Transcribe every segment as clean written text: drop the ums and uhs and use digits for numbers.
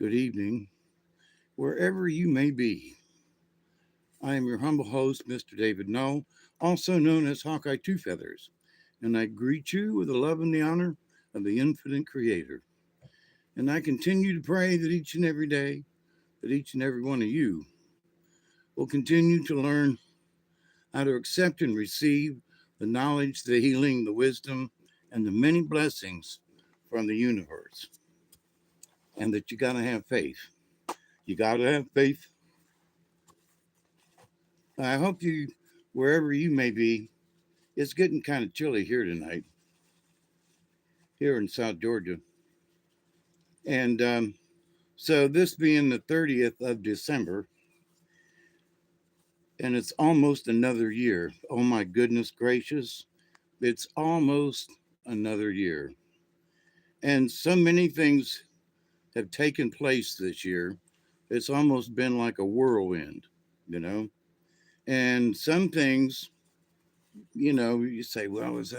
good evening, wherever you may be. I am your humble host, Mr. David Null, also known as Hawkeye Two Feathers, and I greet you with the love and the honor of the infinite creator. And I continue to pray that each and every day, that each and every one of you will continue to learn how to accept and receive the knowledge, the healing, the wisdom, and the many blessings from the universe. And that you got to have faith. You got to have faith. I hope you, wherever you may be, it's getting kind of chilly here tonight, here in South Georgia. And so, this being the 30th of December, and it's almost another year. Oh, my goodness gracious. It's almost another year. And so many things have taken place this year. It's almost been like a whirlwind, you know? And some things, you say, well, is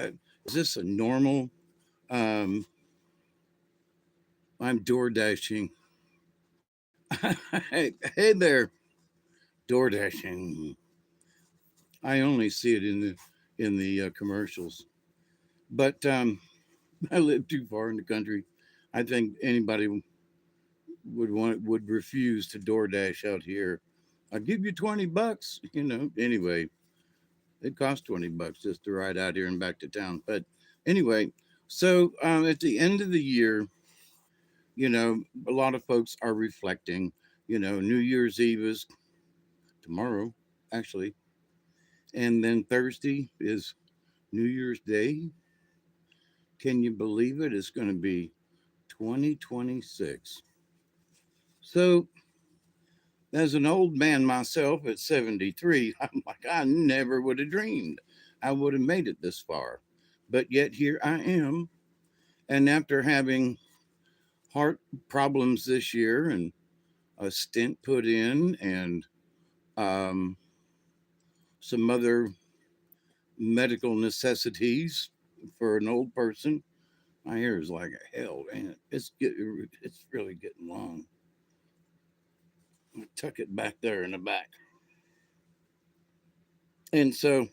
this a normal? Um, I'm door dashing. Hey there, door dashing. I only see it in the commercials, but I live too far in the country. I think anybody would refuse to door dash out here. I'll give you $20. Anyway, it costs $20 just to ride out here and back to town. But anyway, so at the end of the year, a lot of folks are reflecting. New Year's Eve is tomorrow, actually, and then Thursday is New Year's Day. Can you believe it? It's going to be 2026. So, as an old man myself at 73, I'm like, I never would have dreamed I would have made it this far. But yet here I am. And after having heart problems this year and a stent put in and um, some other medical necessities for an old person, my hair is like a hell, ain't it? It's really getting long. I tuck it back there in the back. And so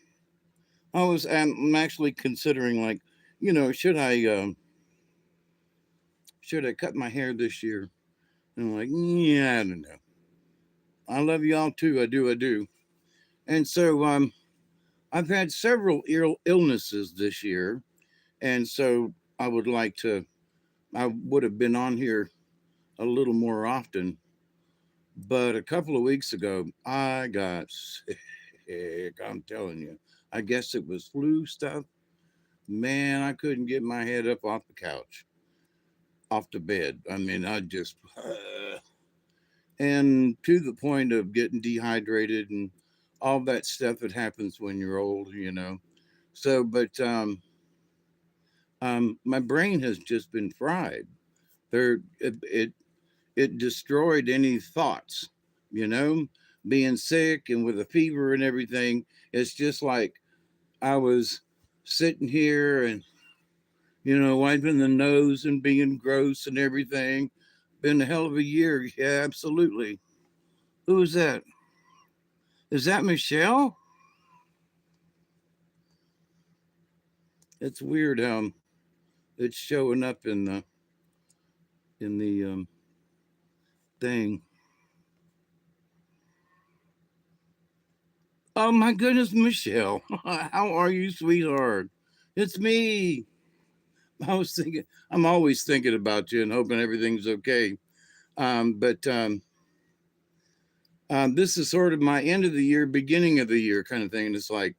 I'm actually considering, like, should I cut my hair this year? And I'm like, yeah, I don't know. I love y'all too. I do. And so I've had several illnesses this year, and so I would like to. I would have been on here a little more often, but a couple of weeks ago I got sick. I'm telling you. I guess it was flu stuff. Man, I couldn't get my head up off the couch, off the bed. I mean, I just, and to the point of getting dehydrated and all that stuff that happens when you're old. So, but my brain has just been fried. It destroyed any thoughts, you know, being sick and with a fever and everything. It's just like I was sitting here and wiping the nose and being gross and everything. Been a hell of a year. Yeah, absolutely. Who is that? Is that Michelle? It's weird how it's showing up in the thing. Oh my goodness, Michelle. How are you, sweetheart? It's me. I'm always thinking about you and hoping everything's okay. But this is sort of my end of the year, beginning of the year kind of thing. And it's like,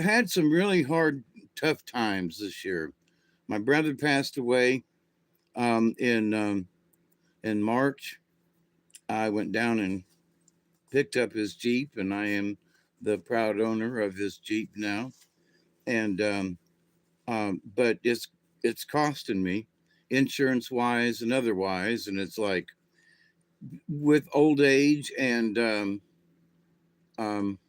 had some really hard, tough times this year. My brother passed away um, in um, in March. I went down and picked up his Jeep, and I am the proud owner of his Jeep now. And but it's costing me insurance wise and otherwise, and it's like with old age and um,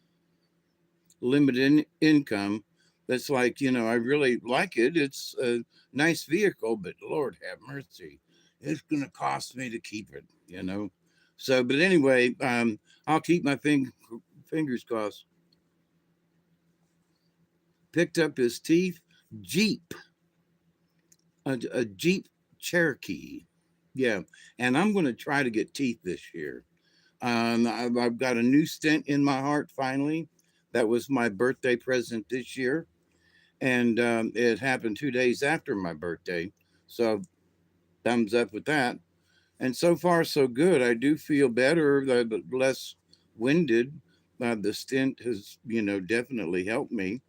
limited income. That's like, I really like it. It's a nice vehicle, but Lord have mercy, it's going to cost me to keep it, So, but anyway, I'll keep my fingers crossed. Picked up his teeth, Jeep, a Jeep Cherokee. Yeah, and I'm going to try to get teeth this year. I've got a new stent in my heart finally. That was my birthday present this year, and it happened 2 days after my birthday. So thumbs up with that. And so far, so good. I do feel better, but less winded. The stent has, definitely helped me.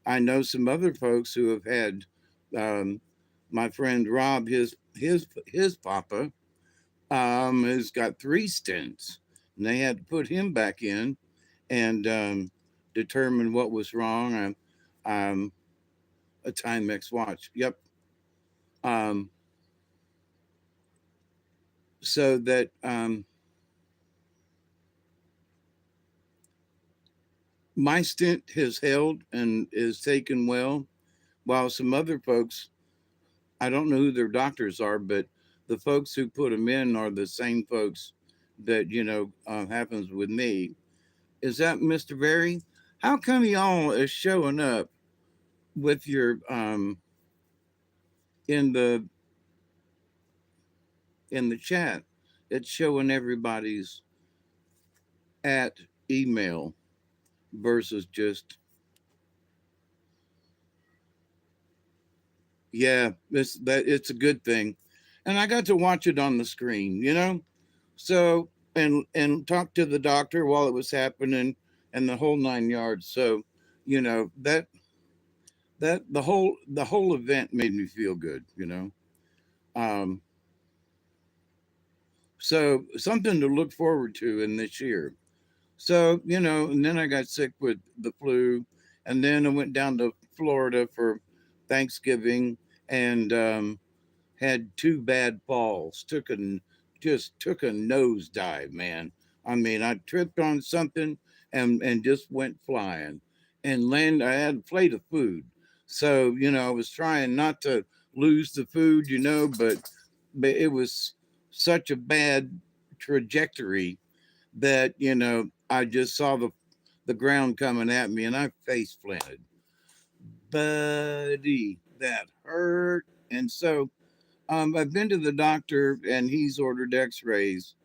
I know some other folks who have had. Um, my friend Rob, his papa, has got 3 stents, and they had to put him back in and determine what was wrong. Um, a Timex watch. Yep. Um, so that my stint has held and is taken well, while some other folks, I don't know who their doctors are, but the folks who put them in are the same folks that, happens with me. Is that Mr. Berry? How come y'all is showing up with your in the in the chat? It's showing everybody's at email versus just, yeah, it's a good thing. And I got to watch it on the screen. So and talk to the doctor while it was happening and the whole 9 yards. So, that the whole event made me feel good. Um so something to look forward to in this year. So, and then I got sick with the flu, and then I went down to Florida for Thanksgiving and had 2 bad falls. Just took a nosedive, man. I mean, I tripped on something and just went flying and land. I had a plate of food, so I was trying not to lose the food, but it was such a bad trajectory that I just saw the ground coming at me and I face planted. Buddy, that hurt. And so I've been to the doctor and he's ordered X-rays,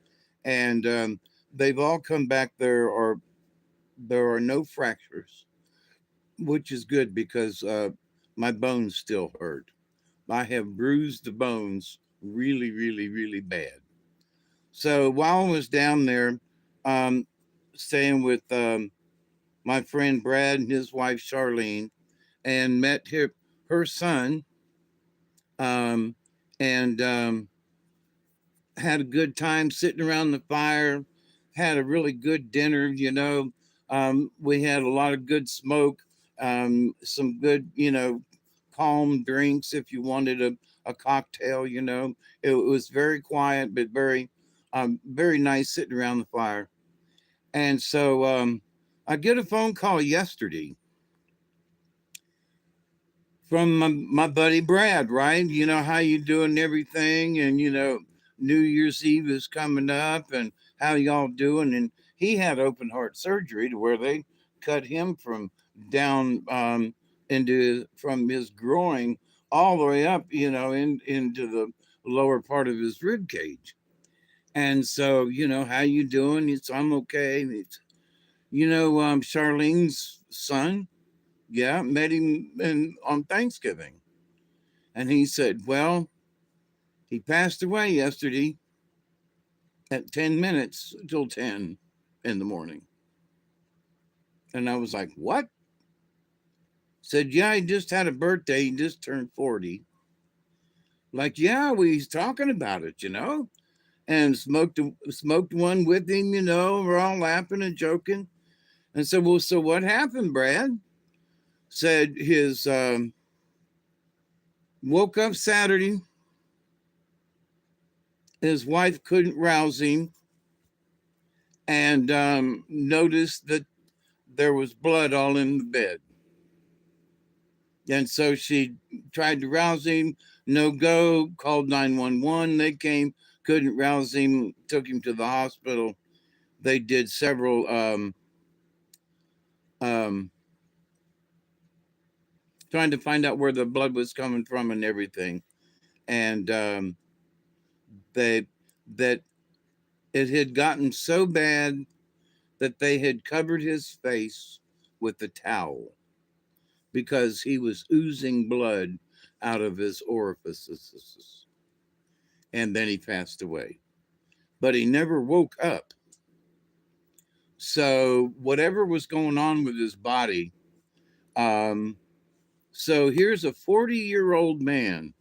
and they've all come back. There are no fractures, which is good because my bones still hurt. I have bruised the bones really, really, really bad. So while I was down there, um, staying with my friend Brad and his wife Charlene, and met her son, um, and had a good time sitting around the fire. Had a really good dinner. We had a lot of good smoke, some good, calm drinks if you wanted a cocktail. It was very quiet, but very nice sitting around the fire. And so I get a phone call yesterday from my buddy Brad, right? How you doing everything, and New Year's Eve is coming up, and how y'all doing? And he had open heart surgery to where they cut him from down from his groin all the way up, into the lower part of his rib cage. And so, how you doing? It's I'm okay. It's Charlene's son. Yeah, met him on Thanksgiving. And he said, well, he passed away yesterday at 10 minutes till 10 in the morning. And I was like, what? Said, yeah, he just had a birthday. He just turned 40. Like, yeah, he's talking about it. And smoked one with him, we're all laughing and joking. And said, well, so what happened, Brad? Said his woke up Saturday. His wife couldn't rouse him and noticed that there was blood all in the bed. And so she tried to rouse him, no go, called 911. They came, couldn't rouse him, took him to the hospital. They did several um, trying to find out where the blood was coming from and everything. And they that it had gotten so bad that they had covered his face with a towel because he was oozing blood out of his orifices. And then he passed away. But he never woke up. So whatever was going on with his body, um, so here's a 40-year-old man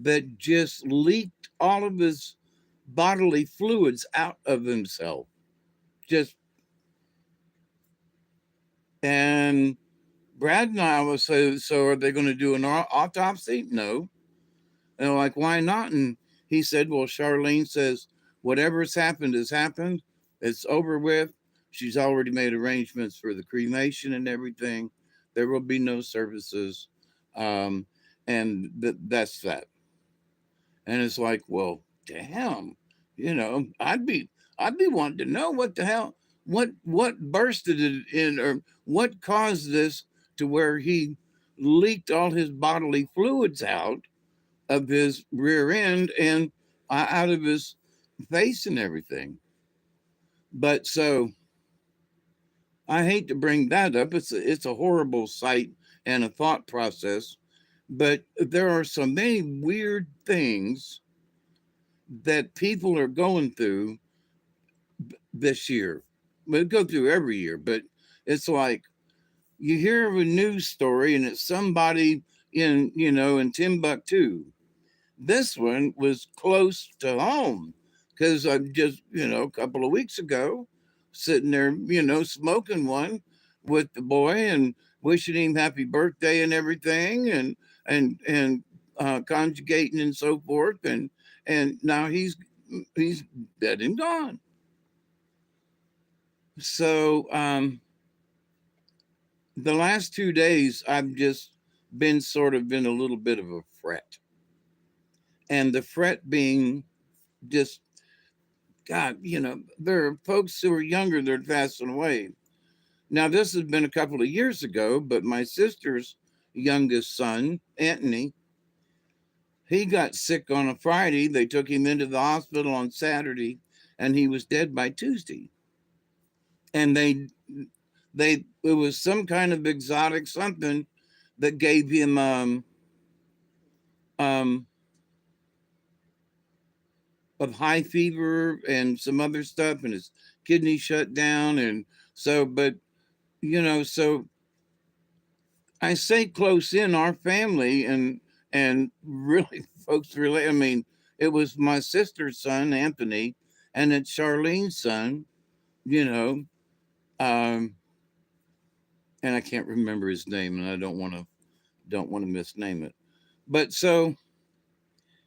that just leaked all of his bodily fluids out of himself. Just and Brad and I was so are they going to do an autopsy? No. And I'm like, why not? And he said, well, Charlene says whatever's happened has happened. It's over with. She's already made arrangements for the cremation and everything. There will be no services, um, and that's that. And it's like, well, damn, I'd be wanting to know what the hell, what bursted it in, or what caused this to where he leaked all his bodily fluids out of his rear end and out of his face and everything. But so I hate to bring that up. It's a horrible sight and a thought process. But there are so many weird things that people are going through this year. We go through every year, but it's like you hear of a news story and it's somebody in Timbuktu. This one was close to home because I'm just, a couple of weeks ago sitting there, smoking one with the boy and wishing him happy birthday and everything and conjugating and so forth. And now he's dead and gone. So the last 2 days, I've just been sort of in a little bit of a fret. And the fret being just, God, there are folks who are younger that are passing away. Now, this has been a couple of years ago, but my sister's youngest son, Anthony, he got sick on a Friday. They took him into the hospital on Saturday, and he was dead by Tuesday. And it was some kind of exotic something that gave him um of high fever and some other stuff, and his kidney shut down. And so, but so I say close in our family, and really folks really, I mean, it was my sister's son, Anthony, and it's Charlene's son, you know, um, and I can't remember his name, and I don't want to misname it. But so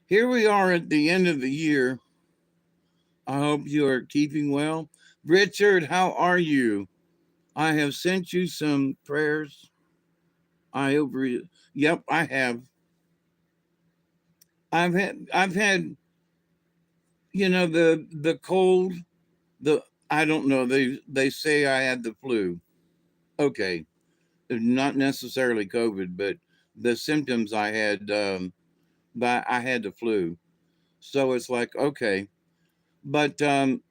here we are at the end of the year. I hope you are keeping well. Richard, how are you? I have sent you some prayers. I over Yep, I have. I've had the cold, the I don't know, they say I had the flu. Okay, not necessarily COVID, but the symptoms I had, but I had the flu. So it's like, okay, but um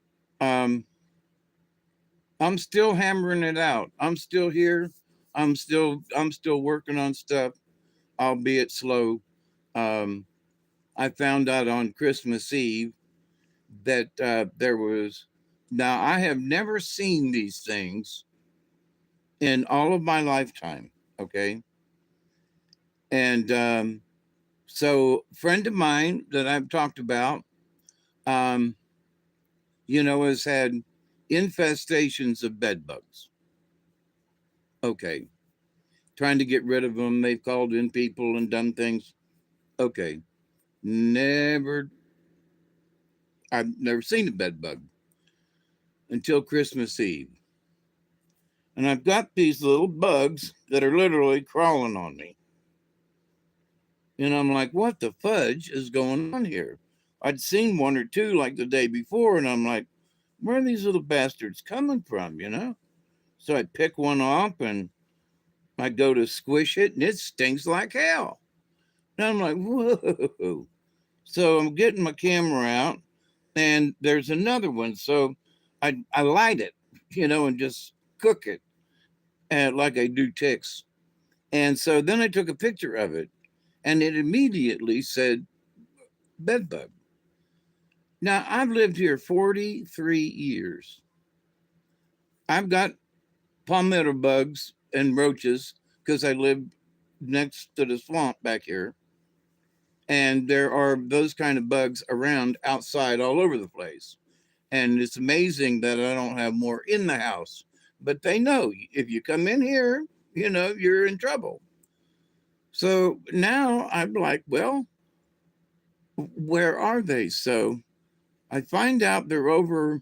I'm still hammering it out. I'm still here. I'm still working on stuff, albeit slow. Um I found out on Christmas Eve that there was. Now, I have never seen these things in all of my lifetime. Okay. And so, a friend of mine that I've talked about, um, has had infestations of bed bugs. Okay. Trying to get rid of them. They've called in people and done things. Okay. Never, I've never seen a bed bug until Christmas Eve. And I've got these little bugs that are literally crawling on me. And I'm like, what the fudge is going on here? I'd seen one or two like the day before, and I'm like, where are these little bastards coming from, you know? So I pick one up and I go to squish it, and it stinks like hell. And I'm like, whoa. So I'm getting my camera out, and there's another one. So I light it, you know, and just cook it like I do ticks. And so then I took a picture of it, and it immediately said bedbug. Now, I've lived here 43 years. I've got palmetto bugs and roaches because I live next to the swamp back here. And there are those kind of bugs around outside all over the place. And it's amazing that I don't have more in the house. But they know if you come in here, you know, you're in trouble. So now I'm like, well, where are they? So I find out they're over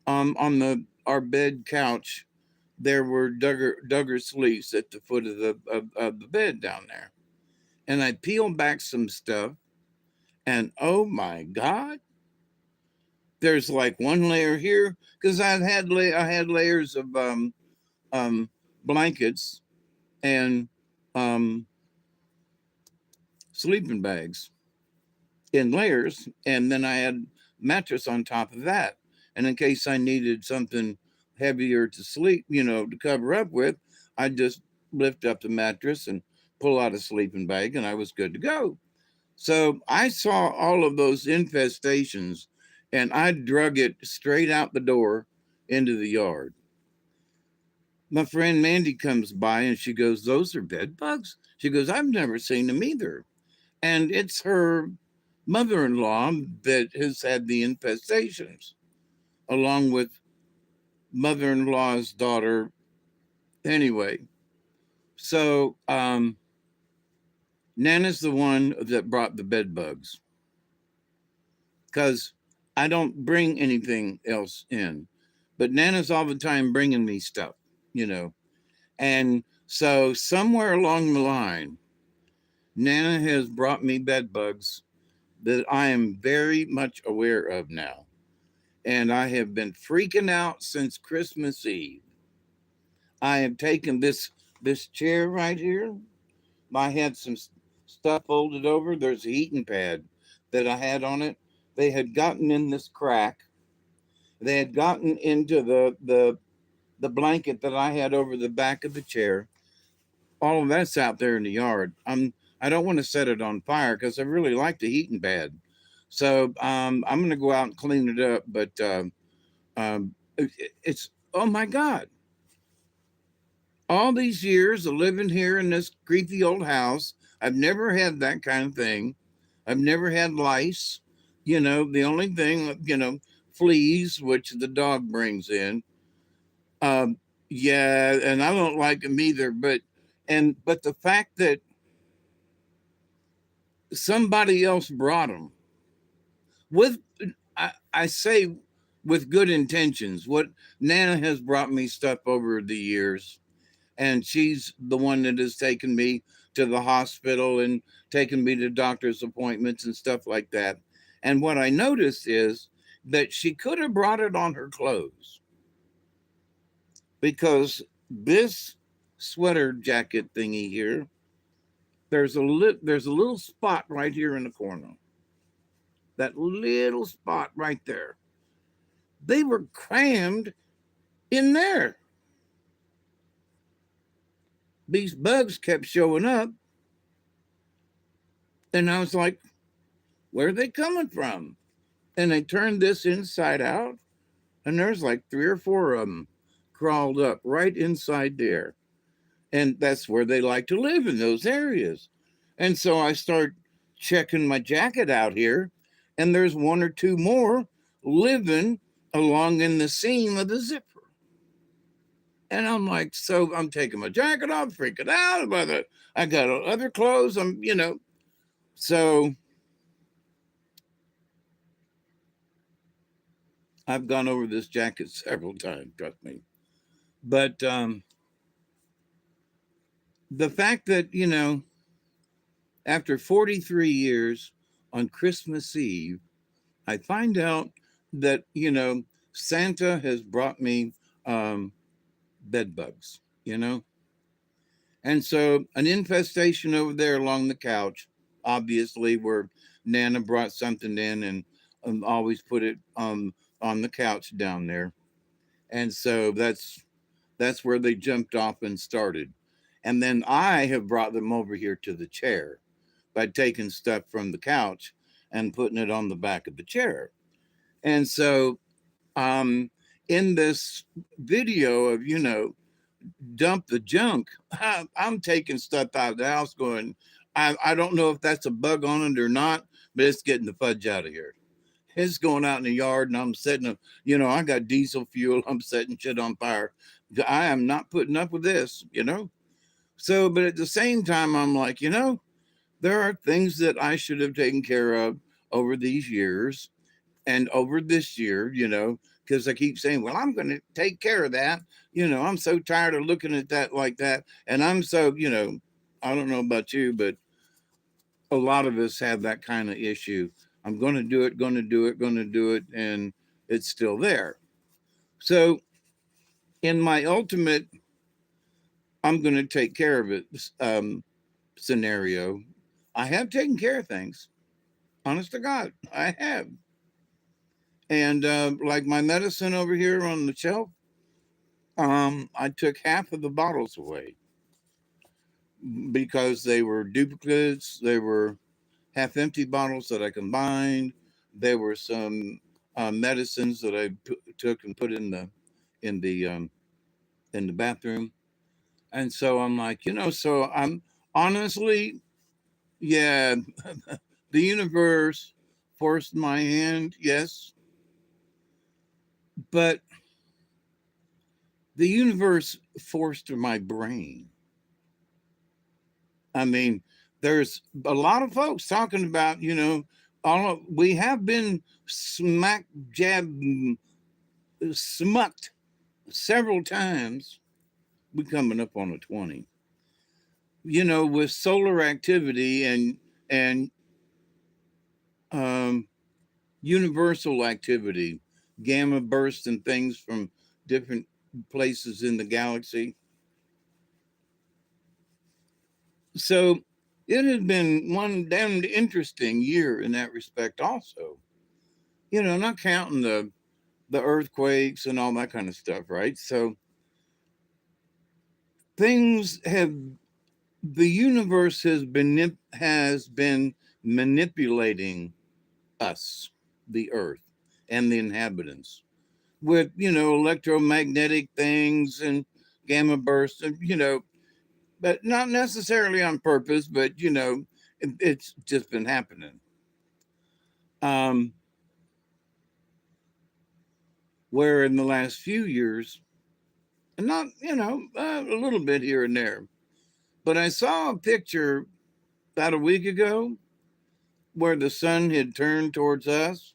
on the our bed couch. There were Duggar leaves at the foot of the bed down there, and I peeled back some stuff, and oh my God, there's like one layer here because I had layers of um, blankets and um, sleeping bags in layers, and then I had mattress on top of that. And in case I needed something heavier to sleep, you know, to cover up with, I'd just lift up the mattress and pull out a sleeping bag, and I was good to go. So I saw all of those infestations, and I drug it straight out the door into the yard. My friend Mandy comes by and she goes, "Those are bed bugs?" She goes, "I've never seen them either." And it's her mother in law that has had the infestations, along with mother in law's daughter. Anyway, so Nana's the one that brought the bed bugs because I don't bring anything else in. But Nana's all the time bringing me stuff, you know. And so somewhere along the line, Nana has brought me bed bugs that I am very much aware of now. And I have been freaking out since Christmas Eve. I have taken this chair right here. I had some stuff folded over. There's a heating pad that I had on it. They had gotten in this crack. They had gotten into the blanket that I had over the back of the chair. All of that's out there in the yard. I don't want to set it on fire because I really like the heating pad. So I'm going to go out and clean it up. But it's oh my God! All these years of living here in this creepy old house, I've never had that kind of thing. I've never had lice. You know, the only thing, you know, fleas, which the dog brings in. Um, yeah, and I don't like them either. But the fact that somebody else brought them with, I say, with good intentions. What Nana has brought me stuff over the years, and she's the one that has taken me to the hospital and taken me to doctor's appointments and stuff like that. And what I noticed is that she could have brought it on her clothes because this sweater jacket thingy here, there's a little spot right here in the corner. That little spot right there. They were crammed in there. These bugs kept showing up, and I was like, where are they coming from? And I turned this inside out, and there's like three or four of them crawled up right inside there. And that's where they like to live, in those areas. And so I start checking my jacket out here, and there's one or two more living along in the seam of the zipper. And I'm like, so I'm taking my jacket off, freaking out about it. I got other clothes. So I've gone over this jacket several times, trust me. But the fact that, you know, After 43 years on Christmas Eve, I find out that, Santa has brought me um, bed bugs, And so an infestation over there along the couch, obviously, where Nana brought something in and always put it on the couch down there. And so that's where they jumped off and started. And then I have brought them over here to the chair by taking stuff from the couch and putting it on the back of the chair. And so um, in this video of, dump the junk, I'm taking stuff out of the house going, I don't know if that's a bug on it or not, but it's getting the fudge out of here. It's going out in the yard and I'm setting up, I got diesel fuel. I'm setting shit on fire. I am not putting up with this. So, but at the same time, I'm like, there are things that I should have taken care of over these years and over this year, because I keep saying, well, I'm going to take care of that. I'm so tired of looking at that like that. And I'm so, I don't know about you, but a lot of us have that kind of issue. I'm going to do it, going to do it, going to do it. And it's still there. So, in my ultimate, I'm going to take care of it scenario, I have taken care of things. Honest to God, I have. And like my medicine over here on the shelf, I took half of the bottles away because they were duplicates. They were half empty bottles that I combined. There were some medicines that I took and put in the um, in the bathroom. And so I'm like, so I'm honestly, yeah, the universe forced my hand, yes, but the universe forced my brain. I mean, there's a lot of folks talking about, we have been smack jab smucked several times. We're coming up on a 20. With solar activity and um, universal activity, gamma bursts and things from different places in the galaxy. So it has been one damned interesting year in that respect also. Not counting the earthquakes and all that kind of stuff, right? So things have the universe has been manipulating us, the earth, and the inhabitants with electromagnetic things and gamma bursts and but not necessarily on purpose, but it's just been happening. Um, where in the last few years, and not a little bit here and there, but I saw a picture about a week ago where the sun had turned towards us,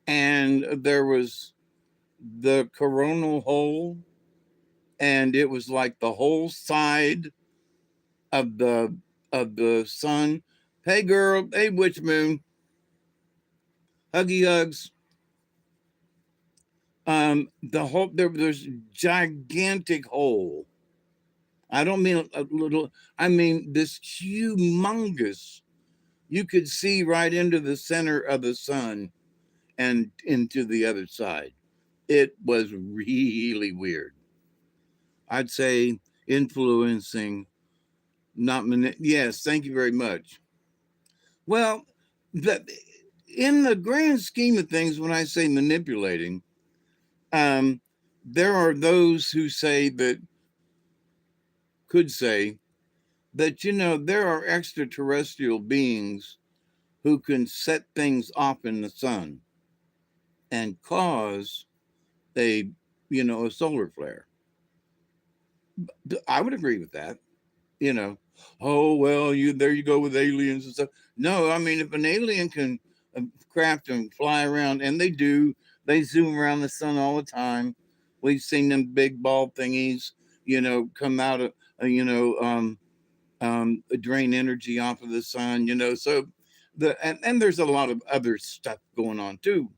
and there was the coronal hole, and it was like the whole side of the sun. Hey girl, hey witch moon, huggy hugs. The whole there's gigantic hole. I don't mean a little. I mean this humongous. You could see right into the center of the sun and into the other side. It was really weird. I'd say influencing, not yes. Thank you very much. Well, the, in the grand scheme of things, when I say manipulating, um, there are those who say that could say that there are extraterrestrial beings who can set things off in the sun and cause a a solar flare. I would agree with that. you know oh well, you there you go with aliens and stuff. No, I mean, if an alien can craft and fly around, and they do, they zoom around the sun all the time. We've seen them big ball thingies come out of uh, you know um drain energy off of the sun, so and there's a lot of other stuff going on too.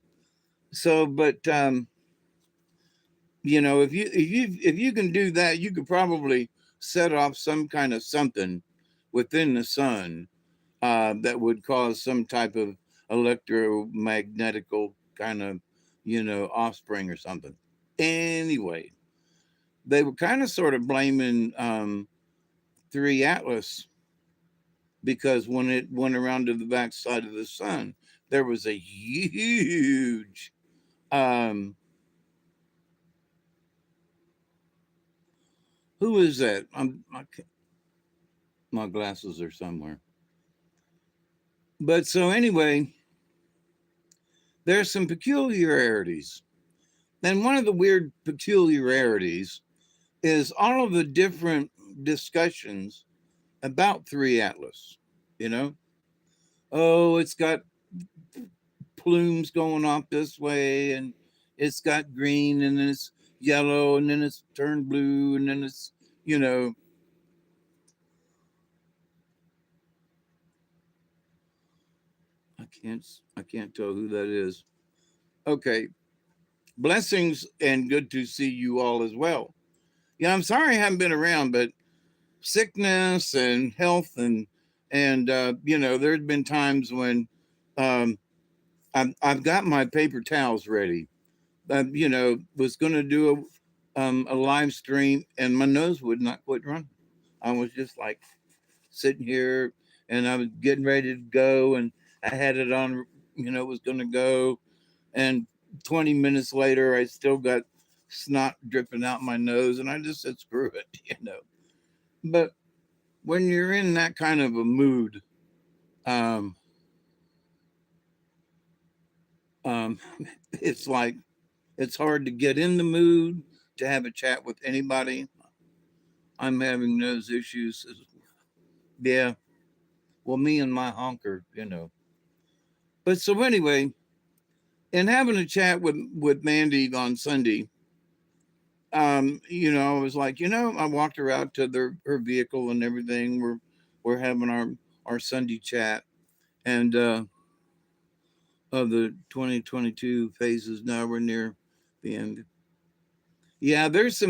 So, but if you can do that, you could probably set off some kind of something within the sun that would cause some type of electromagnetical kind of offspring or something. Anyway, they were kind of sort of blaming 3 Atlas because when it went around to the backside of the sun, there was a huge um who is that? My glasses are somewhere. But so anyway, there's some peculiarities. And one of the weird peculiarities is all of the different discussions about 3 Atlas. You know, oh, it's got plumes going off this way, and it's got green, and then it's yellow, and then it's turned blue, and then it's, you know, I can't tell who that is. Okay, blessings and good to see you all as well. Yeah, I'm sorry I haven't been around, but sickness and health and there's been times when um, I've got my paper towels ready. Was going to do a live stream, and my nose would not quit running. I was just like sitting here, and I was getting ready to go, and I had it on, was going to go, and 20 minutes later, I still got snot dripping out my nose, and I just said, screw it. But when you're in that kind of a mood, um, um, it's like it's hard to get in the mood to have a chat with anybody. I'm having those issues. Yeah, well, me and my honker. But so anyway, and having a chat with Mandy on Sunday, I was like, I walked her out to her vehicle and everything. We're having our Sunday chat, and of the 2022 phases. Now we're near the end. Yeah, there's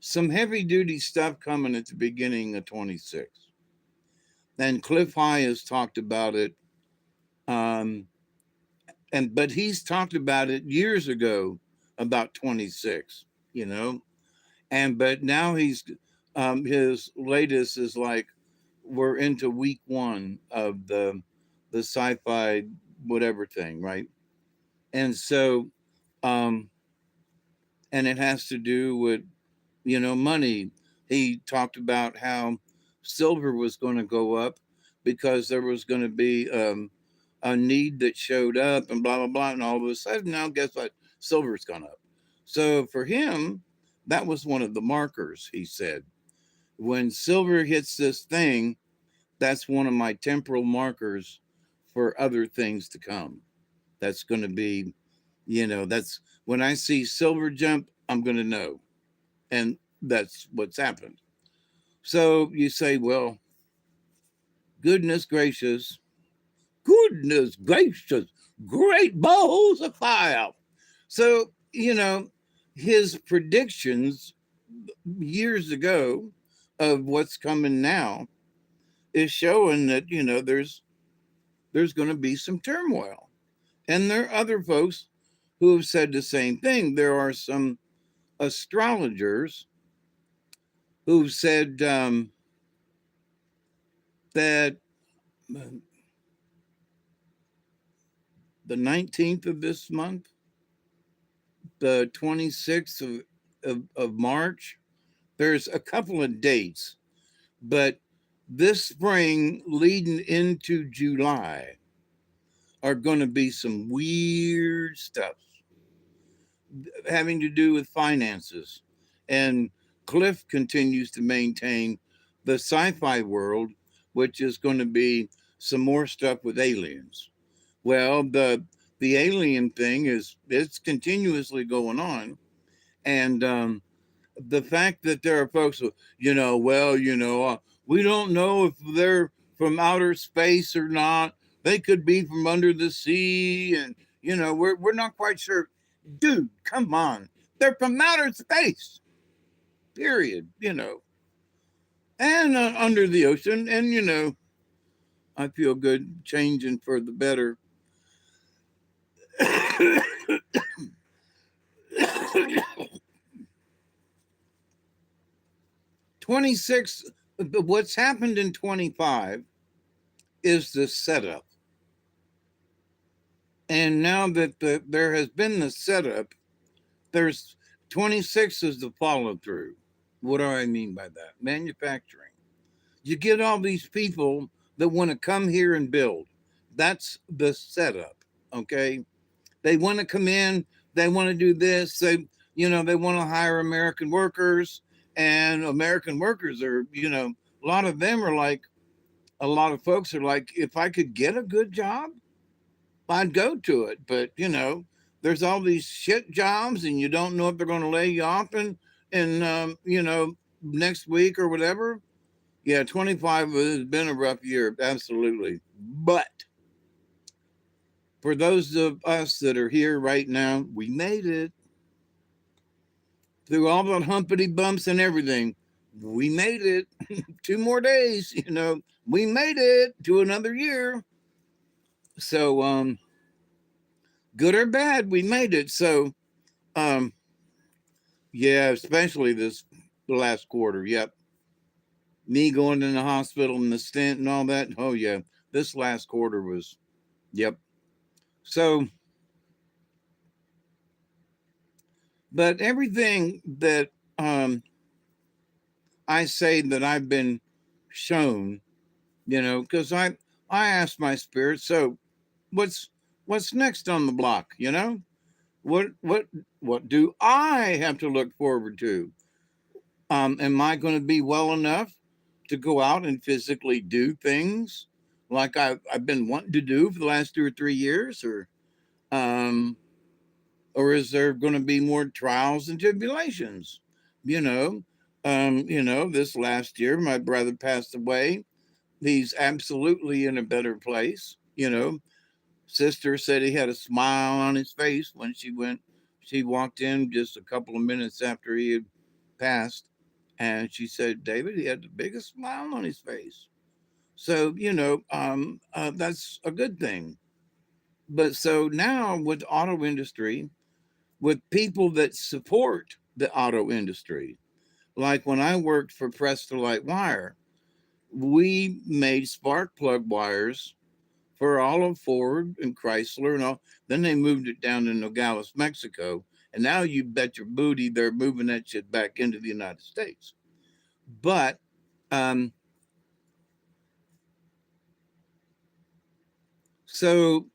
some heavy duty stuff coming at the beginning of 26, and Cliff High has talked about it. Um, but he's talked about it years ago about 26. You know, but now his latest is like we're into week one of the sci-fi whatever thing, right? And so um and it has to do with money. He talked about how silver was going to go up because there was going to be a need that showed up and blah blah blah, and all of a sudden now guess what, silver's gone up. So for him, that was one of the markers. He said, when silver hits this thing, that's one of my temporal markers for other things to come. That's going to be, that's when I see silver jump, I'm going to know. And that's what's happened. So you say, well, goodness gracious, goodness gracious, great balls of fire. So, his predictions years ago of what's coming now is showing that, there's going to be some turmoil. And there are other folks who have said the same thing. There are some astrologers who've said that the 19th of this month, the 26th of March, there's a couple of dates, but this spring leading into July are going to be some weird stuff having to do with finances. And Cliff continues to maintain the sci fi world, which is going to be some more stuff with aliens. Well, the alien thing it's continuously going on, and the fact that there are folks who, We don't know if they're from outer space or not. They could be from under the sea, and we're not quite sure. Dude, come on. They're from outer space. Period. And under the ocean, and I feel good changing for the better. 26, what's happened in 25 is the setup. And now that there has been the setup, there's 26 is the follow through. What do I mean by that? Manufacturing. You get all these people that want to come here and build. That's the setup. Okay. They want to come in, they want to do this, they want to hire American workers, and American workers are, a lot of them are like, a lot of folks are like, if I could get a good job, I'd go to it. But there's all these shit jobs, and you don't know if they're going to lay you off in next week or whatever. Yeah, 25 has been a rough year, absolutely. But for those of us that are here right now, we made it through all the humpity bumps and everything. We made it. 2 more days, we made it to another year. So, good or bad, we made it. So, um, yeah, especially the last quarter. Yep. Me going in the hospital and the stent and all that. Oh, yeah. This last quarter was, yep. So, but everything that I say that I've been shown, because I asked my spirit, so what's next on the block? What do I have to look forward to? Am I going to be well enough to go out and physically do things like I've been wanting to do for the last 2 or 3 years, um, or is there going to be more trials and tribulations? You know, this last year my brother passed away. He's absolutely in a better place. Sister said he had a smile on his face when she walked in just a couple of minutes after he had passed. And she said, David, he had the biggest smile on his face. So, that's a good thing. But so now with the auto industry, with people that support the auto industry, like when I worked for Press to Light Wire, we made spark plug wires for all of Ford and Chrysler and all. Then they moved it down to Nogales, Mexico. And now you bet your booty they're moving that shit back into the United States. But so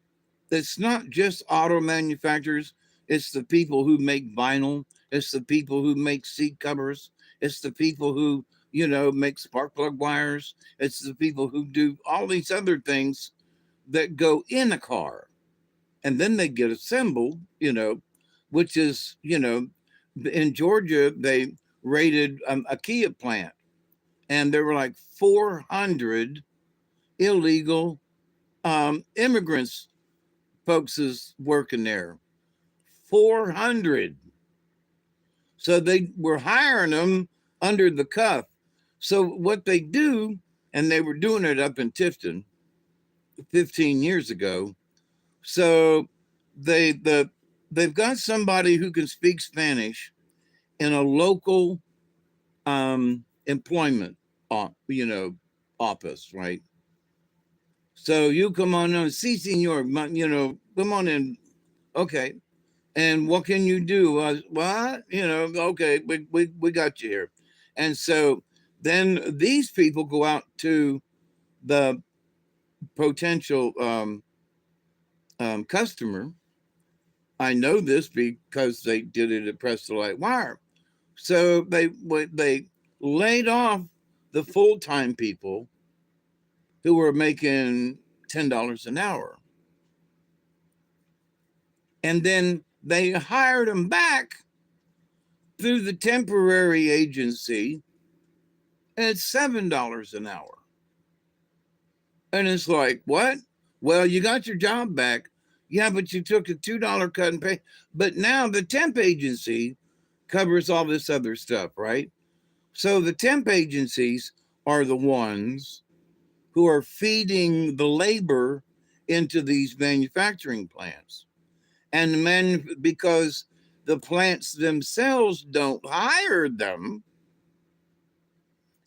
it's not just auto manufacturers, it's the people who make vinyl, it's the people who make seat covers, it's the people who, make spark plug wires, it's the people who do all these other things that go in a car. And then they get assembled, which is, in Georgia, they raided a Kia plant, and there were like 400 illegal immigrants, folks is working there. 400. So they were hiring them under the cuff. So what they do, and they were doing it up in Tifton 15 years ago. So they've got somebody who can speak Spanish in a local employment, office, right? So you come on in, si, senor, come on in. Okay. And what can you do? What? Okay, we got you here. And so then these people go out to the potential customer. I know this because they did it at Press the Light Wire. So they laid off the full-time people who were making $10 an hour. And then they hired them back through the temporary agency and it's $7 an hour. And it's like, what? Well, you got your job back. Yeah, but you took a $2 cut in pay. But now the temp agency covers all this other stuff, right? So the temp agencies are the ones who are feeding the labor into these manufacturing plants. And because the plants themselves don't hire them,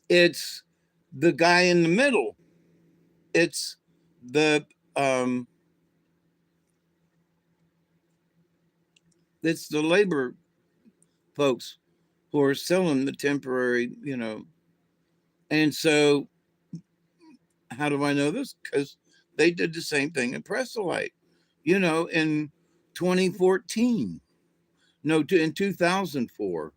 it's the guy in the middle. It's the um, it's the labor folks who are selling the temporary, And so, how do I know this? Because they did the same thing in Presolite, in 2014. No, in 2004.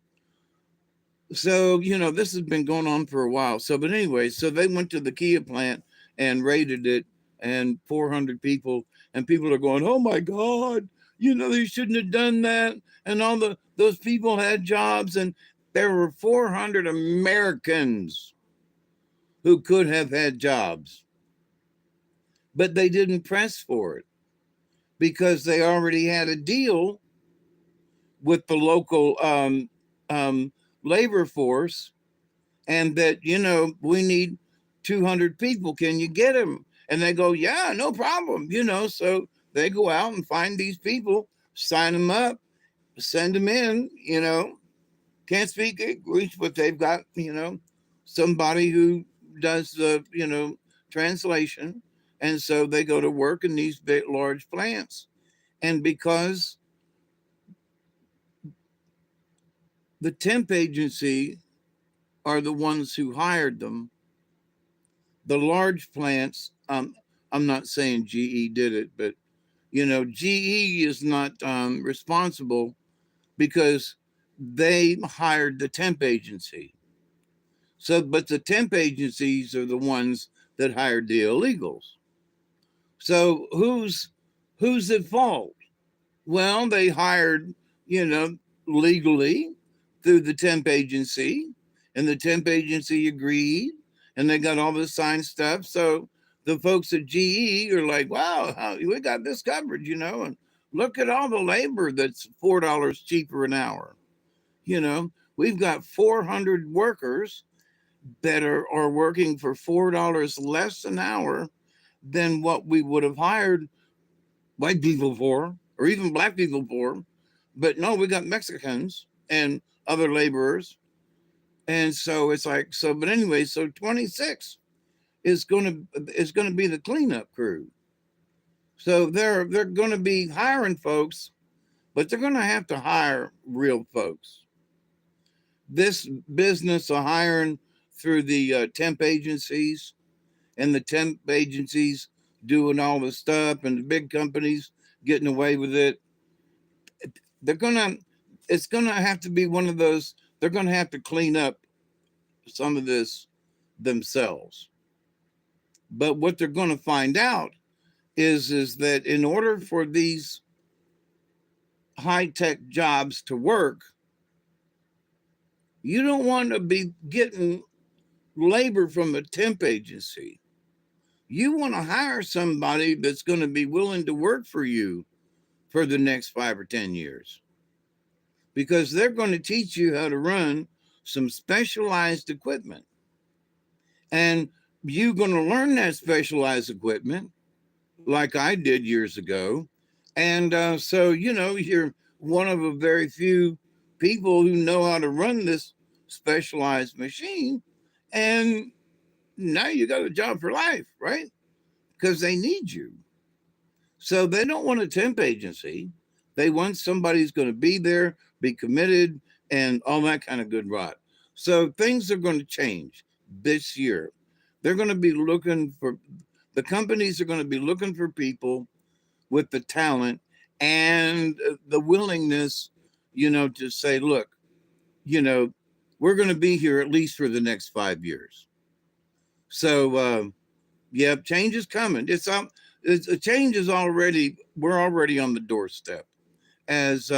So, this has been going on for a while. So, but anyway, so they went to the Kia plant and raided it, and 400 people, and people are going, oh my God, they shouldn't have done that. And those people had jobs, and there were 400 Americans who could have had jobs, but they didn't press for it because they already had a deal with the local um, labor force, and that we need 200 people. Can you get them? And they go, yeah, no problem. So they go out and find these people, sign them up, send them in. Can't speak English, but they've got somebody who does the translation, and so they go to work in these big, large plants. And because the temp agency are the ones who hired them, the large plants, I'm not saying GE did it, but GE is not responsible because they hired the temp agency. So, but the temp agencies are the ones that hired the illegals. So who's at fault? Well, they hired, you know, legally through the temp agency, and the temp agency agreed, and they got all the signed stuff. So the folks at GE are like, wow, we got this covered, and look at all the labor that's $4 cheaper an hour. We've got 400 workers that are working for $4 less an hour than what we would have hired white people for, or even black people for. But no, we got Mexicans and other laborers. And so it's like, so, but anyway, so 26 is gonna be the cleanup crew. So they're gonna be hiring folks, but they're gonna have to hire real folks. This business of hiring through the temp agencies, and the temp agencies doing all the stuff, and the big companies getting away with it, they're gonna it's gonna have to be one of those. They're gonna have to clean up some of this themselves. But what they're gonna find out is that in order for these high tech jobs to work, you don't want to be getting labor from a temp agency. You want to hire somebody that's going to be willing to work for you for the next 5 or 10 years, because they're going to teach you how to run some specialized equipment. And you're going to learn that specialized equipment like I did years ago. And so, you're one of a very few people who know how to run this specialized machine. And now you got a job for life, right? Because they need you. So they don't want a temp agency. They want somebody who's going to be there, be committed, and all that kind of good rot. So things are going to change this year. They're going to be looking for, the companies are going to be looking for people with the talent and the willingness, to say, look, you know, we're going to be here at least for the next 5 years. So, yeah, change is coming. A change is already. We're already on the doorstep. As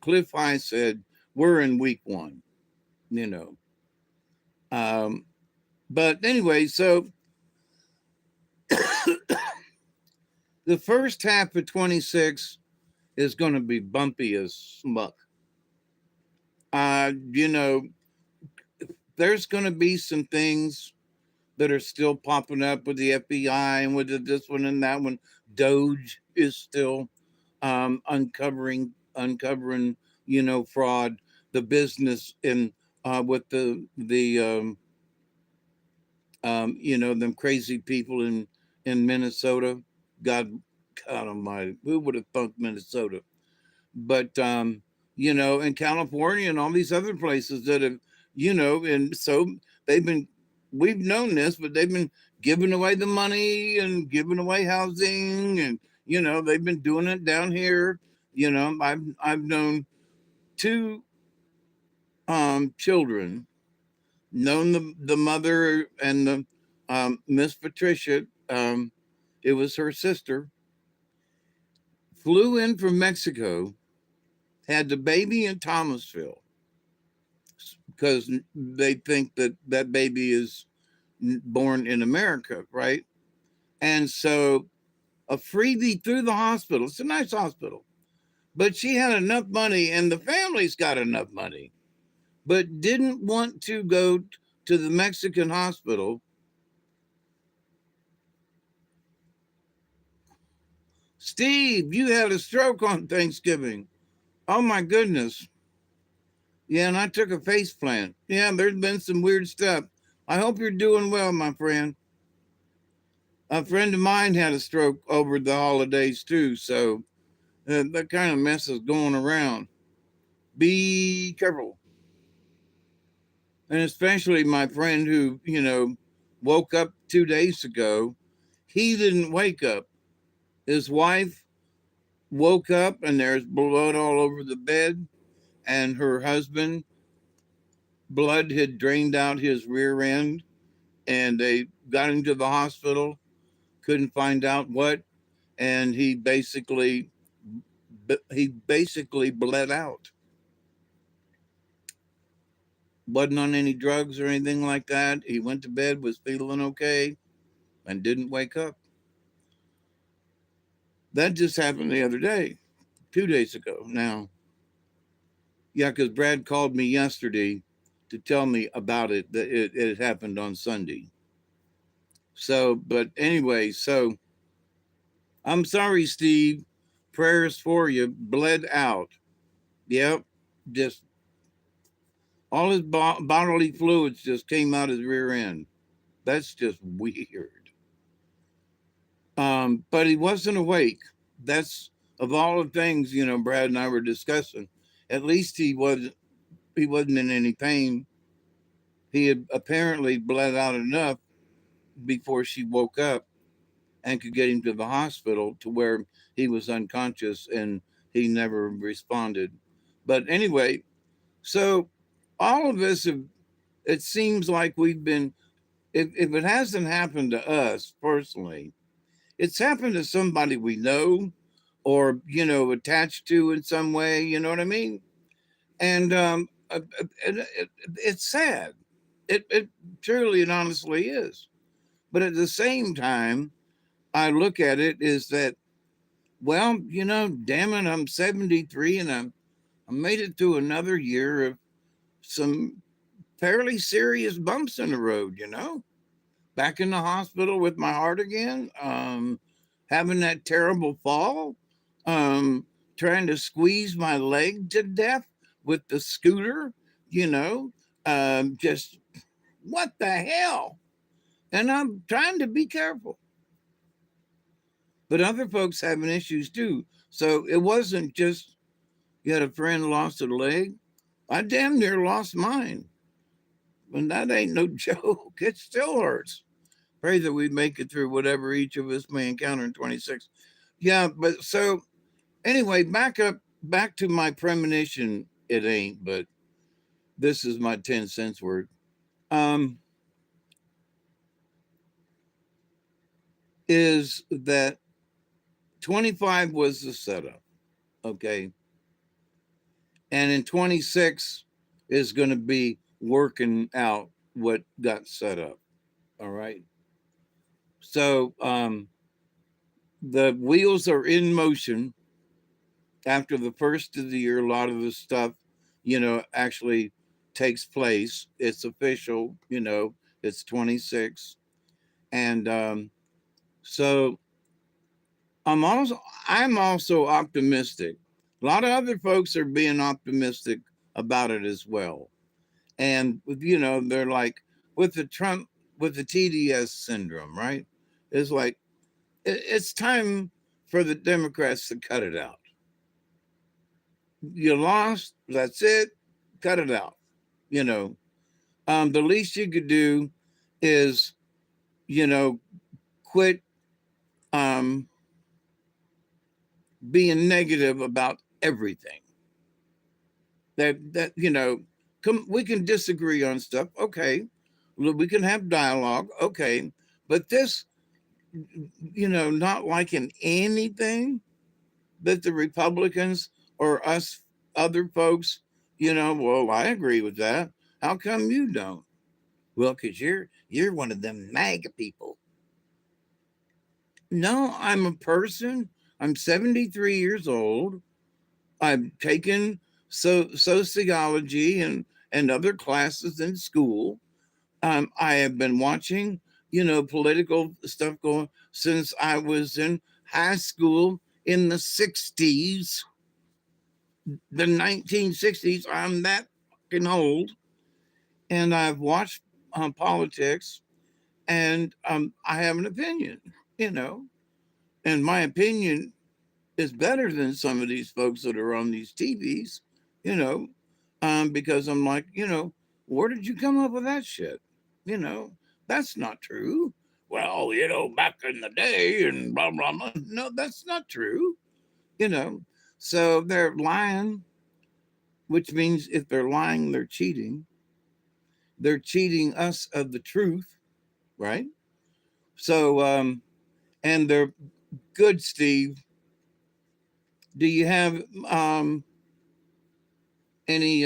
Cliff High said, we're in week one. You know, Um, but anyway, so the first half of 26 is going to be bumpy as smuck. You know, there's going to be some things that are still popping up with the FBI and with this one and that one. Doge is still uncovering, fraud, the business in with them crazy people in Minnesota. God, God Almighty, who would have thunk Minnesota? But in California and all these other places that have, and so they've been, we've known this, but they've been giving away the money and giving away housing, and they've been doing it down here. I've known two children, known the mother and the Miss Patricia. It was her sister. Flew in from Mexico, had the baby in Thomasville because they think that that baby is born in America, right? And so a freebie through the hospital. It's a nice hospital, but she had enough money, and the family's got enough money, but didn't want to go to the Mexican hospital. Steve, you had a stroke on Thanksgiving. Oh my goodness. Yeah, and I took a face plant. Yeah, there's been some weird stuff. I hope you're doing well, my friend. A friend of mine had a stroke over the holidays too, so that kind of mess is going around. Be careful. And especially my friend who, woke up 2 days ago. He didn't wake up. His wife woke up and there's blood all over the bed, and her husband, blood had drained out his rear end, and they got him to the hospital, couldn't find out what, and he basically bled out. Wasn't on any drugs or anything like that. He went to bed, was feeling okay, and didn't wake up. That just happened the other day, 2 days ago. Now, yeah, because Brad called me yesterday to tell me about it, that it happened on Sunday. So, but anyway, so I'm sorry, Steve. Prayers for you. Bled out. Yep. Just all his bodily fluids just came out his rear end. That's just weird. But he wasn't awake. That's of all the things, Brad and I were discussing. At least he wasn't in any pain. He had apparently bled out enough before she woke up and could get him to the hospital to where he was unconscious and he never responded. But anyway, so all of this, it seems like we've been, if it hasn't happened to us personally, it's happened to somebody we know or, attached to in some way, you know what I mean? And it's sad. It truly and honestly is. But at the same time, I look at it is that, well, damn it, I'm 73 and I made it through another year of some fairly serious bumps in the road. Back in the hospital with my heart again, having that terrible fall, um, trying to squeeze my leg to death with the scooter, you know, just what the hell? And I'm trying to be careful. But other folks having issues too. So it wasn't just you had a friend lost a leg. I damn near lost mine. And that ain't no joke. It still hurts. Pray that we make it through whatever each of us may encounter in 26. Yeah, but so anyway, back to my premonition. It ain't, but this is my 10 cents word. Um, is that 25 was the setup, okay? And in 26 is going to be working out what got set up. All right. So the wheels are in motion after the first of the year. A lot of the stuff, actually takes place. It's official, it's 26. And so I'm also I'm also optimistic. A lot of other folks are being optimistic about it as well. And they're like with the Trump with the TDS syndrome, right? It's like it's time for the Democrats to cut it out. You lost, that's it, cut it out. You know, the least you could do is, you know, quit um, being negative about everything. That we can disagree on stuff, okay. We can have dialogue, okay. But this, not liking anything that the Republicans or us other folks, well, I agree with that. How come you don't? Well, because you're one of them MAGA people. No, I'm a person. I'm 73 years old. I've taken sociology and other classes in school. I have been watching, political stuff going since I was in high school in the 60s, the 1960s. I'm that fucking old. And I've watched politics, and I have an opinion, you know, and my opinion is better than some of these folks that are on these TVs, you know, because I'm like, where did you come up with that shit? You know, that's not true. Well, back in the day and blah, blah, blah. No, that's not true, you know. So they're lying, which means if they're lying, they're cheating. They're cheating us of the truth, right? So, and they're good, Steve. Do you have any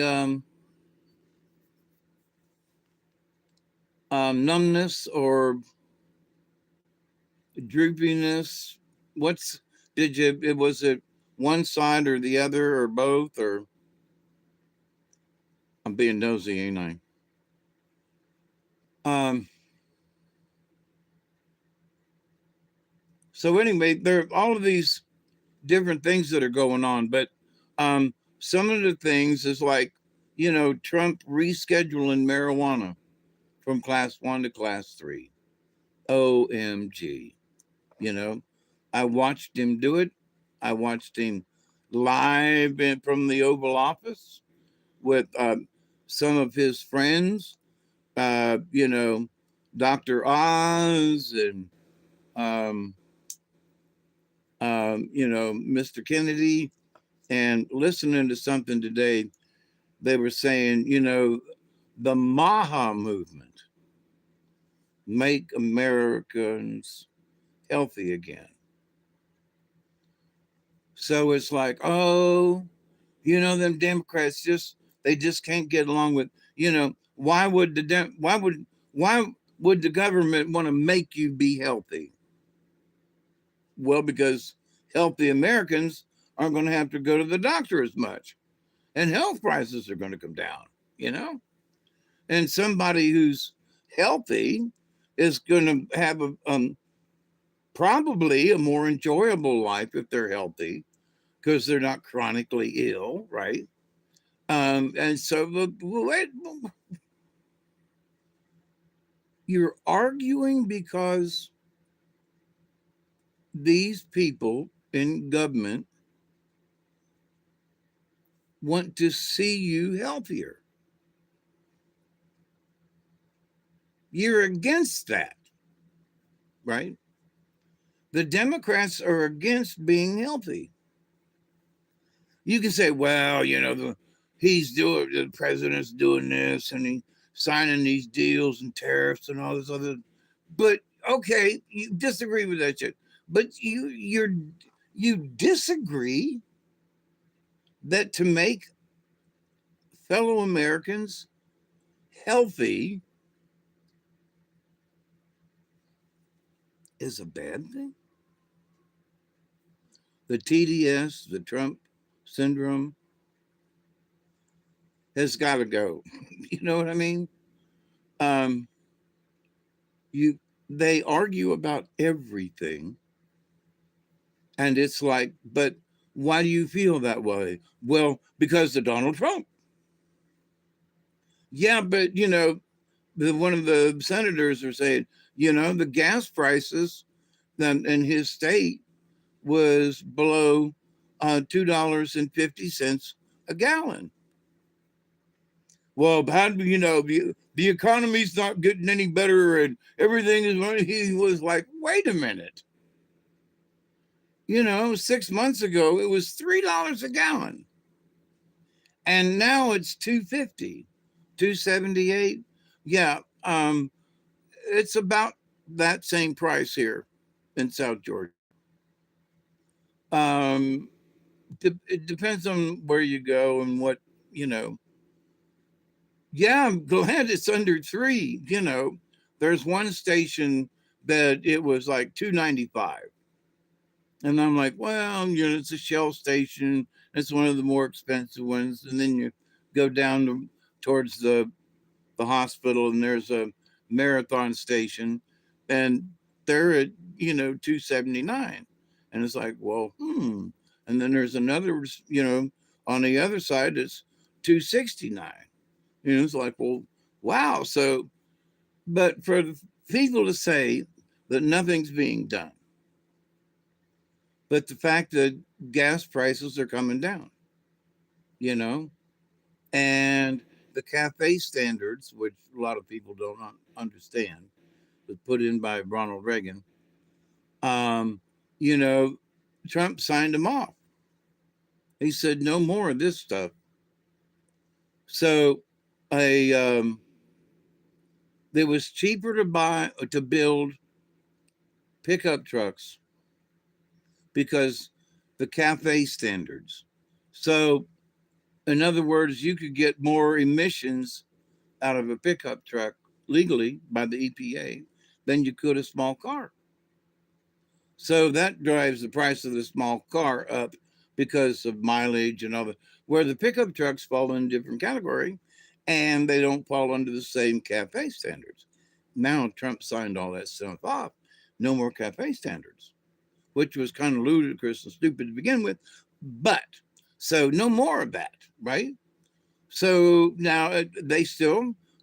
numbness or droopiness? What's did you? It was it one side or the other or both? Or I'm being nosy, ain't I? Um. So anyway, there are all of these different things that are going on, but some of the things is like Trump rescheduling marijuana from class 1 to class 3. OMG. You know, I watched him do it. I watched him live from the Oval Office with some of his friends, you know, Dr. Oz and, um, Mr. Kennedy. And listening to something today, they were saying, the Maha movement, make Americans healthy again. So it's like, oh, them Democrats they just can't get along with, why would the government want to make you be healthy? Well, because healthy Americans aren't going to have to go to the doctor as much, and health prices are going to come down, you know? And somebody who's healthy is going to have probably a more enjoyable life if they're healthy because they're not chronically ill, right? And so you're arguing because these people in government want to see you healthier. You're against that, right? The Democrats are against being healthy. You can say, well, the president's doing this and he's signing these deals and tariffs and all this other. But okay, you disagree with that shit. But you disagree that to make fellow Americans healthy, is a bad thing. The TDS, the Trump syndrome, has got to go. You know what I mean? Um, you they argue about everything, and it's like, but why do you feel that way? Well, because of Donald Trump. Yeah, but one of the senators are saying, the gas prices then in his state was below $2.50 a gallon. Well, how do the economy's not getting any better and everything is running? He was like, wait a minute. 6 months ago it was $3 a gallon, and now it's 250, 278. Yeah, it's about that same price here in South Georgia. Um, it depends on where you go and what you know. Yeah, I'm glad it's under three. There's one station that it was like 295, and I'm like, well, it's a Shell station. It's one of the more expensive ones, and then you go down towards the hospital, and there's a Marathon station, and they're at 279, and it's like, well, and then there's another, on the other side it's 269. It's like, well, wow. So, but for the people to say that nothing's being done, but the fact that gas prices are coming down, you know, and the cafe standards, which a lot of people don't understand, was put in by Ronald Reagan. Um, you know, Trump signed them off. He said no more of this stuff. So, a it was cheaper to build pickup trucks because the cafe standards. So, in other words, you could get more emissions out of a pickup truck legally by the EPA than you could a small car. So that drives the price of the small car up because of mileage and all that. Where the pickup trucks fall in a different category and they don't fall under the same cafe standards. Now Trump signed all that stuff off. No more cafe standards, which was kind of ludicrous and stupid to begin with. But so no more of that, right? So now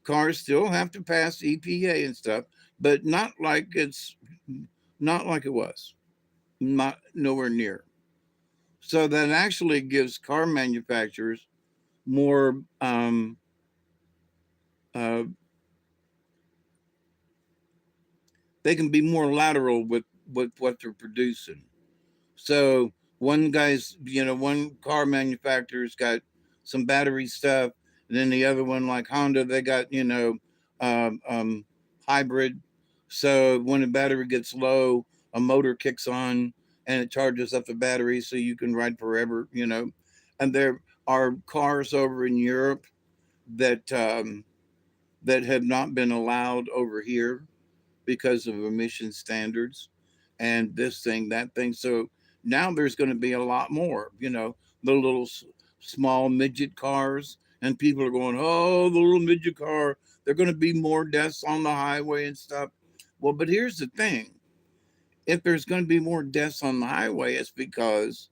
cars still have to pass EPA and stuff, but not like it was, not nowhere near. So that actually gives car manufacturers more, uh, they can be more lateral with what they're producing. So one car manufacturer's got some battery stuff, and then the other one, like Honda, they got um, um, hybrid. So when the battery gets low, a motor kicks on and it charges up the battery, so you can ride forever. And there are cars over in Europe that that have not been allowed over here because of emission standards and this thing, that thing. So now there's going to be a lot more, the little small midget cars, and people are going, oh, the little midget car, they're going to be more deaths on the highway and stuff. Well, but here's the thing, if there's going to be more deaths on the highway, it's because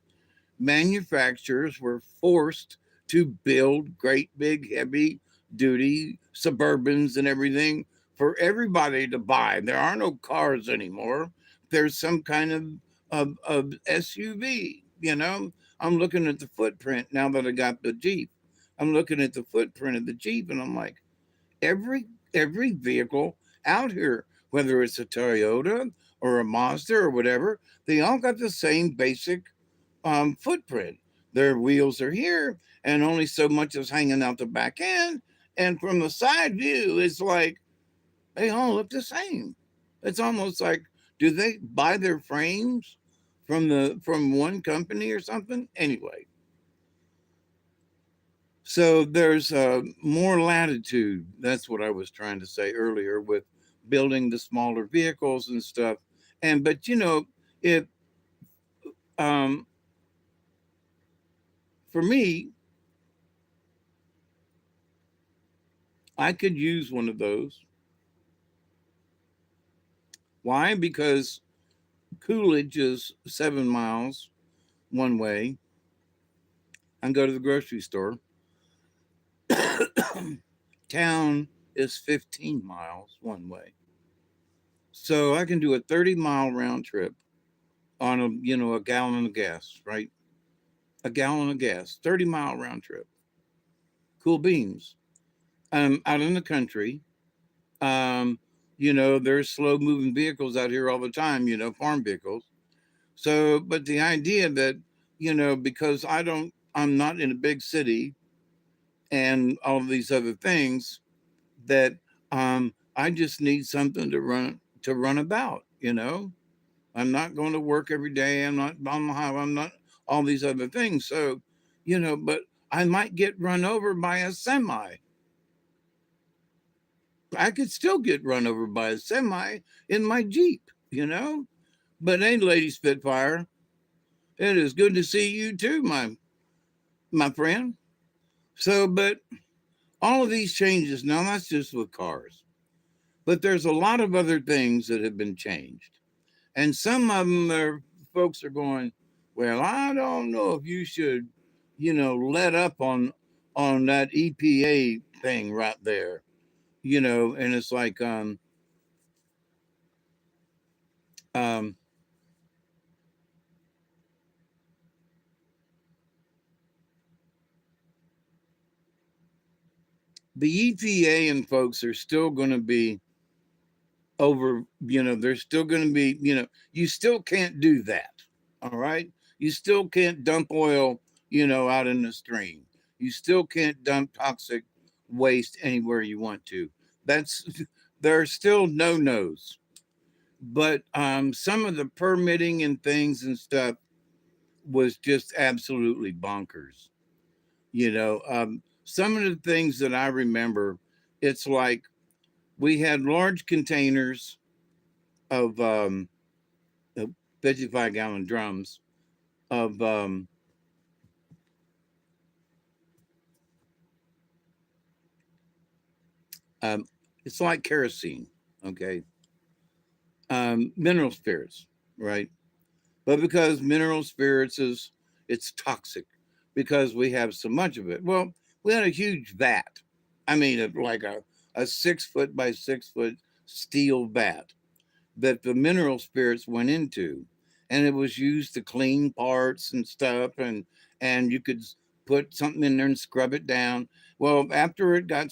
manufacturers were forced to build great big heavy duty Suburbans and everything for everybody to buy. There are no cars anymore. There's some kind of SUV. I'm looking at the footprint now that I got the Jeep. I'm looking at the footprint of the Jeep, and I'm like, every every vehicle out here, whether it's a Toyota or a Mazda or whatever, they all got the same basic footprint. Their wheels are here, and only so much is hanging out the back end. And from the side view, it's like they all look the same. It's almost like, do they buy their frames from one company or something? Anyway, so there's more latitude. That's what I was trying to say earlier with building the smaller vehicles and stuff. And but if um, for me, I could use one of those. Why? Because Coolidge is 7 miles one way. I can go to the grocery store. Town is 15 miles one way. So I can do a 30-mile round trip on a gallon of gas, right? A gallon of gas, 30-mile round trip. Cool beans. Out in the country, um, there's slow moving vehicles out here all the time, farm vehicles. So, but the idea that, because I'm not in a big city and all of these other things, that I just need something to run about. I'm not going to work every day. I'm not on the highway. I'm not all these other things. So, but I might get run over by a semi. I could still get run over by a semi in my Jeep. But hey, Lady Spitfire, it is good to see you too, my friend. So, but all of these changes now, that's just with cars. But there's a lot of other things that have been changed. And some of them are folks are going, well, I don't know if you should, let up on that EPA thing right there. And it's like um the EPA and folks are still going to be over, they're still going to be, you still can't do that. All right. You still can't dump oil, out in the stream. You still can't dump toxic waste anywhere you want to. That's, there are still no nos. But some of the permitting and things and stuff was just absolutely bonkers. Some of the things that I remember, it's like we had large containers of 55-gallon drums of um, it's like kerosene, okay, mineral spirits, right? But because mineral spirits it's toxic because we have so much of it. Well, we had a huge vat. I mean, like a 6 foot by 6 foot steel vat that the mineral spirits went into, and it was used to clean parts and stuff, and you could put something in there and scrub it down. Well, after it got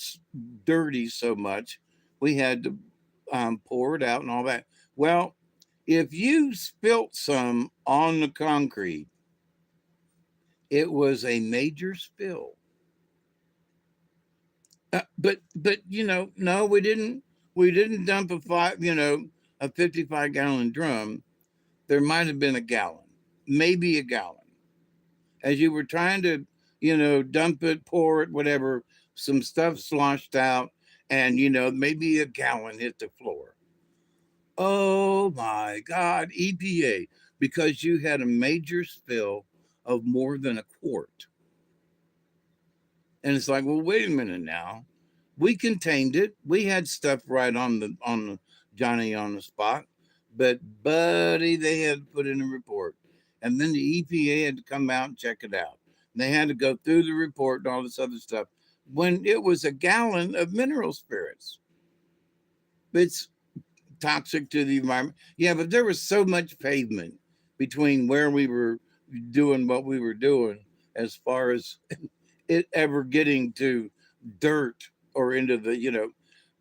dirty so much, we had to pour it out and all that. Well, if you spilt some on the concrete, it was a major spill. But no, we didn't dump a 55-gallon drum. There might have been a gallon, maybe a gallon. As you were trying to, dump it, pour it, whatever, some stuff sloshed out, and, maybe a gallon hit the floor. Oh my God, EPA, because you had a major spill of more than a quart. And it's like, well, wait a minute now. We contained it. We had stuff right on the Johnny on the spot, but buddy, they had to put in a report, and then the EPA had to come out and check it out. And they had to go through the report and all this other stuff. When it was a gallon of mineral spirits, it's toxic to the environment. Yeah, but there was so much pavement between where we were doing what we were doing as far as it ever getting to dirt or into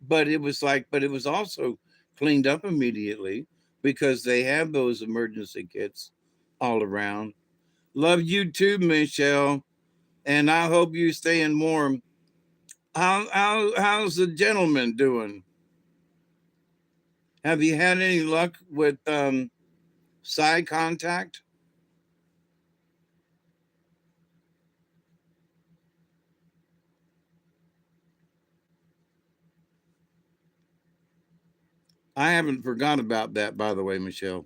but it was also cleaned up immediately because they have those emergency kits all around. Love you too, Michelle, and I hope you staying warm. How's the gentleman doing? Have you had any luck with side contact? I haven't forgot about that, by the way, Michelle.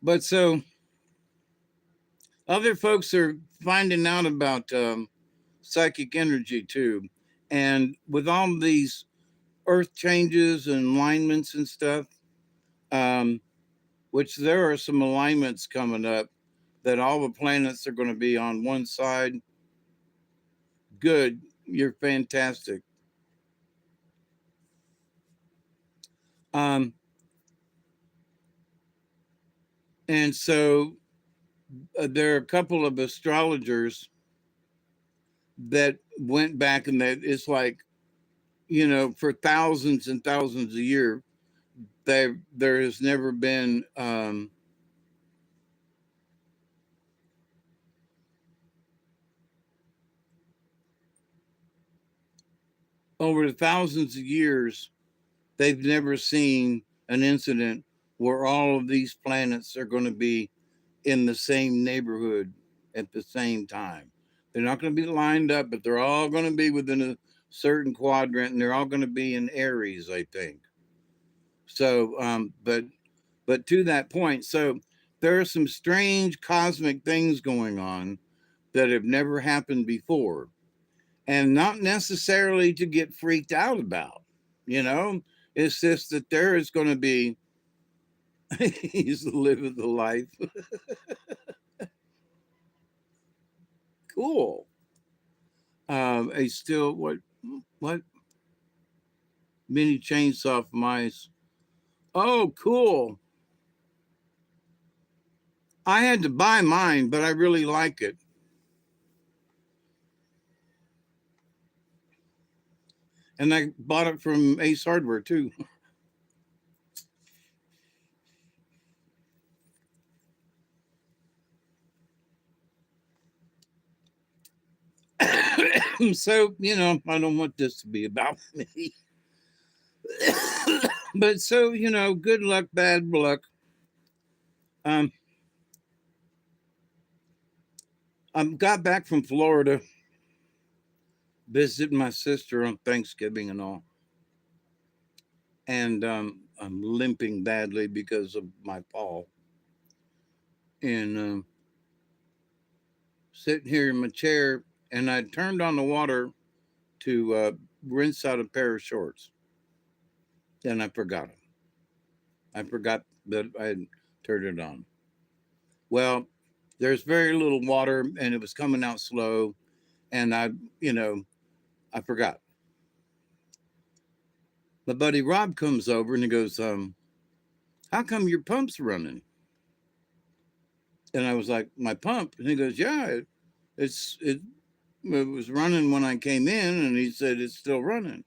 But so other folks are finding out about psychic energy too. And with all these earth changes and alignments and stuff, um, which there are some alignments coming up that all the planets are going to be on one side. Good, you're fantastic. Um, and so there are a couple of astrologers that went back and that it's like, for thousands and thousands of years, there has never been over the thousands of years, they've never seen an incident where all of these planets are going to be in the same neighborhood at the same time. They're not going to be lined up, but they're all going to be within a certain quadrant, and they're all going to be in Aries, I think. So, but to that point, so there are some strange cosmic things going on that have never happened before, and not necessarily to get freaked out about. You know, it's just that there is going to be. He's living the life. Cool. A still what mini chainsaw for mice. Oh, cool. I had to buy mine, but I really like it. And I bought it from Ace Hardware too. So, I don't want this to be about me. But so, good luck, bad luck. Um, I got back from Florida, visited my sister on Thanksgiving and all. And I'm limping badly because of my fall. And sitting here in my chair, and I turned on the water to rinse out a pair of shorts. And I forgot them. I forgot that I had turned it on. Well, there's very little water, and it was coming out slow. And I forgot. My buddy Rob comes over and he goes, "How come your pump's running?" And I was like, "My pump?" And he goes, "Yeah, it was running when I came in," and he said it's still running.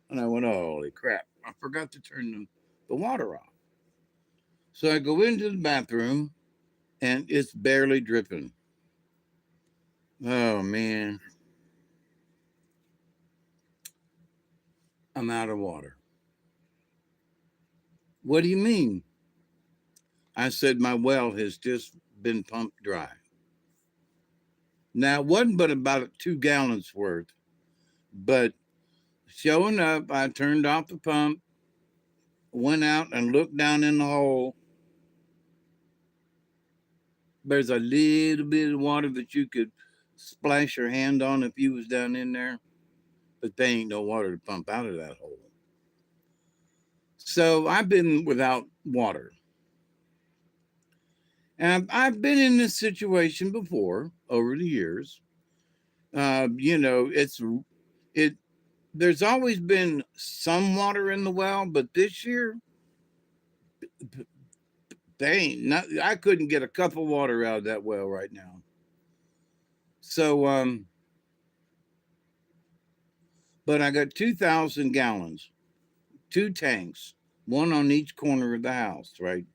And I went, "Holy crap! I forgot to turn the water off." So I go into the bathroom, and it's barely dripping. Oh man, I'm out of water. What do you mean? I said my well has just been pumped dry. Now it wasn't but about 2 gallons worth, but showing up, I turned off the pump, went out and looked down in the hole. There's a little bit of water that you could splash your hand on if you was down in there, but there ain't no water to pump out of that hole. So I've been without water. And I've been in this situation before over the years. It. There's always been some water in the well, but this year they ain't not. I couldn't get a cup of water out of that well right now. So, but I got 2,000 gallons, 2 tanks, one on each corner of the house. Right?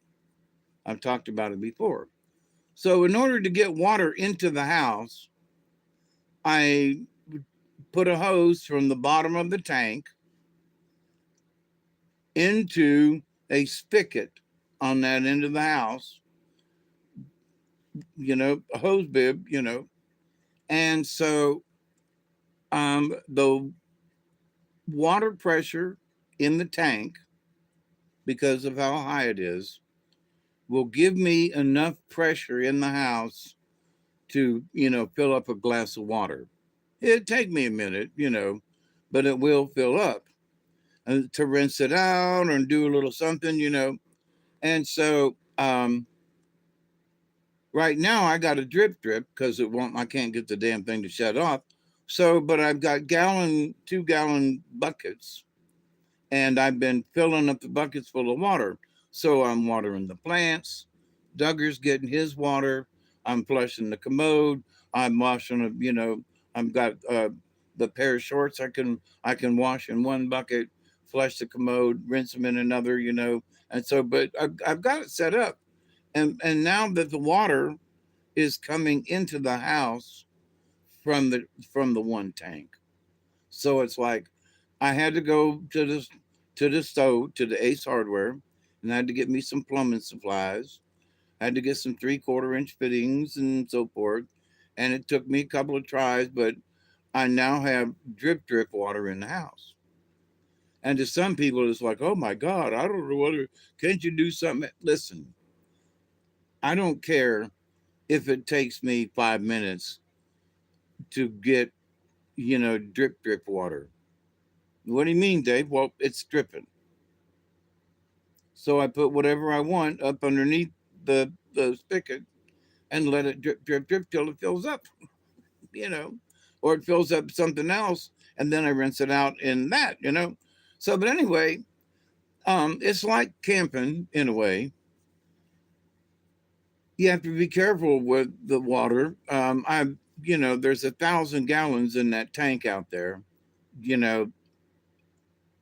I've talked about it before. So, in order to get water into the house, I put a hose from the bottom of the tank into a spigot on that end of the house, a hose bib, and so The water pressure in the tank, because of how high it is, will give me enough pressure in the house to, fill up a glass of water. It'd take me a minute, but it will fill up. And to rinse it out and do a little something. And so right now I got a drip because I can't get the damn thing to shut off. So, but I've got 2 gallon buckets, and I've been filling up the buckets full of water. So I'm watering the plants. Duggar's getting his water. I'm flushing the commode. I'm washing I've got the pair of shorts I can wash in one bucket, flush the commode, rinse them in another. And so, but I've got it set up, and now that the water is coming into the house from the one tank. So it's like I had to go to the stove, to the Ace Hardware, and I had to get me some plumbing supplies. I had to get some 3/4 inch fittings and so forth. And it took me a couple of tries, but I now have drip water in the house. And to some people, it's like, oh my God, I don't know can't you do something? Listen, I don't care if it takes me 5 minutes to get, drip water. What do you mean, Dave? Well, it's dripping. So I put whatever I want up underneath the spigot and let it drip till it fills up, you know, or it fills up something else, and then I rinse it out in that. So, but anyway, it's like camping in a way. You have to be careful with the water. There's 1,000 gallons in that tank out there. You know,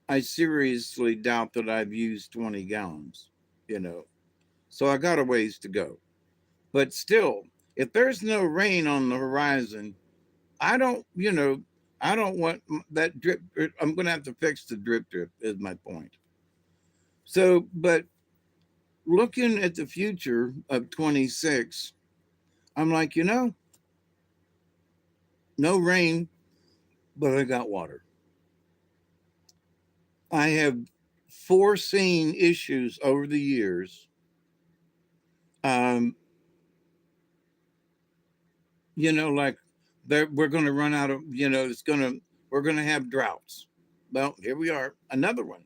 I seriously doubt that I've used 20 gallons. You know, so I got a ways to go. But still, if there's no rain on the horizon, I don't, I don't want that drip. I'm going to have to fix the drip, is my point. So, but looking at the future of 26, I'm like, no rain, but I got water. I have foreseen issues over the years. Um, like we're going to run out of, we're going to have droughts. Well, here we are, another one.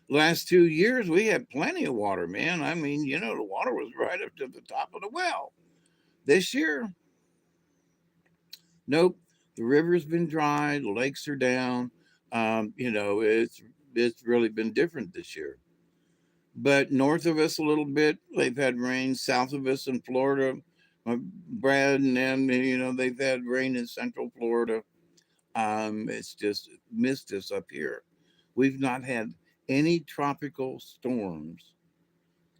Last 2 years, we had plenty of water, man. I mean, the water was right up to the top of the well. This year, nope. The river's been dry, the lakes are down. It's really been different this year. But north of us a little bit, they've had rain. South of us in Florida, Brad and them, they've had rain in Central Florida. It's just missed us up here. We've not had any tropical storms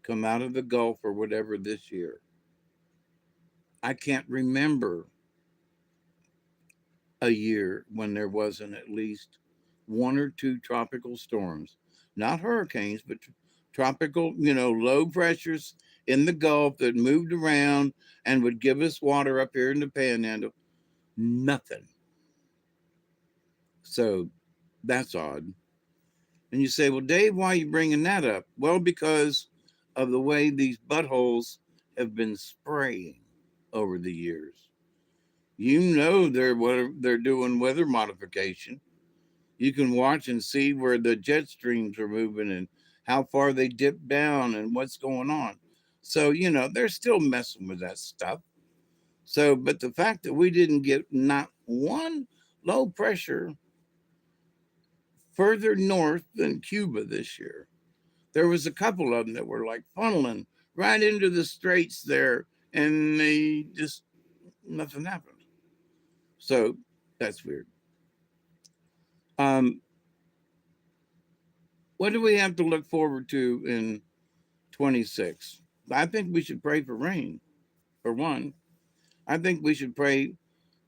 come out of the Gulf or whatever this year. I can't remember a year when there wasn't at least one or two tropical storms, not hurricanes, but tropical, low pressures in the Gulf that moved around and would give us water up here in the panhandle. Nothing. So that's odd. And you say, well, Dave, why are you bringing that up? Well, because of the way these buttholes have been spraying over the years. They're doing weather modification. You can watch and see where the jet streams are moving and how far they dip down and what's going on. So, they're still messing with that stuff. So, but the fact that we didn't get not one low pressure further north than Cuba this year. There was a couple of them that were like funneling right into the straits there, and they just nothing happened. So that's weird. Um, what do we have to look forward to in 26? I think we should pray for rain, for one. I think we should pray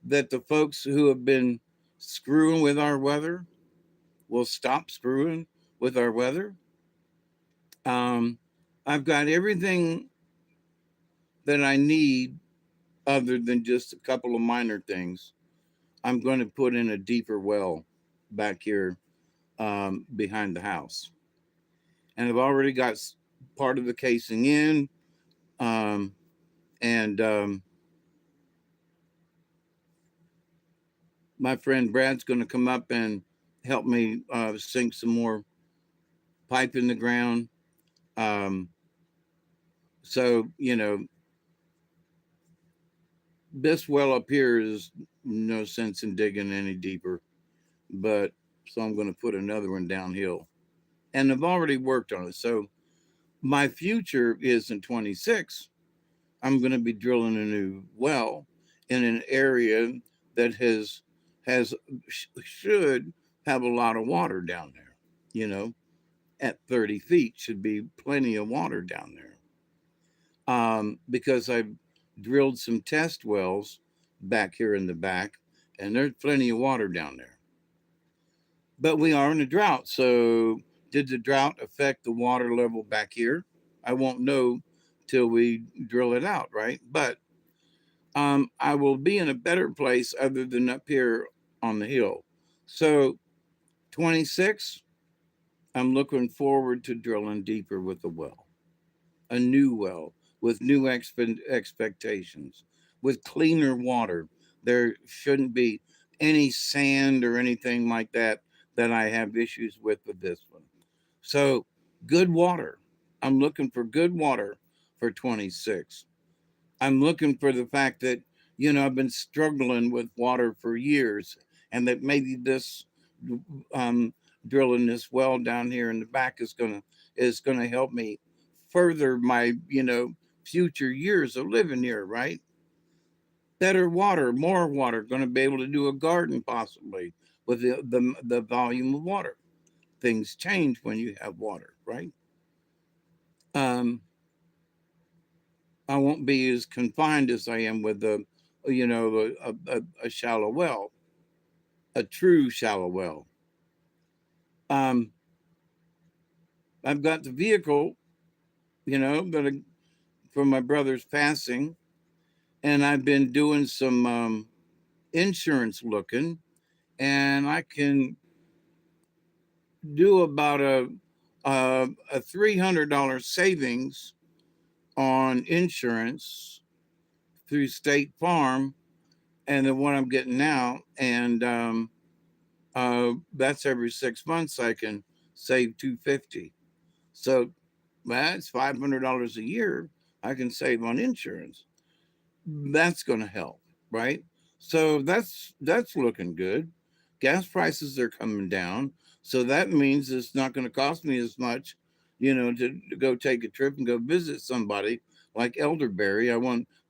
that the folks who have been screwing with our weather will stop screwing with our weather. Um, I've got everything that I need other than just a couple of minor things. I'm going to put in a deeper well back here behind the house. And I've already got part of the casing in. Um, and My friend Brad's going to come up and help me sink some more pipe in the ground. Um, so, this well up here is no sense in digging any deeper. But so I'm going to put another one downhill. And I've already worked on it. So my future is in 26. I'm going to be drilling a new well in an area that has should have a lot of water down there. You know, at 30 feet should be plenty of water down there. Because I've drilled some test wells back here in the back, and there's plenty of water down there. But we are in a drought, so did the drought affect the water level back here? I won't know till we drill it out, right? But I will be in a better place other than up here on the hill. So 26, I'm looking forward to drilling deeper with the well, a new well with new expectations, with cleaner water. There shouldn't be any sand or anything like that that I have issues with this one. So good water. I'm looking for good water for 26. I'm looking for the fact that, I've been struggling with water for years, and that maybe this um, drilling this well down here in the back is gonna help me further my future years of living here. Right? Better water, more water. Going to be able to do a garden possibly with the volume of water. Things change when you have water, right? Um, I won't be as confined as I am with a shallow well, a true shallow well. Um, I've got the vehicle, from my brother's passing, and I've been doing some insurance looking, and I can do about a $300 savings on insurance through State Farm, and the one I'm getting now, and that's every 6 months I can save 250. So that's $500 a year I can save on insurance. That's going to help, right? So that's looking good. Gas prices are coming down, so that means it's not going to cost me as much, to go take a trip and go visit somebody like Elderberry.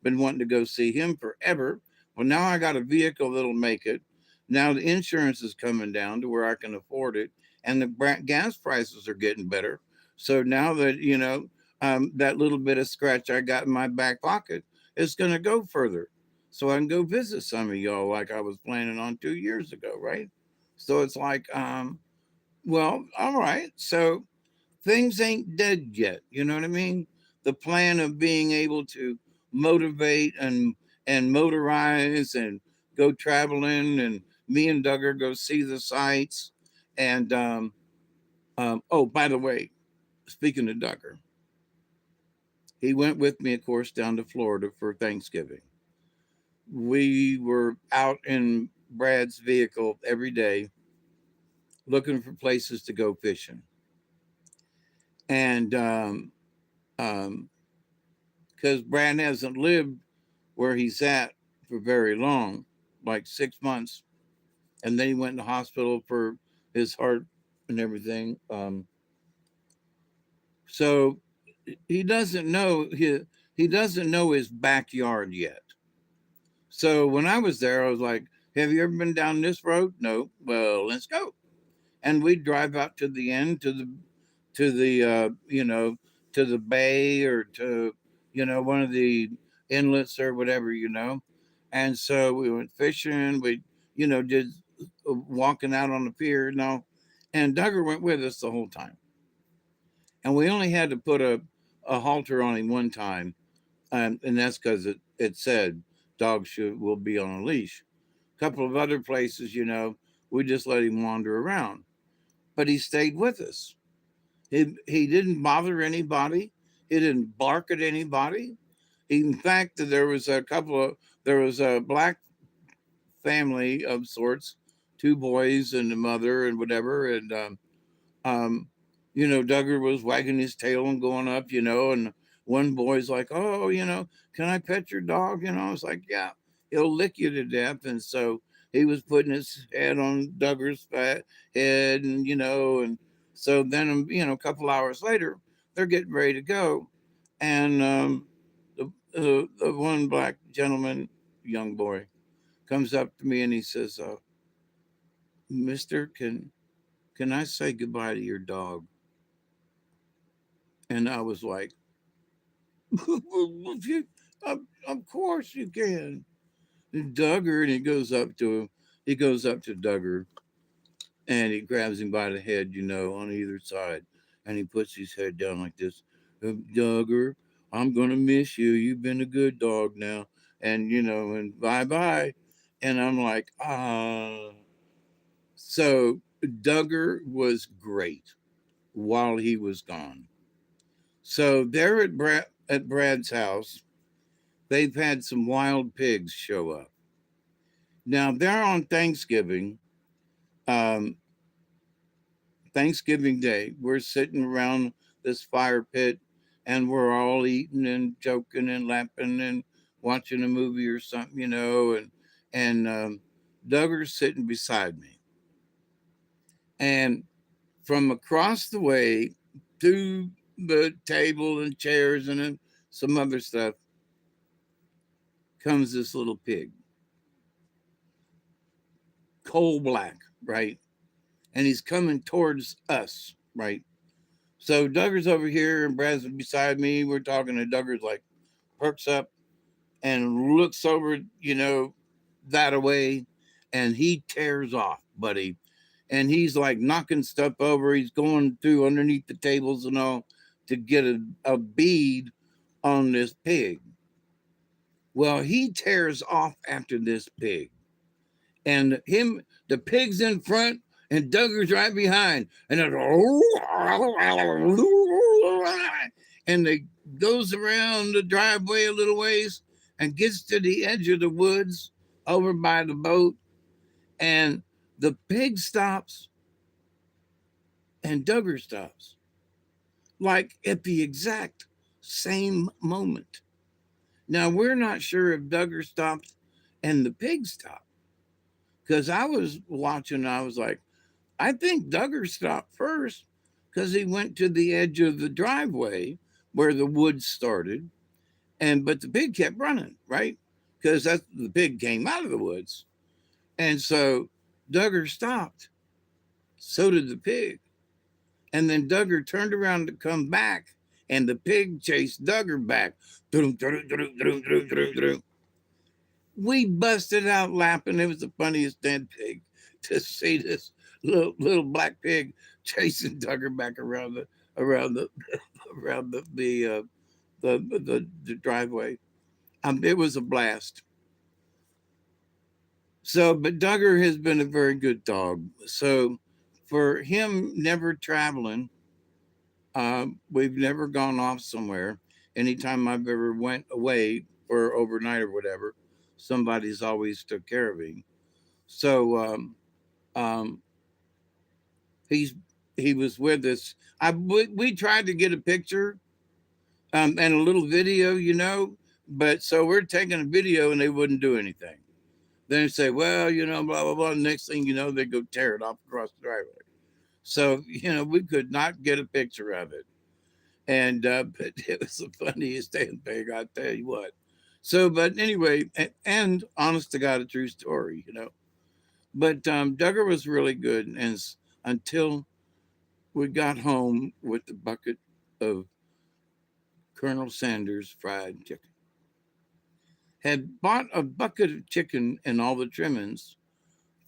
Been wanting to go see him forever. Well, now I got a vehicle that'll make it. Now the insurance is coming down to where I can afford it, and the gas prices are getting better. So now that that little bit of scratch I got in my back pocket, it's going to go further. So I can go visit some of y'all like I was planning on 2 years ago, right? So it's like, well, all right. So things ain't dead yet. You know what I mean? The plan of being able to motivate and motorize and go traveling, and me and Duggar go see the sights. And oh, by the way, speaking of Duggar, he went with me, of course, down to Florida for Thanksgiving. We were out in Brad's vehicle every day looking for places to go fishing. And because Brad hasn't lived where he's at for very long, like 6 months, and then he went in the hospital for his heart and everything. So he doesn't know his backyard yet. So when I was there, I was like, "Have you ever been down this road?" No. Well, let's go. And we'd drive out to the end to the bay, or to one of the inlets or whatever. And so we went fishing. We did walking out on the pier and all. And Duggar went with us the whole time, and we only had to put a halter on him one time, and that's because it said dogs will be on a leash, couple of other places, we just let him wander around. But he stayed with us. He didn't bother anybody. He didn't bark at anybody. In fact, there was a black family of sorts, two boys and a mother and whatever, and um, Duggar was wagging his tail and going up, and one boy's like, "Oh, can I pet your dog?" I was like, "Yeah, he'll lick you to death." And so he was putting his head on Duggar's fat head, and so then, a couple hours later, they're getting ready to go, and the one black gentleman, young boy, comes up to me and he says, "Mister, can I say goodbye to your dog?" And I was like, of course you can. And Duggar, and he goes up to Duggar and he grabs him by the head, on either side. And he puts his head down like this. Duggar, I'm going to miss you. You've been a good dog now. And, and bye bye. And I'm like, ah. So Duggar was great while he was gone. So there at Brad's house, they've had some wild pigs show up. Now they're on um, Thanksgiving Day. We're sitting around this fire pit, and we're all eating and joking and laughing and watching a movie or something, and Duggar's sitting beside me, and from across the way through the table and chairs and some other stuff comes this little pig, coal black, right? And he's coming towards us, right? So Duggar's over here and Brad's beside me. We're talking, and Duggar's like perks up and looks over, that away, and he tears off, buddy. And he's like knocking stuff over. He's going through underneath the tables and all to get a bead on this pig. Well, he tears off after this pig, and the pig's in front, and Duggar's right behind, and and it goes around the driveway a little ways and gets to the edge of the woods over by the boat, and the pig stops, and Duggar stops, like at the exact same moment. Now we're not sure if Duggar stopped and the pig stopped, because I was watching, and I was like, I think Duggar stopped first because he went to the edge of the driveway where the woods started, but the pig kept running, right? Because that's the pig came out of the woods, and so Duggar stopped. So did the pig, and then Duggar turned around to come back, and the pig chased Duggar back. We busted out laughing. It was the funniest dead pig to see this little black pig chasing Duggar back around the around the driveway. It was a blast. So, but Duggar has been a very good dog. So, for him never traveling, we've never gone off somewhere. Anytime I've ever went away for overnight or whatever, somebody's always took care of him. So um, he's he was with us. We tried to get a picture and a little video, but so we're taking a video and they wouldn't do anything. Then they say, well, blah blah blah. Next thing you know, they go tear it off across the driveway. So we could not get a picture of it, and but it was the funniest damn thing, I tell you what. So, but anyway, and honest to God, a true story, But Duggar was really good, and until we got home with the bucket of Colonel Sanders fried chicken. Had bought a bucket of chicken and all the trimmings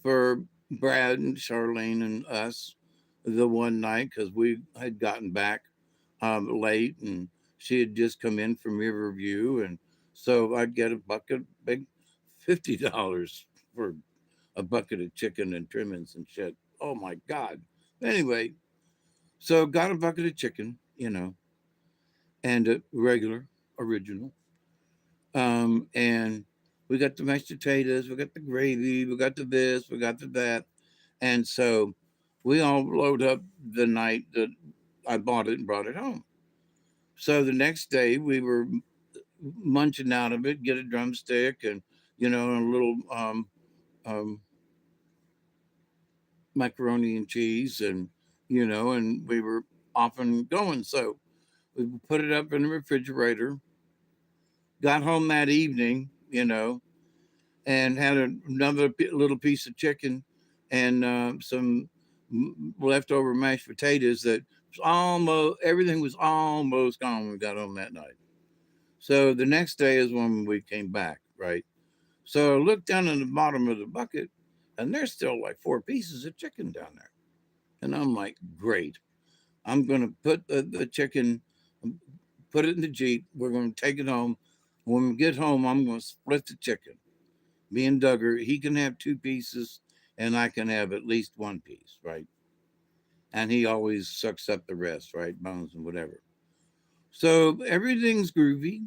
for Brad and Charlene and us the one night because we had gotten back late and she had just come in from Riverview, and so I'd get a bucket, big $50 for a bucket of chicken and trimmings and shit. Oh my God. Anyway, so got a bucket of chicken, and a regular, original. And we got the mashed potatoes, we got the gravy, we got the this, we got the that. And so we all load up the night that I bought it and brought it home. So the next day we were munching out of it, get a drumstick and, a little um, macaroni and cheese and we were off and going. So we put it up in the refrigerator, got home that evening, and had another little piece of chicken and some leftover mashed potatoes that was almost everything was almost gone when we got home that night. So the next day is when we came back, right? So I looked down in the bottom of the bucket and there's still like 4 pieces of chicken down there. And I'm like, great. I'm going to put the chicken, put it in the Jeep. We're going to take it home. When we get home, I'm going to split the chicken. Me and Duggar, he can have 2 pieces and I can have at least 1 piece, right? And he always sucks up the rest, right? Bones and whatever. So everything's groovy.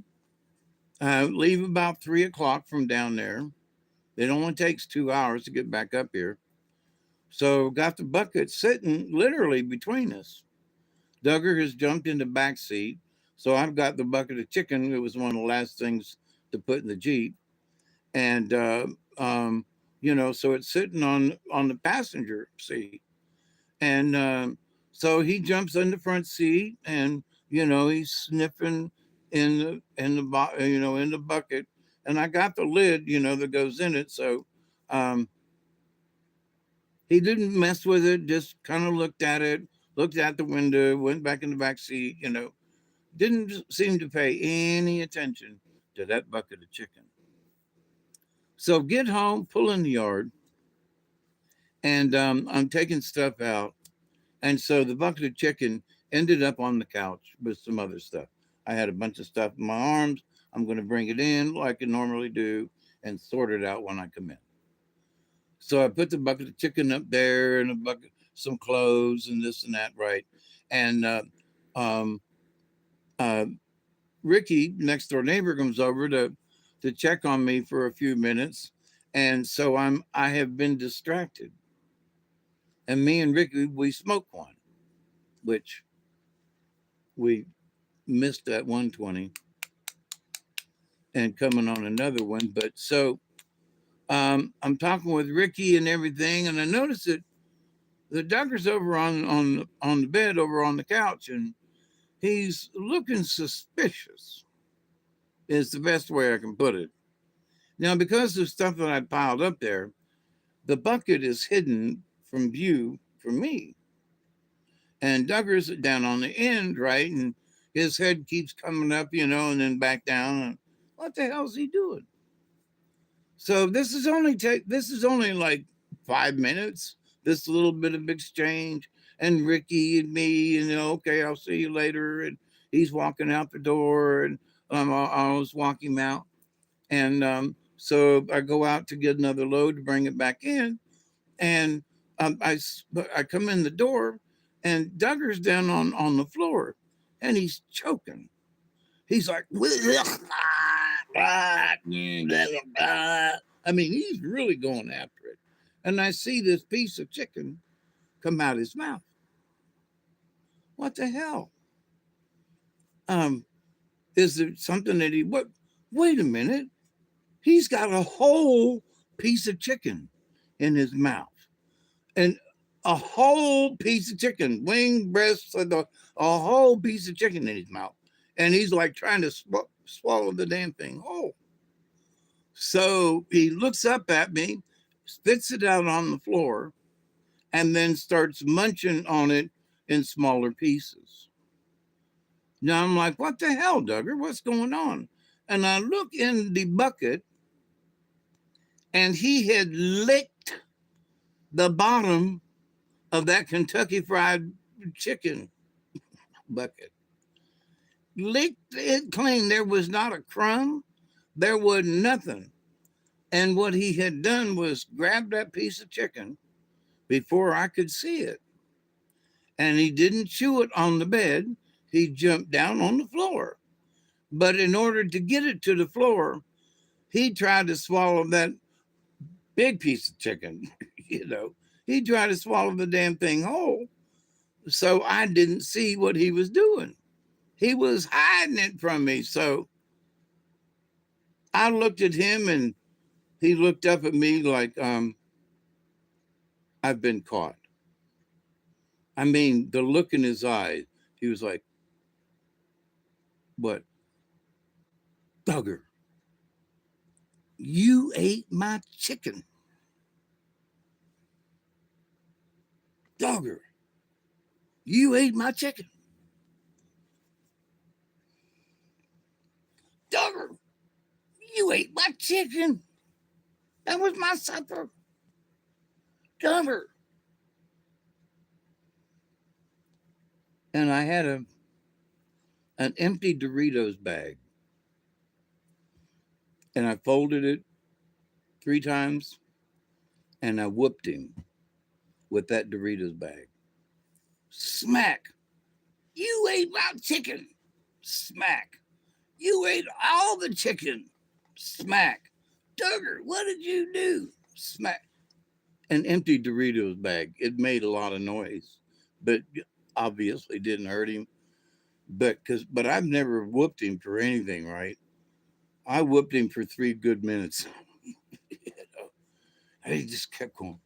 Leave about 3 o'clock from down there. It only takes 2 hours to get back up here. So got the bucket sitting literally between us. Duggar has jumped in the back seat. So I've got the bucket of chicken. It was one of the last things to put in the Jeep. And, so it's sitting on the passenger seat. And so he jumps in the front seat and, he's sniffing in the bucket. And I got the lid, that goes in it. So um, he didn't mess with it, just kind of looked at it, looked out the window, went back in the back seat, didn't seem to pay any attention to that bucket of chicken. So get home, pull in the yard, and I'm taking stuff out. And so the bucket of chicken ended up on the couch with some other stuff. I had a bunch of stuff in my arms. I'm going to bring it in like I normally do and sort it out when I come in. So I put the bucket of chicken up there and a bucket, some clothes and this and that, right? And um, uh, Ricky, next door neighbor, comes over to check on me for a few minutes, and so I have been distracted. And me and Ricky, we smoked one, which we missed at 120 and coming on another one. But so I'm talking with Ricky and everything, and I noticed that the Duggar's over on the bed over on the couch, and he's looking suspicious. Is the best way I can put it. Now, because of stuff that I piled up there, the bucket is hidden from view from me. And Duggar's down on the end, right? And his head keeps coming up, and then back down. And what the hell's he doing? So this is only like 5 minutes. This little bit of exchange, and Ricky and me, and okay, I'll see you later. And he's walking out the door, and I was walking him out, and so I go out to get another load to bring it back in, and I come in the door, and Duggar's down on the floor, and he's choking. He's like, I mean, he's really going after it. And I see this piece of chicken come out his mouth. What the hell? Um, is there something that he what? Wait a minute. He's got a whole piece of chicken in his mouth. And a whole piece of chicken, wing, breast, a whole piece of chicken in his mouth. And he's like trying to swallow the damn thing whole. So he looks up at me, spits it out on the floor, and then starts munching on it in smaller pieces. Now I'm like, what the hell, Duggar? What's going on? And I look in the bucket, and he had licked the bottom of that Kentucky Fried Chicken bucket. Licked it clean. There was not a crumb. There was nothing. And what he had done was grab that piece of chicken before I could see it. And he didn't chew it on the bed. He jumped down on the floor. But in order to get it to the floor, he tried to swallow that big piece of chicken. you know, he tried to swallow the damn thing whole. So I didn't see what he was doing. He was hiding it from me. So I looked at him and he looked up at me like, I've been caught. I mean, the look in his eyes, he was like, what? Duggar, you ate my chicken. Duggar, you ate my chicken. Duggar, you ate my chicken. That was my supper. Duggar. And I had an empty Doritos bag and I folded it 3 times and I whooped him with that Doritos bag. Smack. You ate my chicken. Smack. You ate all the chicken. Smack. Duggar, what did you do? Smack. An empty Doritos bag. It made a lot of noise, but obviously didn't hurt him. But I've never whooped him for anything, right? I whooped him for 3 good minutes. And he just kept going.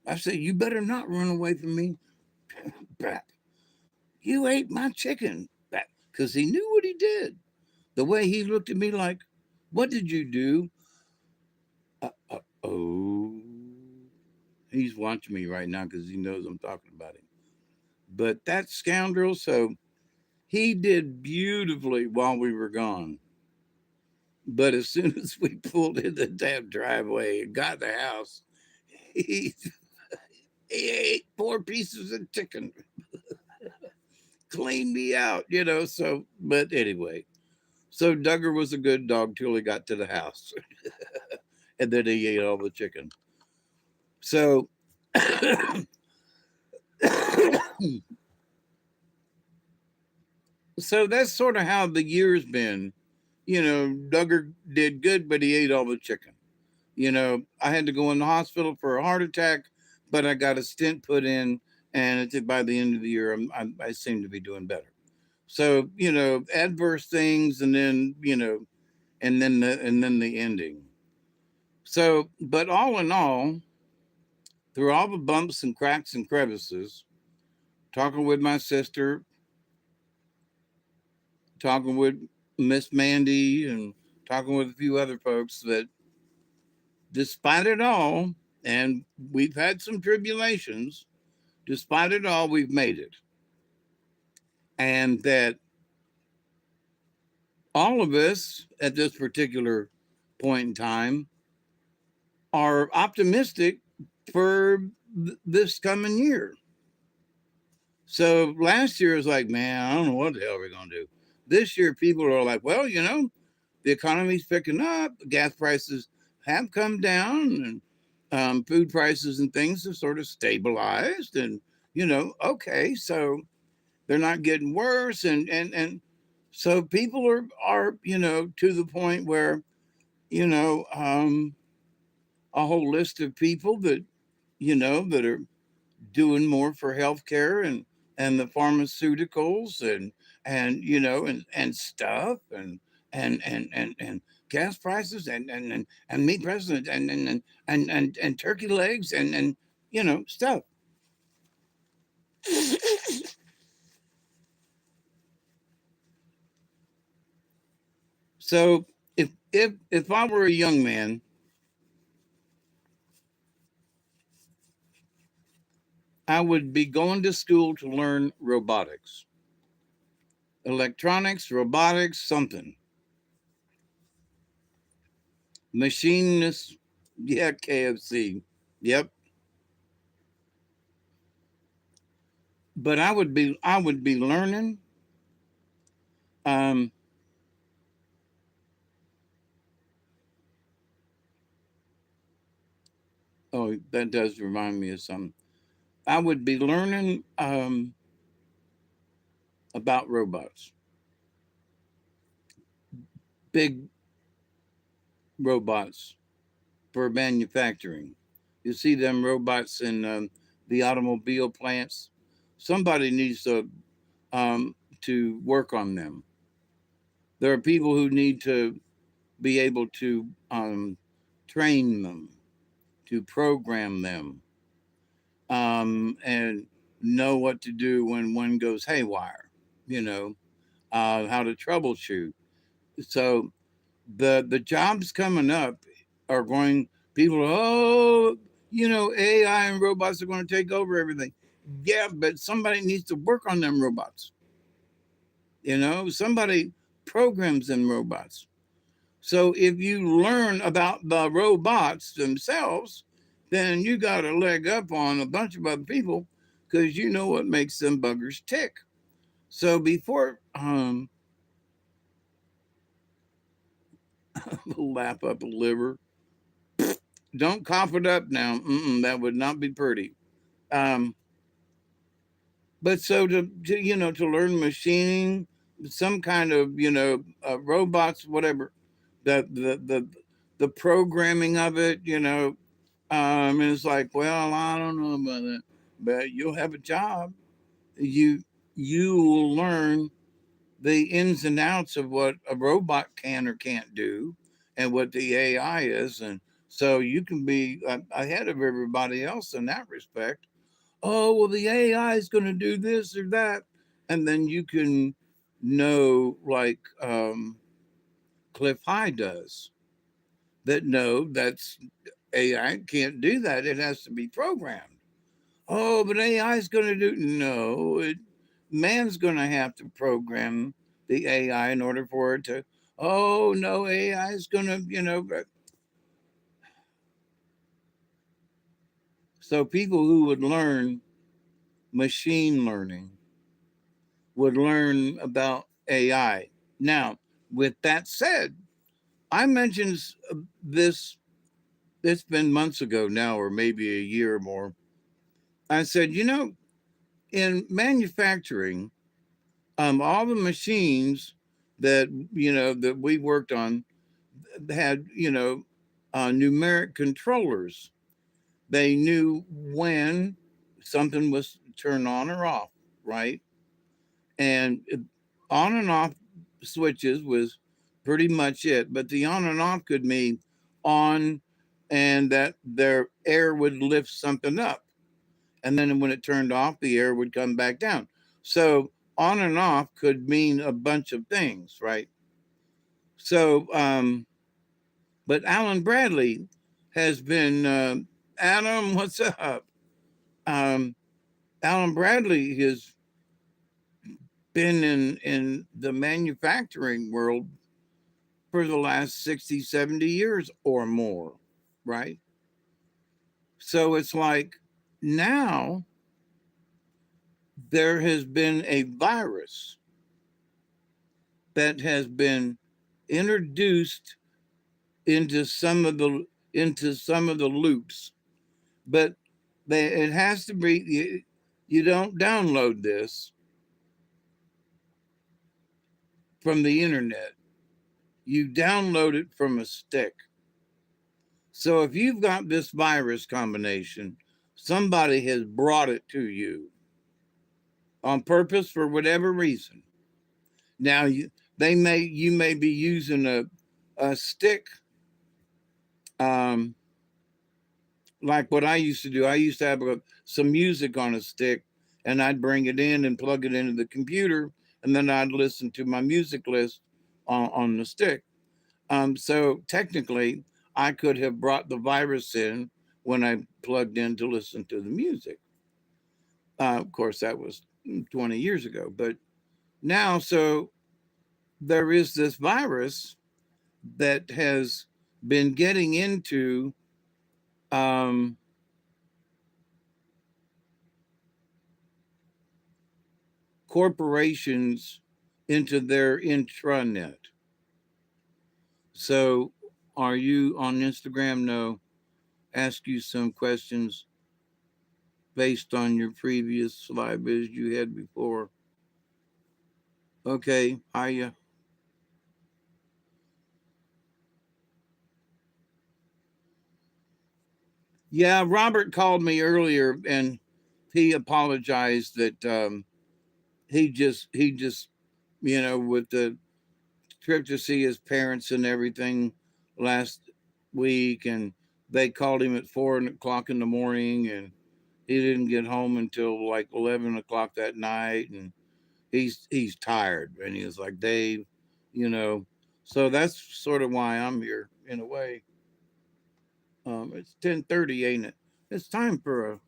I said, "You better not run away from me." Back. You ate my chicken. Back. Because he knew what he did. The way he looked at me like, "What did you do?" Oh. He's watching me right now because he knows I'm talking about him. But that scoundrel, so he did beautifully while we were gone. But as soon as we pulled in the damn driveway and got the house, he, he ate 4 pieces of chicken, cleaned me out. So, but anyway, so Duggar was a good dog till he got to the house. And then he ate all the chicken. So, so that's sort of how the year's been. Duggar did good, but he ate all the chicken. I had to go in the hospital for a heart attack, but I got a stent put in, and by the end of the year, I seem to be doing better. So adverse things, and then the ending. So, but all in all, through all the bumps and cracks and crevices, talking with my sister, talking with Miss Mandy, and talking with a few other folks, that despite it all, and we've had some tribulations, despite it all, we've made it. And that all of us at this particular point in time are optimistic for this coming year. So last year was like, man, I don't know what the hell we're going to do. This year, people are like, well, the economy's picking up, gas prices have come down, and food prices and things have sort of stabilized. And, okay, so they're not getting worse. And so people are, to the point where, a whole list of people that are doing more for healthcare and the pharmaceuticals and stuff and gas prices and meat prices and turkey legs and stuff. So if I were a young man, I would be going to school to learn robotics, electronics, robotics, something. Machinist, yeah, KFC. Yep. But I would be learning um Oh, that does remind me of something. I would be learning about robots, big robots for manufacturing. You see them robots in the automobile plants. Somebody needs to work on them. There are people who need to be able to train them, to program them, and know what to do when one goes haywire. You know, how to troubleshoot. So the jobs coming up are going. People, oh, AI and robots are going to take over everything. Yeah, but somebody needs to work on them robots. Somebody programs them robots. So if you learn about the robots themselves, then you got a leg up on a bunch of other people because you know what makes them buggers tick. So before lap up a liver, don't cough it up now. That would not be pretty. Um, but so to learn machining, some kind of robots, whatever, the programming of it, and it's like, well, I don't know about that, but you'll have a job. You you will learn the ins and outs of what a robot can or can't do, and what the AI is, and so you can be ahead of everybody else in that respect. Oh, well, the AI is going to do this or that, and then you can know, like Cliff High does, that no, that's AI can't do that. It has to be programmed. Oh, but AI is going to do no. Man's going to have to program the AI in order for it to. Oh no, AI is going to So people who would learn machine learning would learn about AI. Now, with that said, I mentioned this. It's been months ago now, or maybe a year or more. I said, in manufacturing, all the machines that that we worked on had numeric controllers. They knew when something was turned on or off, right? And on and off switches was pretty much it. But the on and off could mean on, and that their air would lift something up, and then when it turned off, the air would come back down. So on and off could mean a bunch of things, right? So, but Alan Bradley has been Adam. What's up? Um, Alan Bradley has been in the manufacturing world for the last 60, 70 years or more, right? So it's like now there has been a virus that has been introduced into some of the loops, but it has to be you don't download this from the internet. You download it from a stick. So if you've got this virus combination, somebody has brought it to you on purpose for whatever reason. Now you may be using a stick, um, like what I used to do. I used to have some music on a stick, and I'd bring it in and plug it into the computer, and then I'd listen to my music list on the stick. So technically, I could have brought the virus in when I plugged in to listen to the music. Of course, that was 20 years ago, but now, so there is this virus that has been getting into um, corporations, into their intranet. So, are you on Instagram? No. ask you some questions based on your previous live vids you had before. Okay, hiya. Yeah, Robert called me earlier and he apologized that he just with the trip to see his parents and everything last week, and they called him at 4 o'clock in the morning, and he didn't get home until like 11 o'clock that night, and he's tired, and he was like, Dave, you know, so that's sort of why I'm here in a way. It's 10:30, ain't it? It's time for a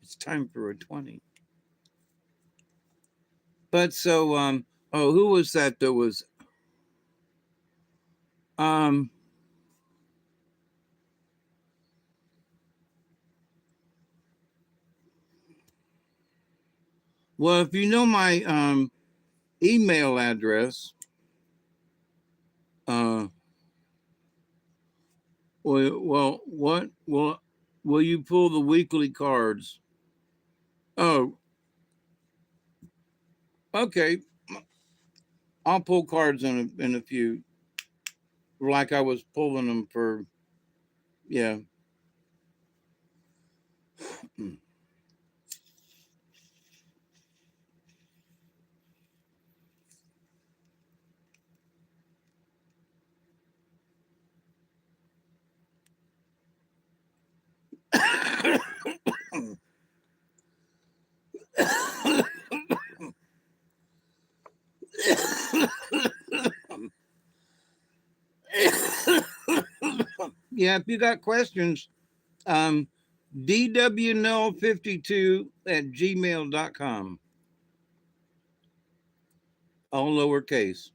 it's time for a 20. But so oh, who was that was um well, if you know my email address, uh what will you pull the weekly cards? Oh, okay. I'll pull cards in a few, like I was pulling them for, yeah. Yeah, if you got questions, um, dwnull52@gmail.com, all lowercase.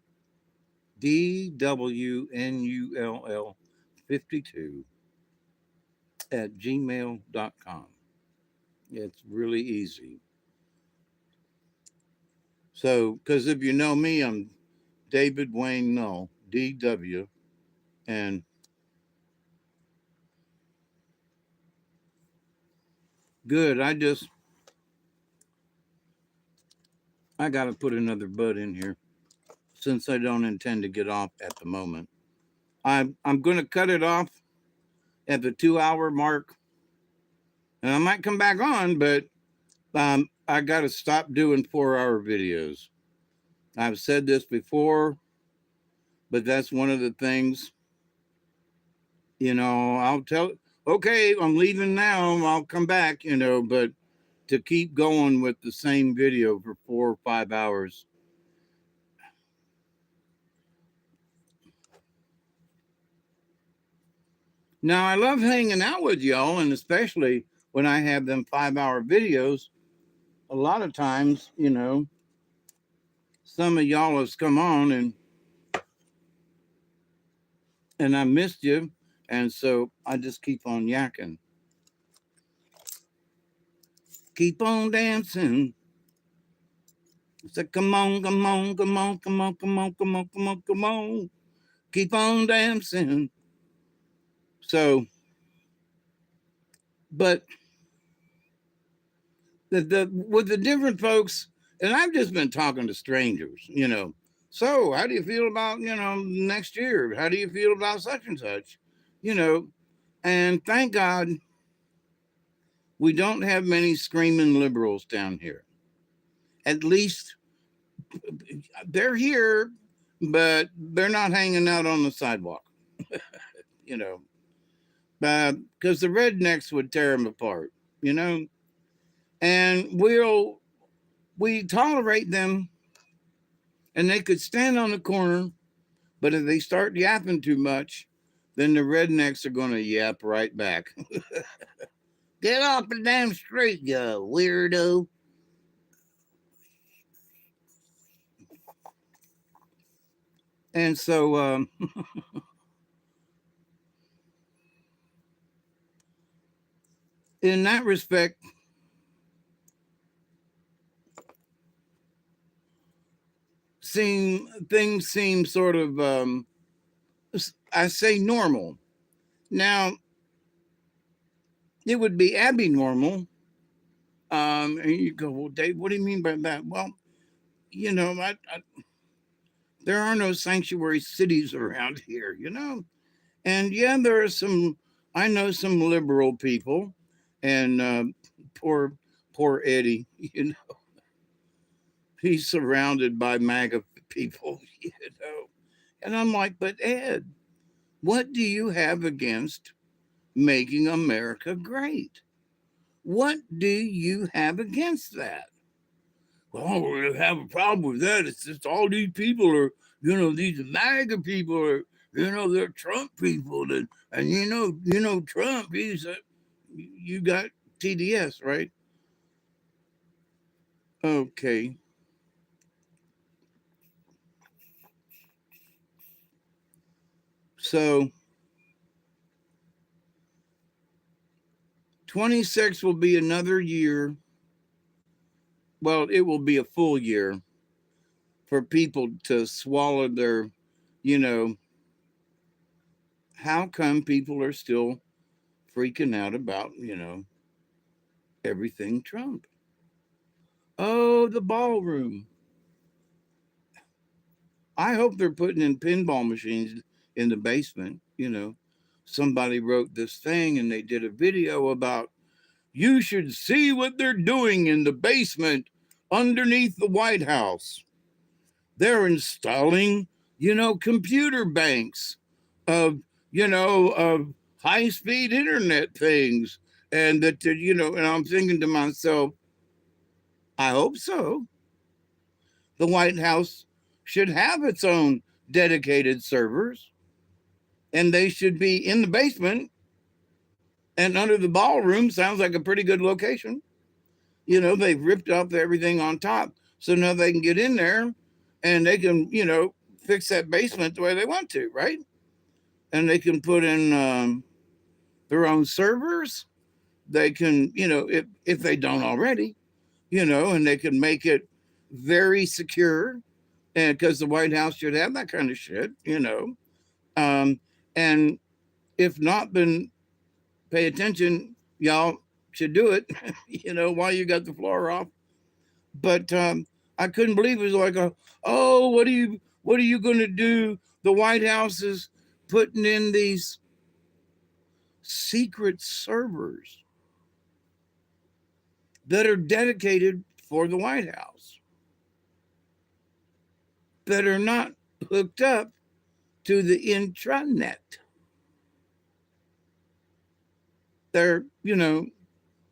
dwnull52@gmail.com. It's really easy. So, because if you know me, I'm David Wayne Null, DW, and good. I got to put another bud in here since I don't intend to get off at the moment. I'm going to cut it off at the 2 hour mark, and I might come back on, but I got to stop doing 4 hour videos. I've said this before, but that's one of the things, I'll tell, okay, I'm leaving now. I'll come back, but to keep going with the same video for 4 or 5 hours. Now, I love hanging out with y'all, and especially when I have them 5 hour videos. A lot of times, some of y'all has come on and I missed you, and so I just keep on yakking. Keep on dancing. So come on, come on, come on, come on, come on, come on, come on, come on. Keep on dancing. So, but the with the different folks, and I've just been talking to strangers. So how do you feel about, next year? How do you feel about such and such? You know, and thank God we don't have many screaming liberals down here. At least they're here, but they're not hanging out on the sidewalk, you know, because the rednecks would tear them apart, you know, and we tolerate them, and they could stand on the corner, but if they start yapping too much, then the rednecks are going to yap right back. Get off the damn street, you weirdo. And so, in that respect, things seem sort of I say normal. Now, it would be abnormal. And you go, well, Dave, what do you mean by that? Well, there are no sanctuary cities around here. And yeah, there are some, I know some liberal people, and poor, poor Eddie, he's surrounded by MAGA people, And I'm like, but Ed, what do you have against making America great? What do you have against that? Well, we have a problem with that. It's just all these people are, these MAGA people are, they're Trump people, and Trump. You got TDS, right? Okay, so 26 will be another year. Well, it will be a full year for people to swallow their, you know, how come people are still freaking out about, everything Trump? Oh, the ballroom. I hope they're putting in pinball machines in the basement. Somebody wrote this thing and they did a video about you should see what they're doing in the basement underneath the White House. They're installing, computer banks of, of high speed internet things. And and I'm thinking to myself, I hope so. The White House should have its own dedicated servers, and they should be in the basement and under the ballroom. Sounds like a pretty good location. They've ripped up everything on top, so now they can get in there and they can, fix that basement the way they want to, right? And they can put in their own servers. They can, if they don't already, and they can make it very secure, and because the White House should have that kind of shit. Um, and if not, then pay attention. Y'all should do it, while you got the floor off. But I couldn't believe it was like, oh, what are you going to do? The White House is putting in these secret servers that are dedicated for the White House, that are not hooked up to the intranet. They're,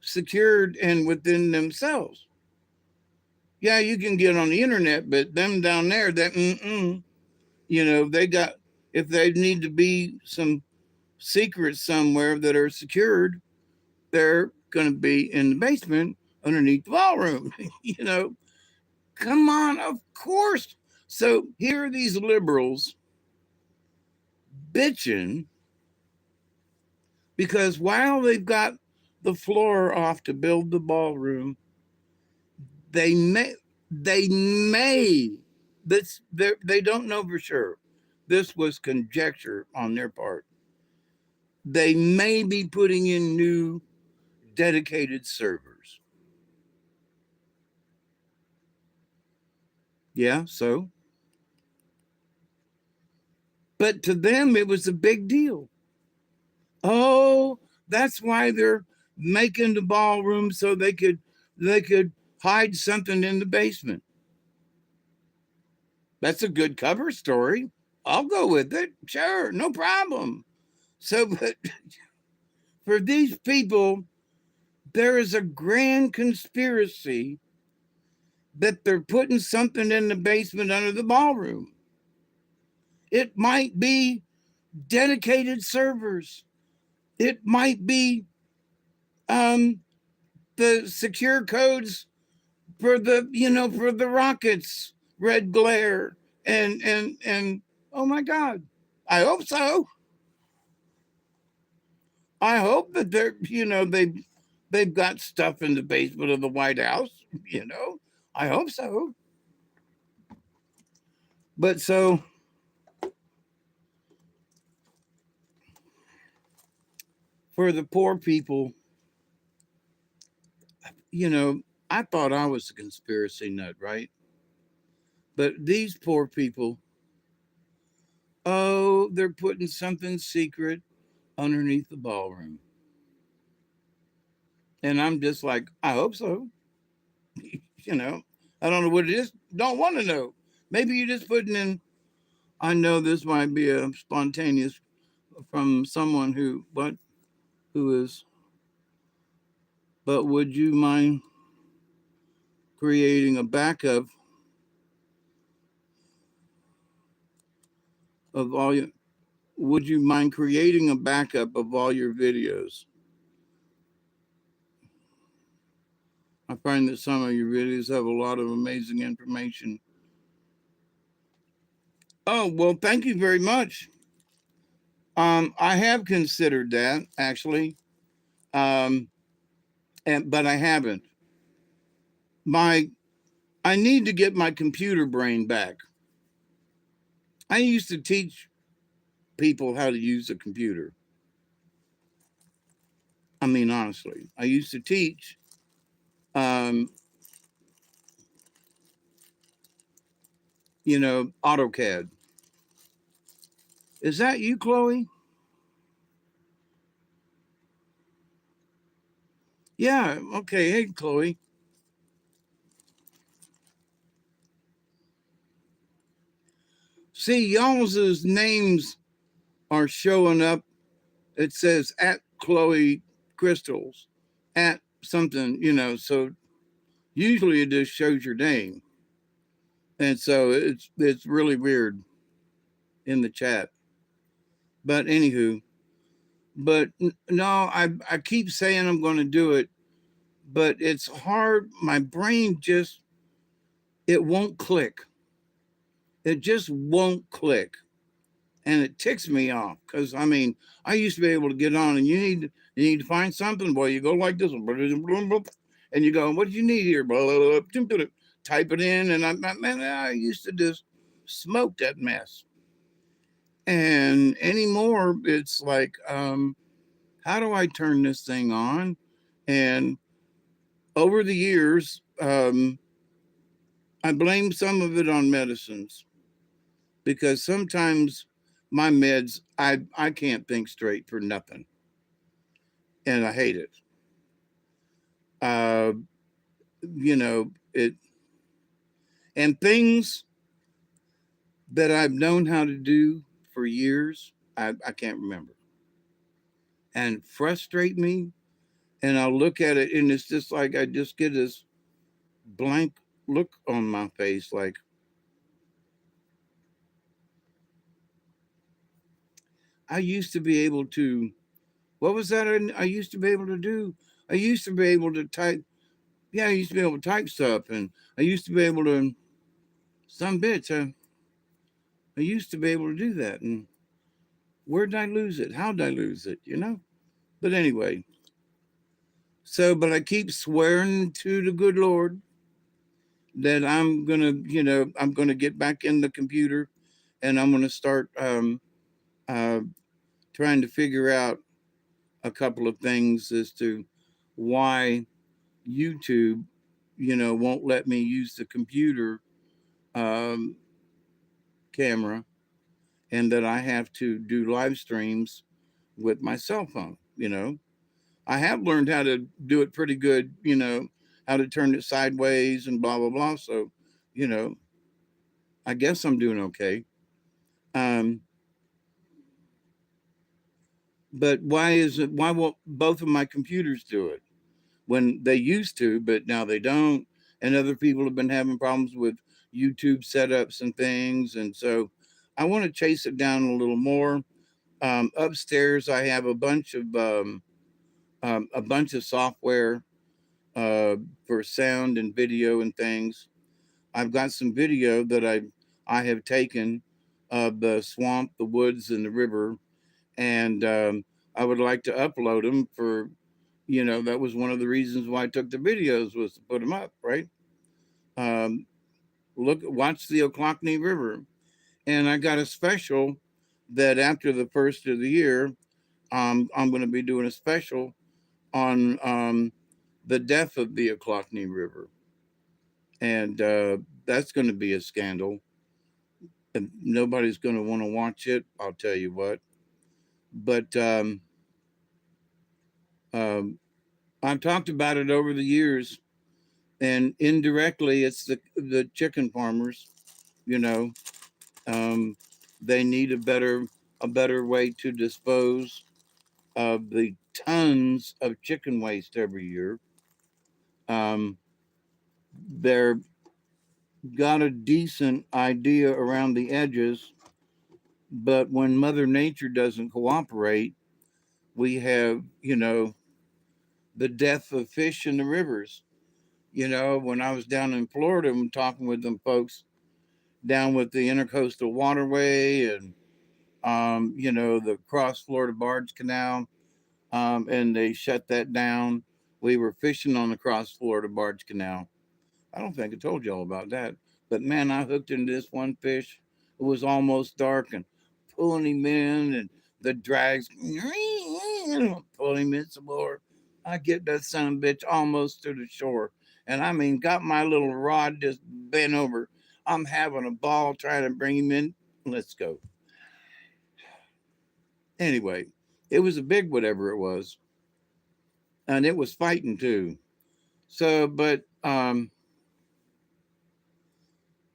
secured and within themselves. Yeah, you can get on the internet, but them down there, they got, if they need to be some secrets somewhere that are secured, they're going to be in the basement underneath the ballroom. Come on, of course. So here are these liberals bitching because while they've got the floor off to build the ballroom, they may this they don't know for sure. This was conjecture on their part. They may be putting in new dedicated servers. Yeah, so. But to them, it was a big deal. Oh, that's why they're making the ballroom so they could hide something in the basement. That's a good cover story. I'll go with it. Sure, no problem. So, but for these people, there is a grand conspiracy that they're putting something in the basement under the ballroom. It might be dedicated servers. It might be um, the secure codes for the rockets, red glare, and oh my God, I hope so. I hope that they've got stuff in the basement of the White House. I hope so. But so For the poor people, you know, I thought I was a conspiracy nut, right? But these poor people, oh, they're putting something secret underneath the ballroom. And I'm just like, I hope so. You know, I don't know what it is. Don't want to know. Maybe you're just putting in. I know this might be a spontaneous from someone who is, but would you mind creating a backup of all your? Would you mind creating a backup of all your videos? I find that some of your videos have a lot of amazing information. Oh well, thank you very much. I have considered that actually, um, but I haven't. My I need to get my computer brain back. I used to teach people how to use a computer. I mean, honestly, I used to teach, um, AutoCAD. Is that you, Chloe? Yeah. Okay. Hey, Chloe. See, y'all's names are showing up. It says at Chloe Crystals, at something, so usually it just shows your name. And so it's really weird in the chat. But anywho, but no, I keep saying I'm going to do it, but it's hard. My brain just it won't click. It just won't click, and it ticks me off because I mean I used to be able to get on, and you need to find something. Boy, you go like this, and you go, what do you need here? Type it in, and I used to just smoke that mess. And anymore, it's like, how do I turn this thing on? And over the years, I blame some of it on medicines because sometimes my meds, I can't think straight for nothing, and I hate it. Uh, it and things that I've known how to do for years, I can't remember, and frustrate me. And I'll look at it, and it's just like I just get this blank look on my face, like I used to be able to. What was that I used to be able to do? I used to be able to type. Yeah, I used to be able to type stuff, and I used to be able to some bits. I used to be able to do that, and where did I lose it? How did I lose it? But anyway, but I keep swearing to the good Lord that I'm gonna get back in the computer, and I'm gonna start uh, trying to figure out a couple of things as to why YouTube, won't let me use the computer um, camera, and that I have to do live streams with my cell phone. I have learned how to do it pretty good. How to turn it sideways and blah blah blah. So, you know, I guess I'm doing okay. Um, but why is it? Why won't both of my computers do it when they used to, but now they don't? And other people have been having problems with YouTube setups and things, and so I want to chase it down a little more. Upstairs, I have a bunch of software uh, for sound and video and things. I've got some video that I have taken of the swamp, the woods, and the river, and I would like to upload them for. That was one of the reasons why I took the videos was to put them up, right? Um, watch the Oclockney River, and I got a special that after the first of the year I'm going to be doing a special on the death of the Ochlockonee River, and that's going to be a scandal. And nobody's going to want to watch it. I'll tell you what. But um, I've talked about it over the years, and indirectly, it's the chicken farmers. You know, um, they need a better way to dispose of the tons of chicken waste every year. Um, they're got a decent idea around the edges, but when Mother Nature doesn't cooperate, we have, the death of fish in the rivers. When I was down in Florida and talking with them folks down with the intercoastal waterway and, the cross Florida barge canal, and they shut that down. We were fishing on the cross Florida barge canal. I don't think I told y'all about that. But man, I hooked into this one fish. It was almost dark and pulling him in and the drags pulling him in some more. I get that son of a bitch almost to the shore. And I mean, got my little rod just bent over. I'm having a ball trying to bring him in. Let's go. Anyway, it was a big whatever it was. And it was fighting too. So, but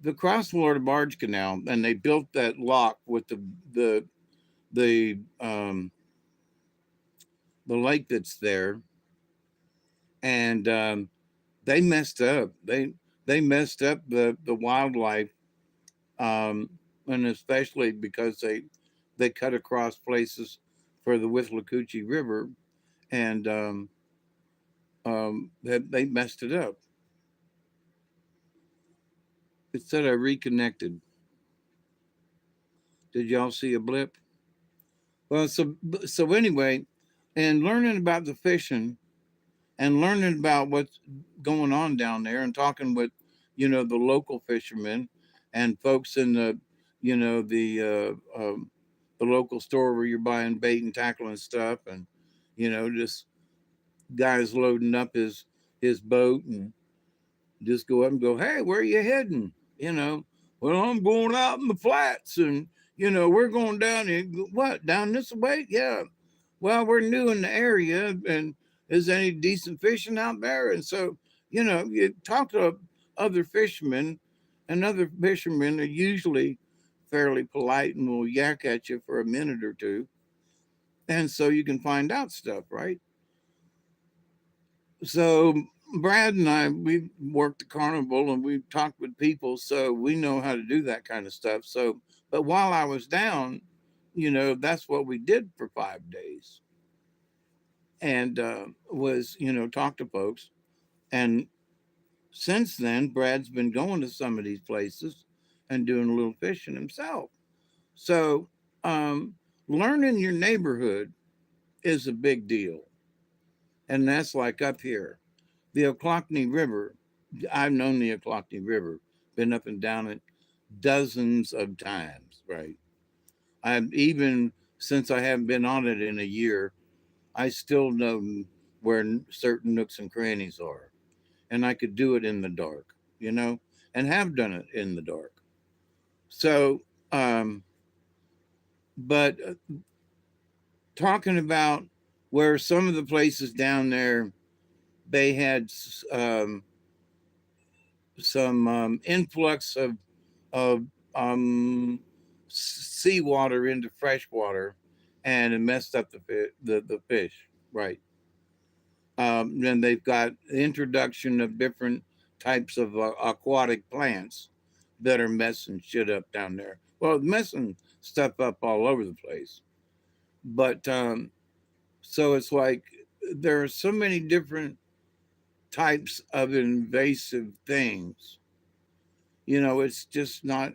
the Cross Florida Barge Canal, and they built that lock with the the um, the lake that's there, and they messed up. They messed up the wildlife, and especially because they cut across places for the Withlacoochee River, and they messed it up. It said I reconnected. Did y'all see a blip? Well, so anyway, and learning about the fishing and learning about what's going on down there and talking with, the local fishermen and folks in the local store where you're buying bait and tackle and stuff, and just guys loading up his boat and just go up and go, hey, where are you heading? Well, I'm going out in the flats, and we're going down here. What, down this way? Yeah. Well, we're new in the area, and is there any decent fishing out there? And so, you talk to other fishermen, and other fishermen are usually fairly polite and will yak at you for a minute or two. And so you can find out stuff, right? So Brad and I, we worked the carnival and we talked with people, so we know how to do that kind of stuff. So, but while I was down, that's what we did for 5 days, and was talk to folks. And since then, Brad's been going to some of these places and doing a little fishing himself. So, um, learning your neighborhood is a big deal, and that's like up here. The Ochlockonee River, I've known the Ochlockonee River, been up and down it dozens of times, right? I've even, since I haven't been on it in a year, I still know where certain nooks and crannies are. And I could do it in the dark, and have done it in the dark. So, um, but talking about where some of the places down there, they had some influx of seawater into fresh water, and it messed up the fish. Right. Then they've got the introduction of different types of aquatic plants that are messing shit up down there. Well, messing stuff up all over the place. But so it's like there are so many different types of invasive things. It's just not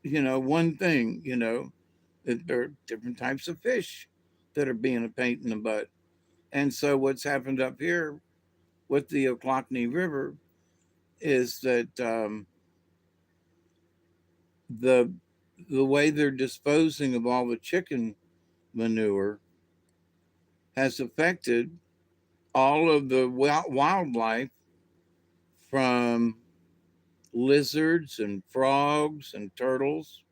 one thing, that there are different types of fish that are being a pain in the butt. And so what's happened up here with the Ochlockonee River is that the the way they're disposing of all the chicken manure has affected all of the wildlife, from lizards and frogs and turtles,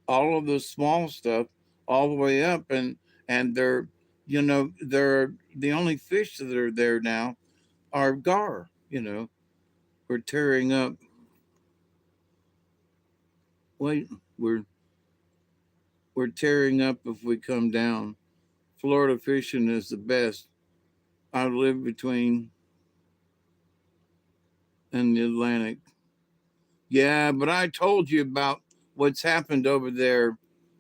all of the small stuff, all the way up, and they're the only fish that are there now are gar. We're tearing up. Wait, we're we're tearing up if we come down. Florida fishing is the best. I live between and the Atlantic. Yeah, but I told you about what's happened over there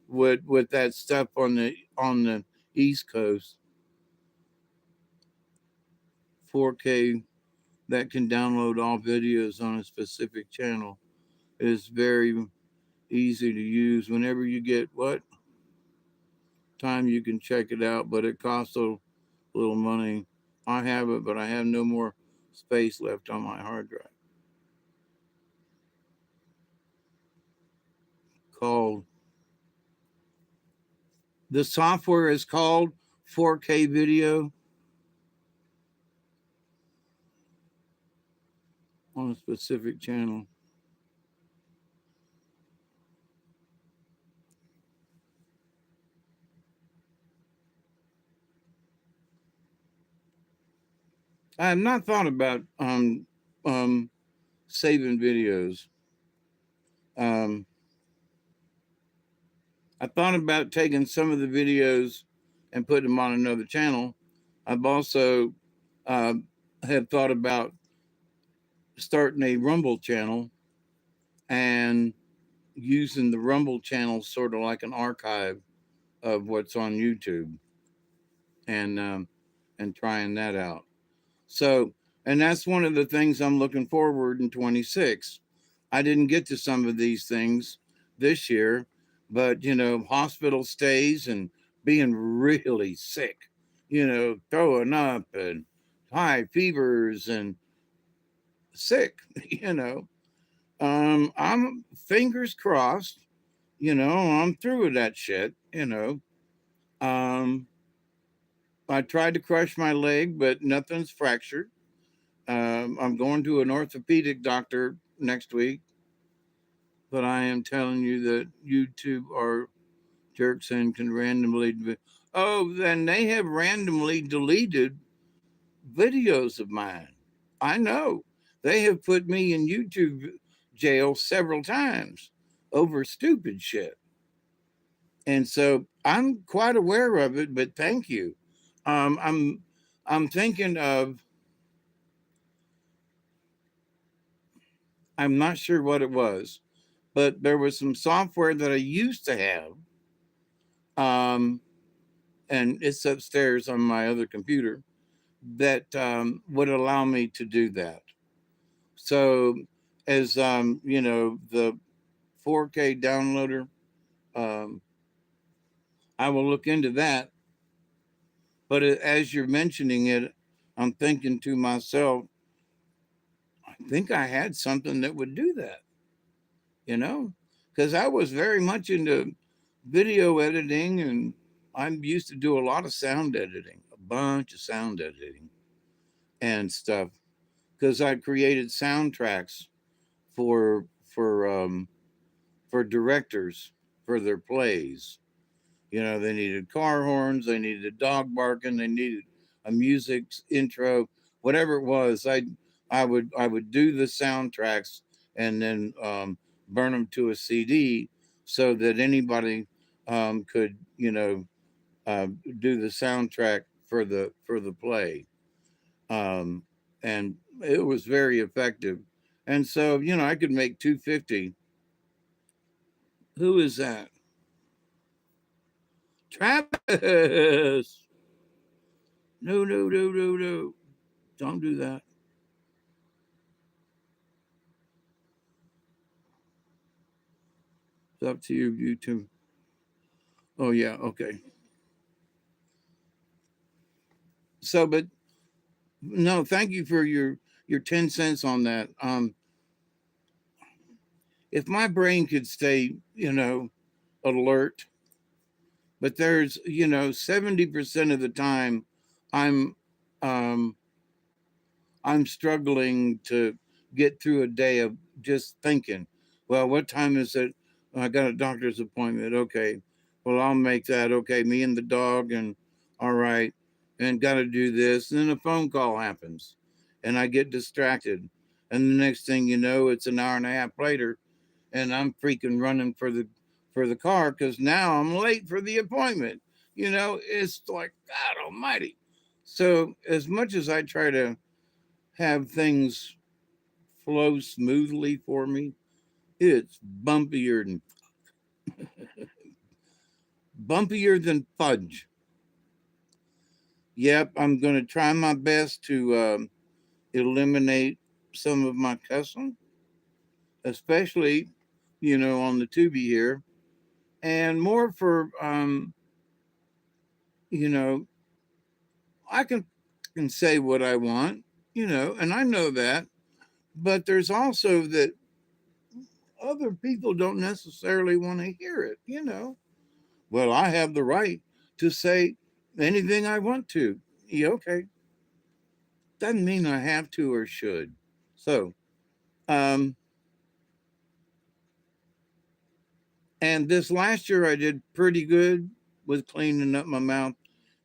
with that stuff on the East Coast. 4K that can download all videos on a specific channel. It's very easy to use. Whenever you get what time, you can check it out, but it costs a little money. I have it, but I have no more space left on my hard drive. Called The software is called 4K video on a specific channel. I have not thought about um saving videos. Um, I thought about taking some of the videos and putting them on another channel. I've also uh, have thought about starting a Rumble channel and using the Rumble channel sort of like an archive of what's on YouTube, and trying that out. So, and that's one of the things I'm looking forward in 26. I didn't get to some of these things this year, but hospital stays and being really sick, throwing up and high fevers and sick, I'm fingers crossed, I'm through with that shit. Um, I tried to crush my leg, but nothing's fractured. I'm going to an orthopedic doctor next week, but I am telling you that YouTube or jerks and can randomly. Oh, then they have randomly deleted videos of mine. I know. They have put me in YouTube jail several times over stupid shit. And so I'm quite aware of it, but thank you. I'm thinking of, I'm not sure what it was, but there was some software that I used to have, um, and it's upstairs on my other computer, that would allow me to do that. So, as the 4K downloader, um, I will look into that. But as you're mentioning it, I'm thinking to myself, I think I had something that would do that, you know, because I was very much into video editing, and I'm used to do a lot of sound editing, a bunch of sound editing and stuff, because I created soundtracks for directors for their plays. They needed car horns, they needed a dog barking, they needed a music intro, whatever it was. I would do the soundtracks and then burn them to a CD so that anybody could do the soundtrack for the play, um, and it was very effective. And so I could make 250. Who is that? Travis. No, no, no, no, no. Don't do that. It's up to you, YouTube. Oh yeah, okay. So, but no, thank you for your 10 cents on that. If my brain could stay, alert But there's, 70% of the time I'm um I'm struggling to get through a day of just thinking, well, what time is it? I got a doctor's appointment. Okay. Well, I'll make that. Okay. Me and the dog, and all right. And got to do this. And then a phone call happens and I get distracted. And the next thing you know, it's an hour and a half later and I'm freaking running for the car because now I'm late for the appointment. It's like, God almighty. So as much as I try to have things flow smoothly for me, it's bumpier than fudge. Yep, I'm going to try my best to eliminate some of my cussing, especially on the Tubi here, and more for you know I can say what I want, and I know that, but there's also that other people don't necessarily want to hear it. Well, I have the right to say anything I want to. Yeah, okay. Doesn't mean I have to or should. So, um, and this last year I did pretty good with cleaning up my mouth,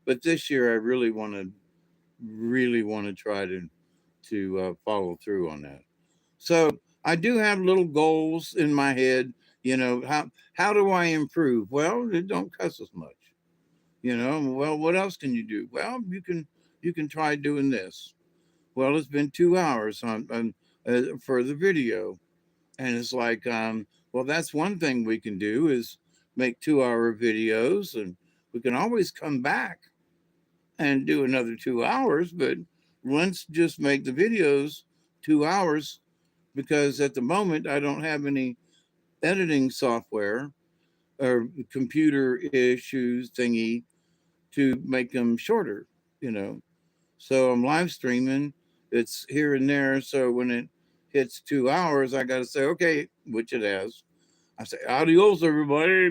but this year I really want to try to follow through on that. So I do have little goals in my head. How do I improve? Well, don't cuss as much. Well, what else can you do? Well, you can try doing this. Well, it's been 2 hours for the video, and it's like, well, that's one thing we can do is make 2 hour videos, and we can always come back and do another 2 hours. But let's just make the videos 2 hours because at the moment I don't have any editing software or computer issues thingy to make them shorter, you know. So I'm live streaming. It's here and there. So when it hits 2 hours, I got to say, okay, which it has. I say, adios, everybody.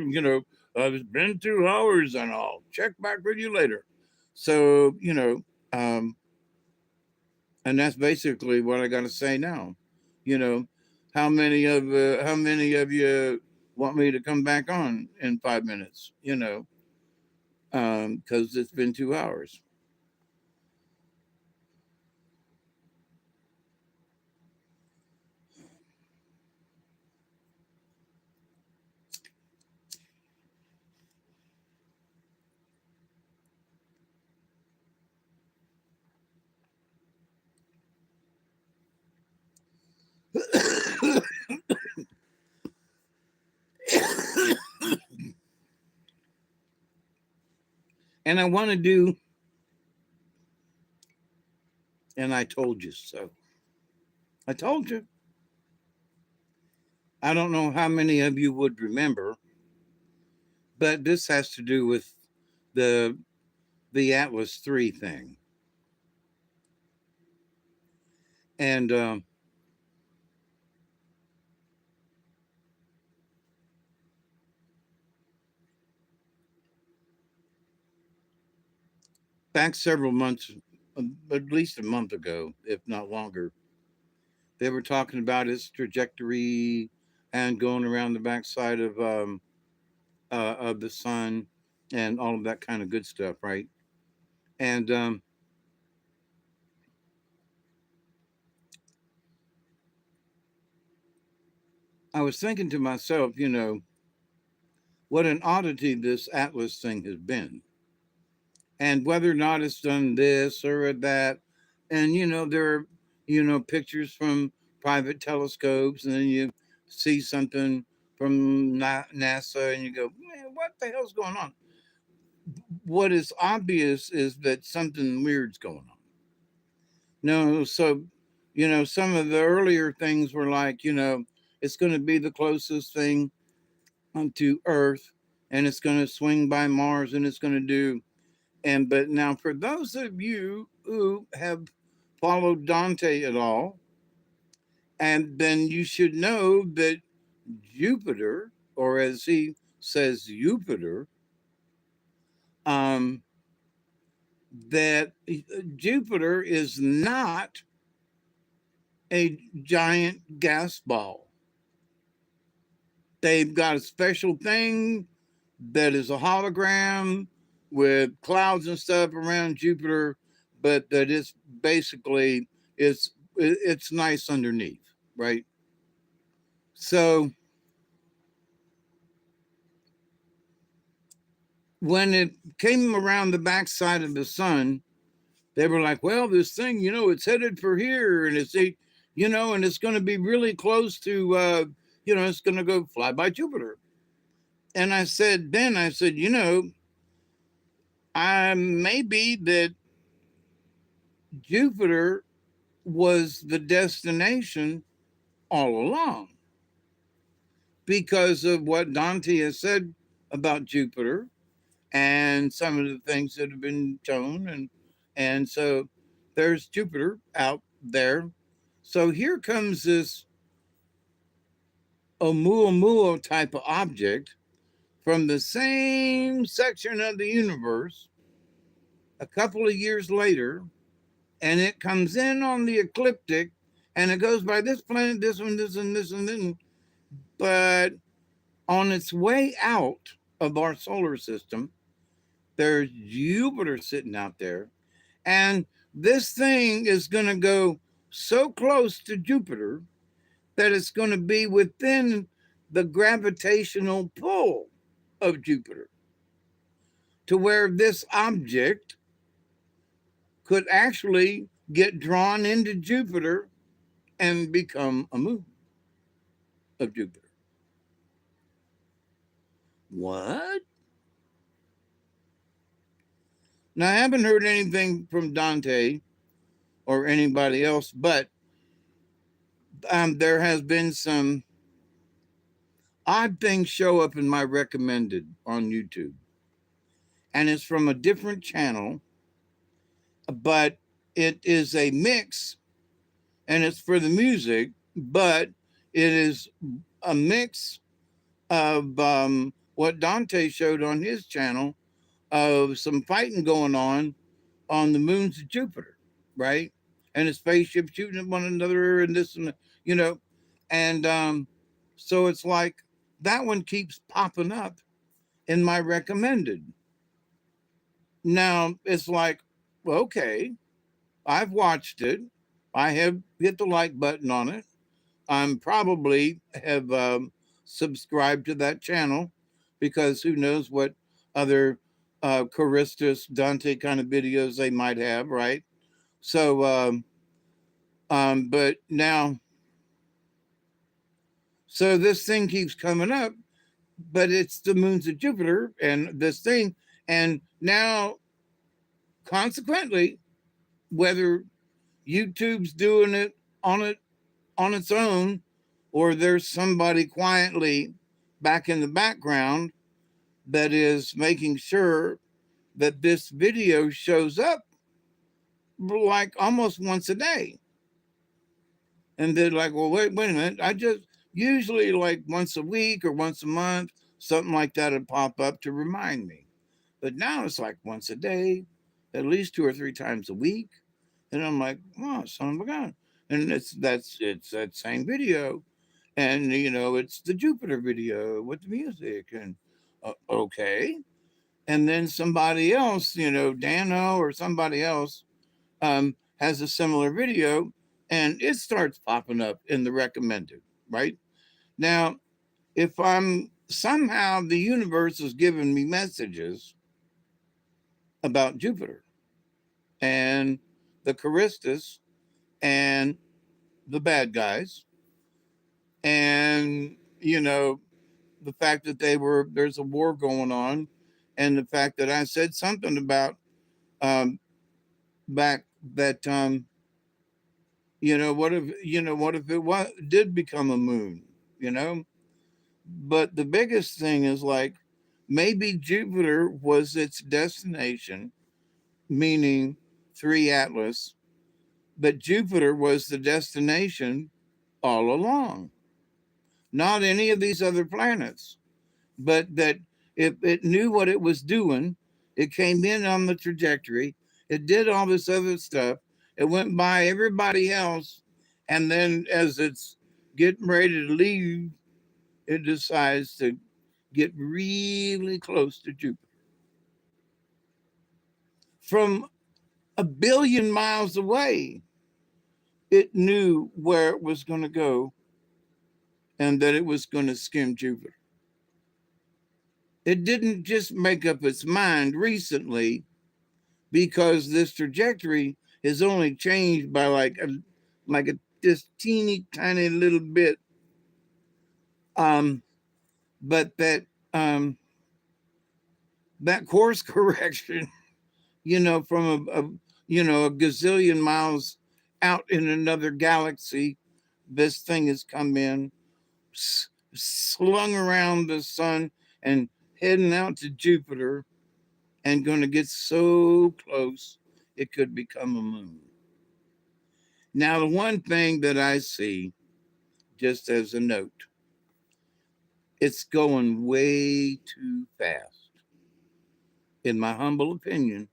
It's been 2 hours and I'll check back with you later. So, um, and that's basically what I got to say now. You know, how many of you want me to come back on in 5 minutes? Because it's been 2 hours. And I want to do, and I told you so. I told you. I don't know how many of you would remember, but this has to do with the the Atlas 3 thing. And back several months, at least a month ago, if not longer, they were talking about its trajectory and going around the backside of the sun and all of that kind of good stuff, right? And I was thinking to myself, what an oddity this Atlas thing has been, and whether or not it's done this or that. And there are pictures from private telescopes, and then you see something from NASA, and you go, man, what the hell's going on? What is obvious is that something weird's going on. No, so some of the earlier things were like, it's going to be the closest thing to Earth, and it's going to swing by Mars, and it's going to do. And but now, for those of you who have followed Dante at all, and then you should know that Jupiter, or as he says, Jupiter, um, that Jupiter is not a giant gas ball. They've got a special thing that is a hologram with clouds and stuff around Jupiter, but that it's basically it's nice underneath, right? So when it came around the backside of the sun, they were like, "Well, this thing, it's headed for here, and and it's going to be really close to, it's going to go fly by Jupiter." And I said, I maybe that Jupiter was the destination all along because of what Dante has said about Jupiter and some of the things that have been shown, and so there's Jupiter out there. So here comes this Oumuamua type of object from the same section of the universe a couple of years later, and it comes in on the ecliptic, and it goes by this planet, this one, this and this and then, but on its way out of our solar system, there's Jupiter sitting out there, and this thing is going to go so close to Jupiter that it's going to be within the gravitational pull of Jupiter, to where this object could actually get drawn into Jupiter and become a moon of Jupiter. What? Now, I haven't heard anything from Dante or anybody else, but there has been some odd things show up in my recommended on YouTube. And it's from a different channel, but it is a mix and it's for the music, but it is a mix of what Dante showed on his channel of some fighting going on the moons of Jupiter, right? And a spaceship shooting at one another and this and you know, and so it's like that one keeps popping up in my recommended. Now it's like, well, okay, I've watched it. I have hit the like button on it. I'm probably have subscribed to that channel because who knows what other Charistus Dante kind of videos they might have, right? So, but now, so this thing keeps coming up, but it's the moons of Jupiter and this thing, and now, consequently, whether YouTube's doing it on its own, or there's somebody quietly back in the background that is making sure that this video shows up like almost once a day. And they're like, well, wait a minute. I just usually like once a week or once a month, something like that would pop up to remind me. But now it's like once a day, at least 2 or 3 times a week. And I'm like, oh, son of a gun. And it's that same video. And it's the Jupiter video with the music. And okay. And then somebody else, Dano or somebody else, has a similar video, and it starts popping up in the recommended, right? Now, if I'm somehow the universe is giving me messages about Jupiter and the Charistus and the bad guys, and the fact that there's a war going on, and the fact that I said something about um, back that what if it did become a moon, you know? But the biggest thing is like maybe Jupiter was its destination, meaning 3 Atlas, but Jupiter was the destination all along. Not any of these other planets, but that if it knew what it was doing It came in on the trajectory. It did all this other stuff. It went by everybody else. And then as it's getting ready to leave, it decides to get really close to Jupiter. From a billion miles away, it knew where it was going to go and that it was going to skim Jupiter. It didn't just make up its mind recently because this trajectory is only changed by like a this teeny tiny little bit. Um, but um, that course correction, from a gazillion miles out in another galaxy, this thing has come in, slung around the sun, and heading out to Jupiter, and going to get so close it could become a moon. Now, the one thing that I see, just as a note, it's going way too fast, in my humble opinion,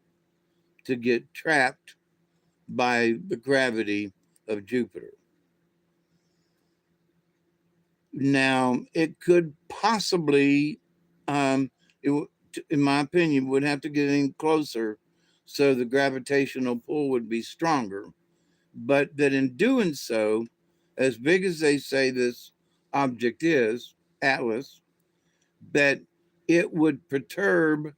to get trapped by the gravity of Jupiter. Now, it could possibly, it, in my opinion, would have to get in closer so the gravitational pull would be stronger. But that in doing so, as big as they say this object is, Atlas, that it would perturb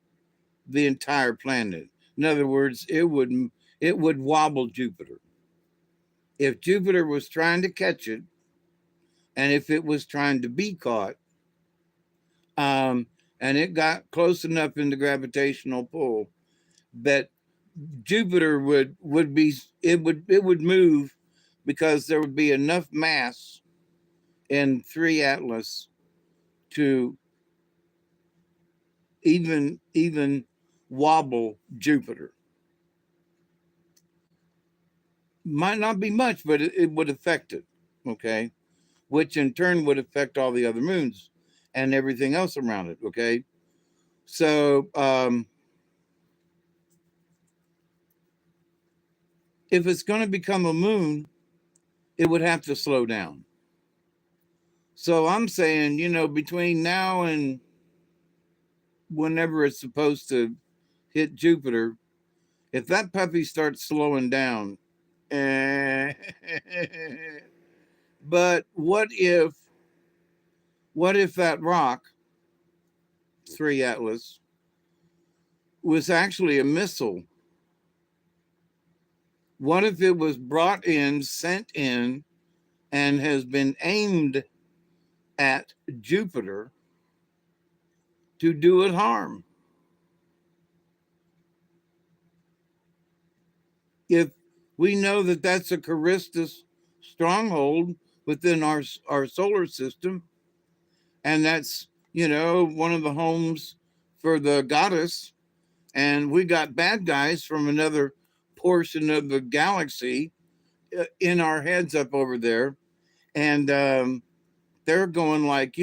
the entire planet. In other words, it would wobble Jupiter. If Jupiter was trying to catch it, and if it was trying to be caught, um, and it got close enough in the gravitational pull that Jupiter would move because there would be enough mass in 3 Atlas to even wobble Jupiter. Might not be much, but it would affect it. Okay, which in turn would affect all the other moons and everything else around it. Okay, so if it's going to become a moon, it would have to slow down. So I'm saying, between now and whenever it's supposed to hit Jupiter, if that puppy starts slowing down, eh, but what if that rock, 3 Atlas, was actually a missile? What if it was brought in, sent in, and has been aimed at Jupiter to do it harm? If we know that that's a Charistus stronghold within our solar system, and that's one of the homes for the goddess, and we got bad guys from another portion of the galaxy in our heads up over there, and they're going like,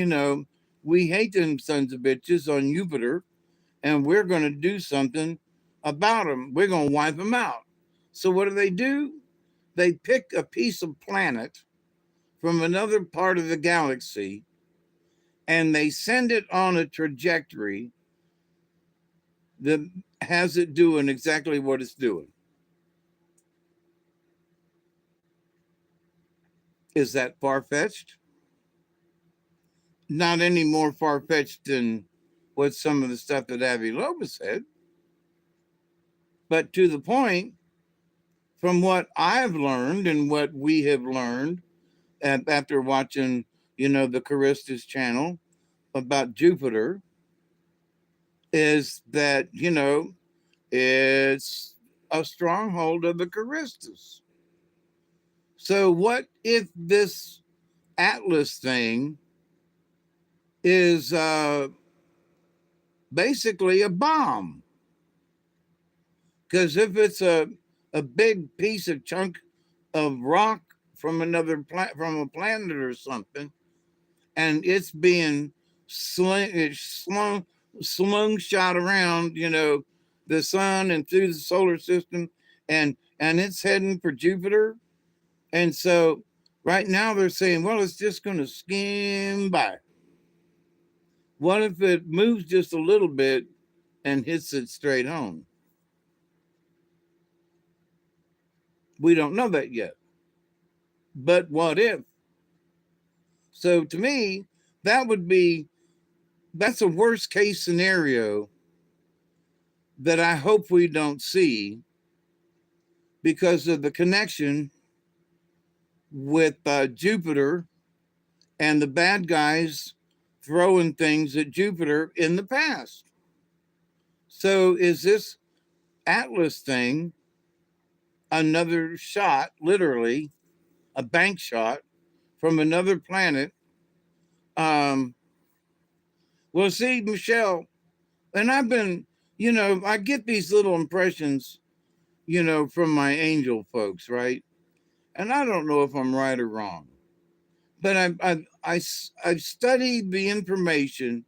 we hate them sons of bitches on Jupiter, and we're going to do something about them. We're going to wipe them out. So what do? They pick a piece of planet from another part of the galaxy and they send it on a trajectory that has it doing exactly what it's doing. Is that far-fetched? Not any more far-fetched than what some of the stuff that Avi Loeb said. But to the point, from what I've learned and what we have learned after watching, the Charistus channel about Jupiter, is that, it's a stronghold of the Charistus. So what if this Atlas thing is basically a bomb? Because if it's a big piece of chunk of rock from from a planet or something, and it's being slung shot around, the sun and through the solar system, and it's heading for Jupiter. And so right now they're saying, well, it's just going to skim by. What if it moves just a little bit and hits it straight home? We don't know that yet. But what if? So to me, that would be that's a worst case scenario that I hope we don't see because of the connection with Jupiter and the bad guys throwing things at Jupiter in the past. So is this Atlas thing another shot, literally a bank shot from another planet? Um, well, see, Michelle, and I've been, I get these little impressions, from my angel folks, right? And I don't know if I'm right or wrong, but I've studied the information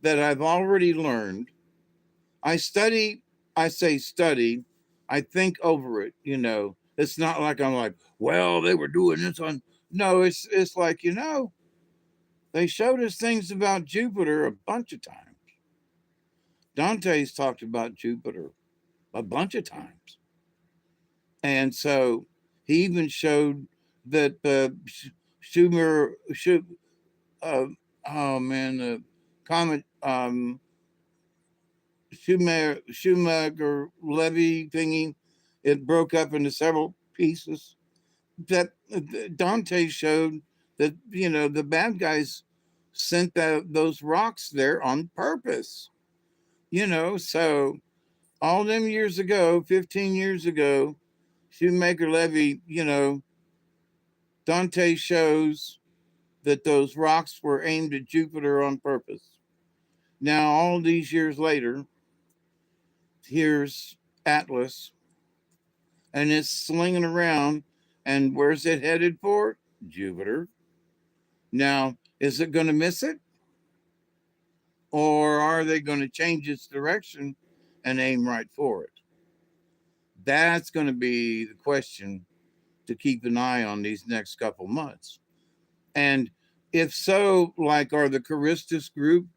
that I've already learned. I study, I say study, I think over it. It's not like I'm like, well, they were doing this on. No, it's like, they showed us things about Jupiter a bunch of times. Dante's talked about Jupiter a bunch of times. And so he even showed that Schumer, uh, oh man, the comet Schumacher levy thingy, it broke up into several pieces. That Dante showed that the bad guys sent those rocks there on purpose. So all them years ago, 15 years ago, Shoemaker Levy, Dante shows that those rocks were aimed at Jupiter on purpose. Now, all these years later, here's Atlas, and it's slinging around. And where's it headed for? Jupiter. Now, is it going to miss it? Or are they going to change its direction and aim right for it? That's going to be the question to keep an eye on these next couple months. And if so, like, are the Charistus group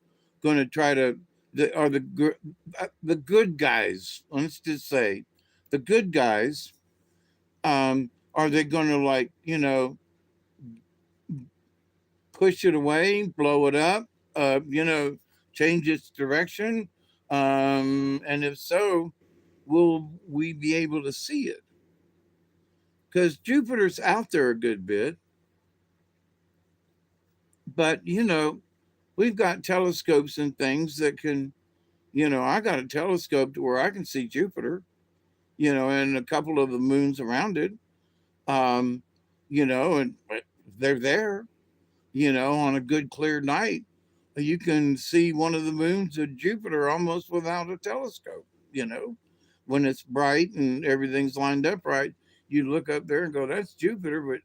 going to try to, are the good guys, let's just say, the good guys, are they going to, like, push it away, blow it up, change its direction? And if so, will we be able to see it? Because Jupiter's out there a good bit, but we've got telescopes and things that can, I got a telescope to where I can see Jupiter, and a couple of the moons around it, um, and they're there, on a good clear night. You can see one of the moons of Jupiter almost without a telescope, when it's bright and everything's lined up right. You look up there and go, that's Jupiter, but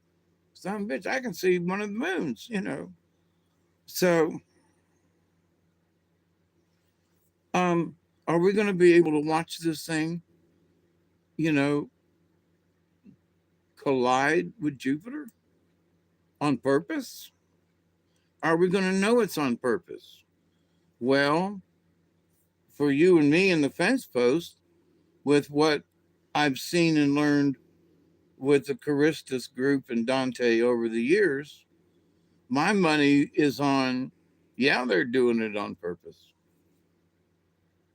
son of a bitch, I can see one of the moons. So, um, are we going to be able to watch this thing, you know, collide with Jupiter on purpose? Are we going to know it's on purpose? Well, for you and me in the fence post, with what I've seen and learned with the Charistus group and Dante over the years, my money is on, yeah, they're doing it on purpose.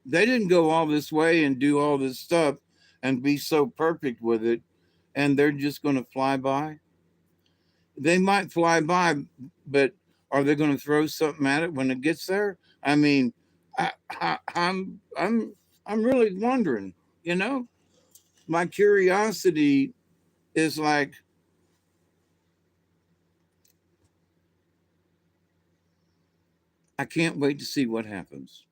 They didn't go all this way and do all this stuff and be so perfect with it, and they're just going to fly by. They might fly by, but are they going to throw something at it when it gets there? I mean, I'm really wondering. You know, my curiosity is like, I can't wait to see what happens,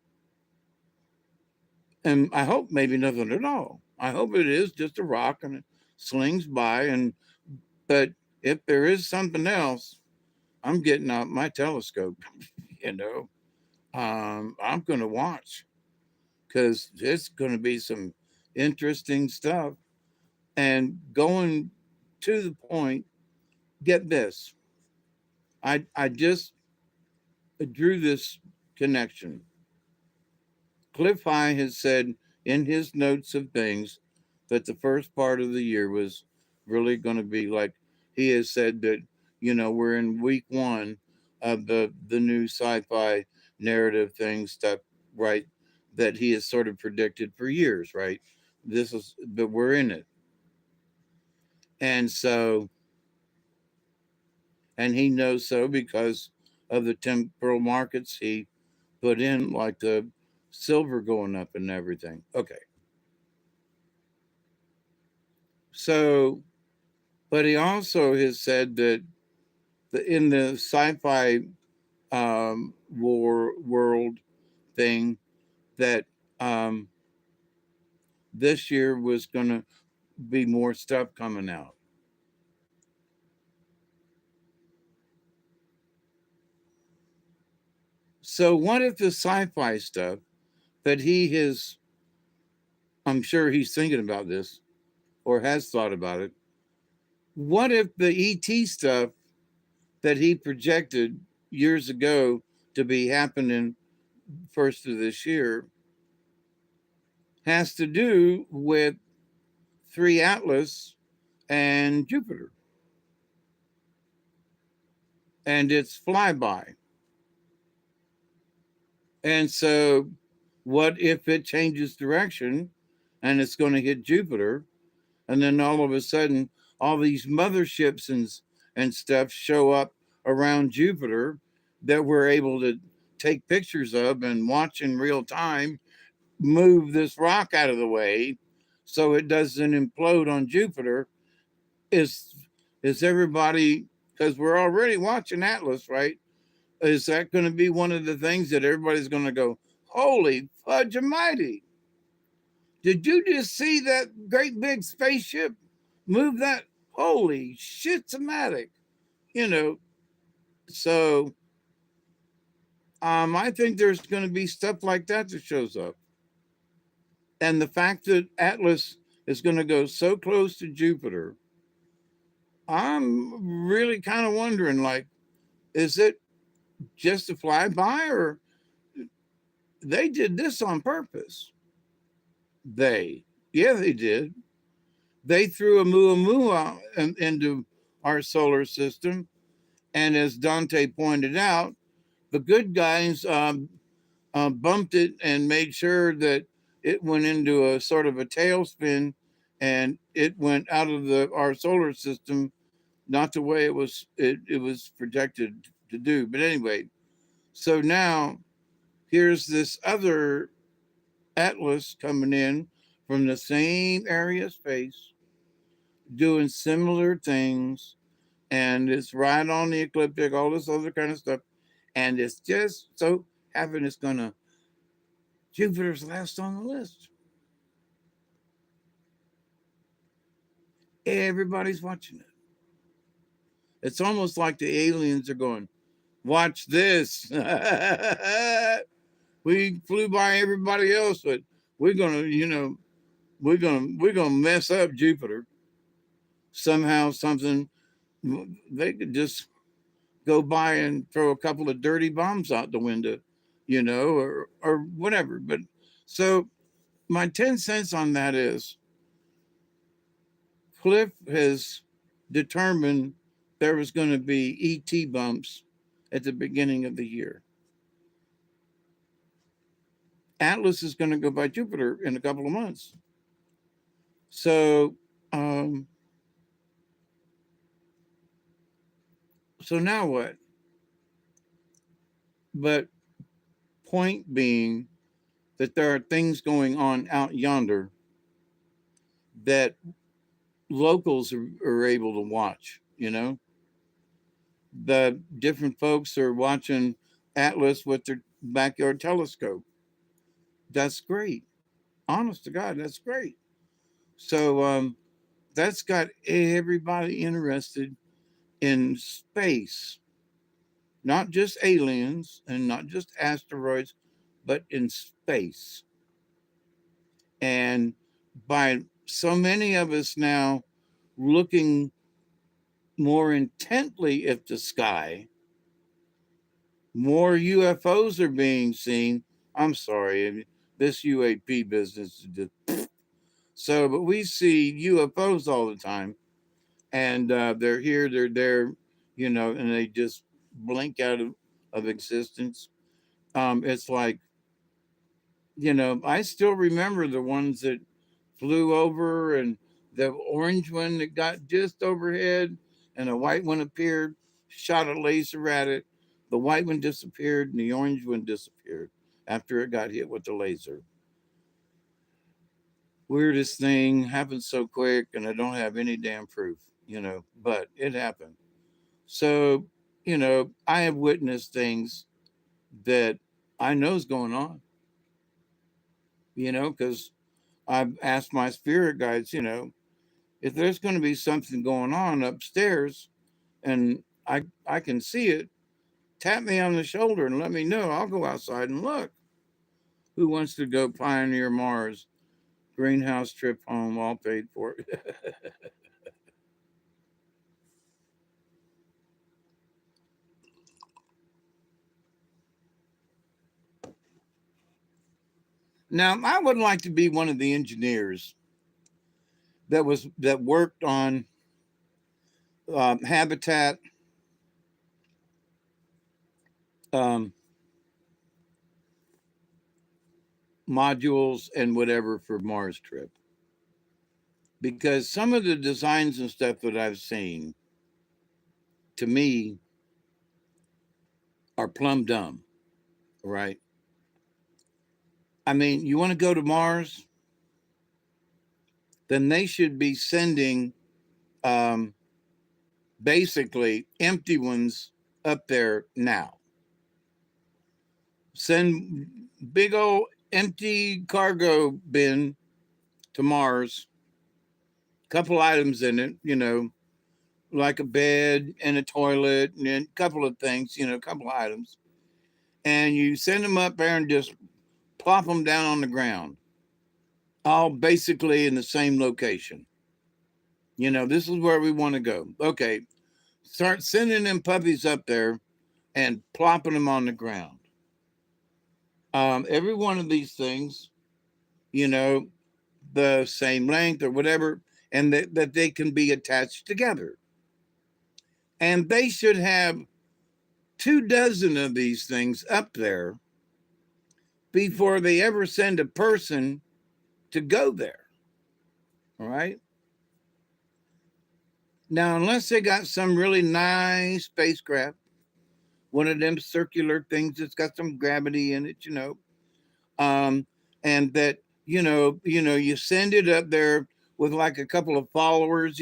and I hope maybe nothing at all. I hope it is just a rock and it slings by, and but if there is something else, I'm getting out my telescope. you know, I'm going to watch. because it's going to be some interesting stuff. And going to the point, get this. I just drew this connection. Cliff High has said in his notes of things that the first part of the year was really going to be like he has said that, we're in week one of the new sci-fi narrative thing stuff, right? That he has sort of predicted for years, right? This is, but we're in it. And so, and he knows so because of the temporal markets he put in, like the silver going up and everything. Okay. So, but he also has said that in the sci-fi war world thing, that um, this year was going to be more stuff coming out. So, what if the sci-fi stuff that he has? I'm sure he's thinking about this or has thought about it. What if the ET stuff that he projected years ago to be happening first of this year has to do with 3 Atlas and Jupiter? And it's flyby. And so, what if it changes direction and it's going to hit Jupiter? And then all of a sudden, all these motherships and stuff show up around Jupiter that we're able to take pictures of and watch in real time, move this rock out of the way so it doesn't implode on Jupiter. Is is everybody, because we're already watching Atlas, right? Is that going to be one of the things that everybody's going to go, holy fudge almighty? Did you just see that great big spaceship move that? Holy shit-o-matic. You know, so I think there's going to be stuff like that that shows up. And the fact that Atlas is going to go so close to Jupiter, I'm really kind of wondering, like, is it just a flyby, or they did this on purpose? Yeah, they did. They threw a Muamua into our solar system. And as Dante pointed out, the good guys bumped it and made sure that it went into a sort of a tailspin, and it went out of our solar system, not the way it was projected to do. But anyway, so now here's this other Atlas coming in from the same area of space, doing similar things, and it's right on the ecliptic, all this other kind of stuff. And it's just so having it's gonna Jupiter's last on the list. Everybody's watching it. It's almost like the aliens are going, watch this. We flew by everybody else, but we're gonna, we're gonna mess up Jupiter. Somehow, something, they could just go by and throw a couple of dirty bombs out the window, or whatever. But so my 10 cents on that is Cliff has determined there was going to be ET bumps at the beginning of the year. Atlas is going to go by Jupiter in a couple of months. So, um, so now what? But point being that there are things going on out yonder that locals are able to watch. The different folks are watching Atlas with their backyard telescope. That's great. Honest to God, that's great. So that's got everybody interested in space, not just aliens and not just asteroids, but in space. And by so many of us now looking more intently at the sky, more UFOs are being seen. I'm sorry, this UAP business is just so, but we see UFOs all the time, and they're here, they're there, and they just blink out of existence. It's like, I still remember the ones that flew over, and the orange one that got just overhead, and a white one appeared, shot a laser at it. The white one disappeared, and the orange one disappeared after it got hit with the laser. Weirdest thing happened so quick, and I don't have any damn proof, but it happened. So, I have witnessed things that I know is going on, because I've asked my spirit guides, if there's going to be something going on upstairs and I can see it, tap me on the shoulder and let me know. I'll go outside and look. Who wants to go pioneer Mars? Greenhouse trip home, all paid for. Now, I would like to be one of the engineers that worked on habitat, um, modules, and whatever for Mars trip. Because some of the designs and stuff that I've seen, to me, are plumb dumb. Right? I mean, you want to go to Mars, then they should be sending um, basically empty ones up there now. Send big old empty cargo bin to Mars, couple items in it, like a bed and a toilet and a couple of things, a couple of items. And you send them up there and just plop them down on the ground, all basically in the same location. This is where we want to go. Okay, start sending them puppies up there and plopping them on the ground. Every one of these things, you know, the same length or whatever, and that they can be attached together. And they should have 2 dozen of these things up there before they ever send a person to go there. All right. Now, unless they got some really nice spacecraft, one of them circular things that's got some gravity in it, um, and that you send it up there with like a couple of followers,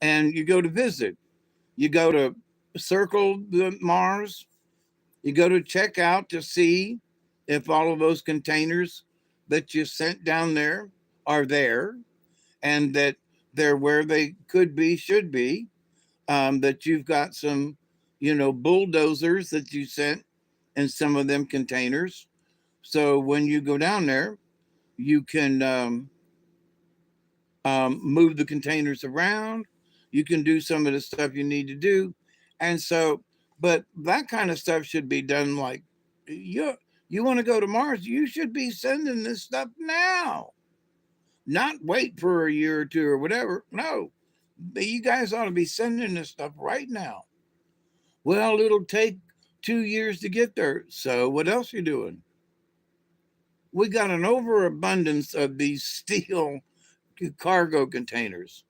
and you go to visit. You go to circle the Mars. You go to check out to see if all of those containers that you sent down there are there, and that they're where they could be, should be. That you've got some, bulldozers that you sent in some of them containers. So when you go down there, you can move the containers around. You can do some of the stuff you need to do. And so, but that kind of stuff should be done like you want to go to Mars, you should be sending this stuff now, not wait for a year or two or whatever. No, you guys ought to be sending this stuff right now. Well, it'll take 2 years to get there. So what else are you doing? We got an overabundance of these steel cargo containers.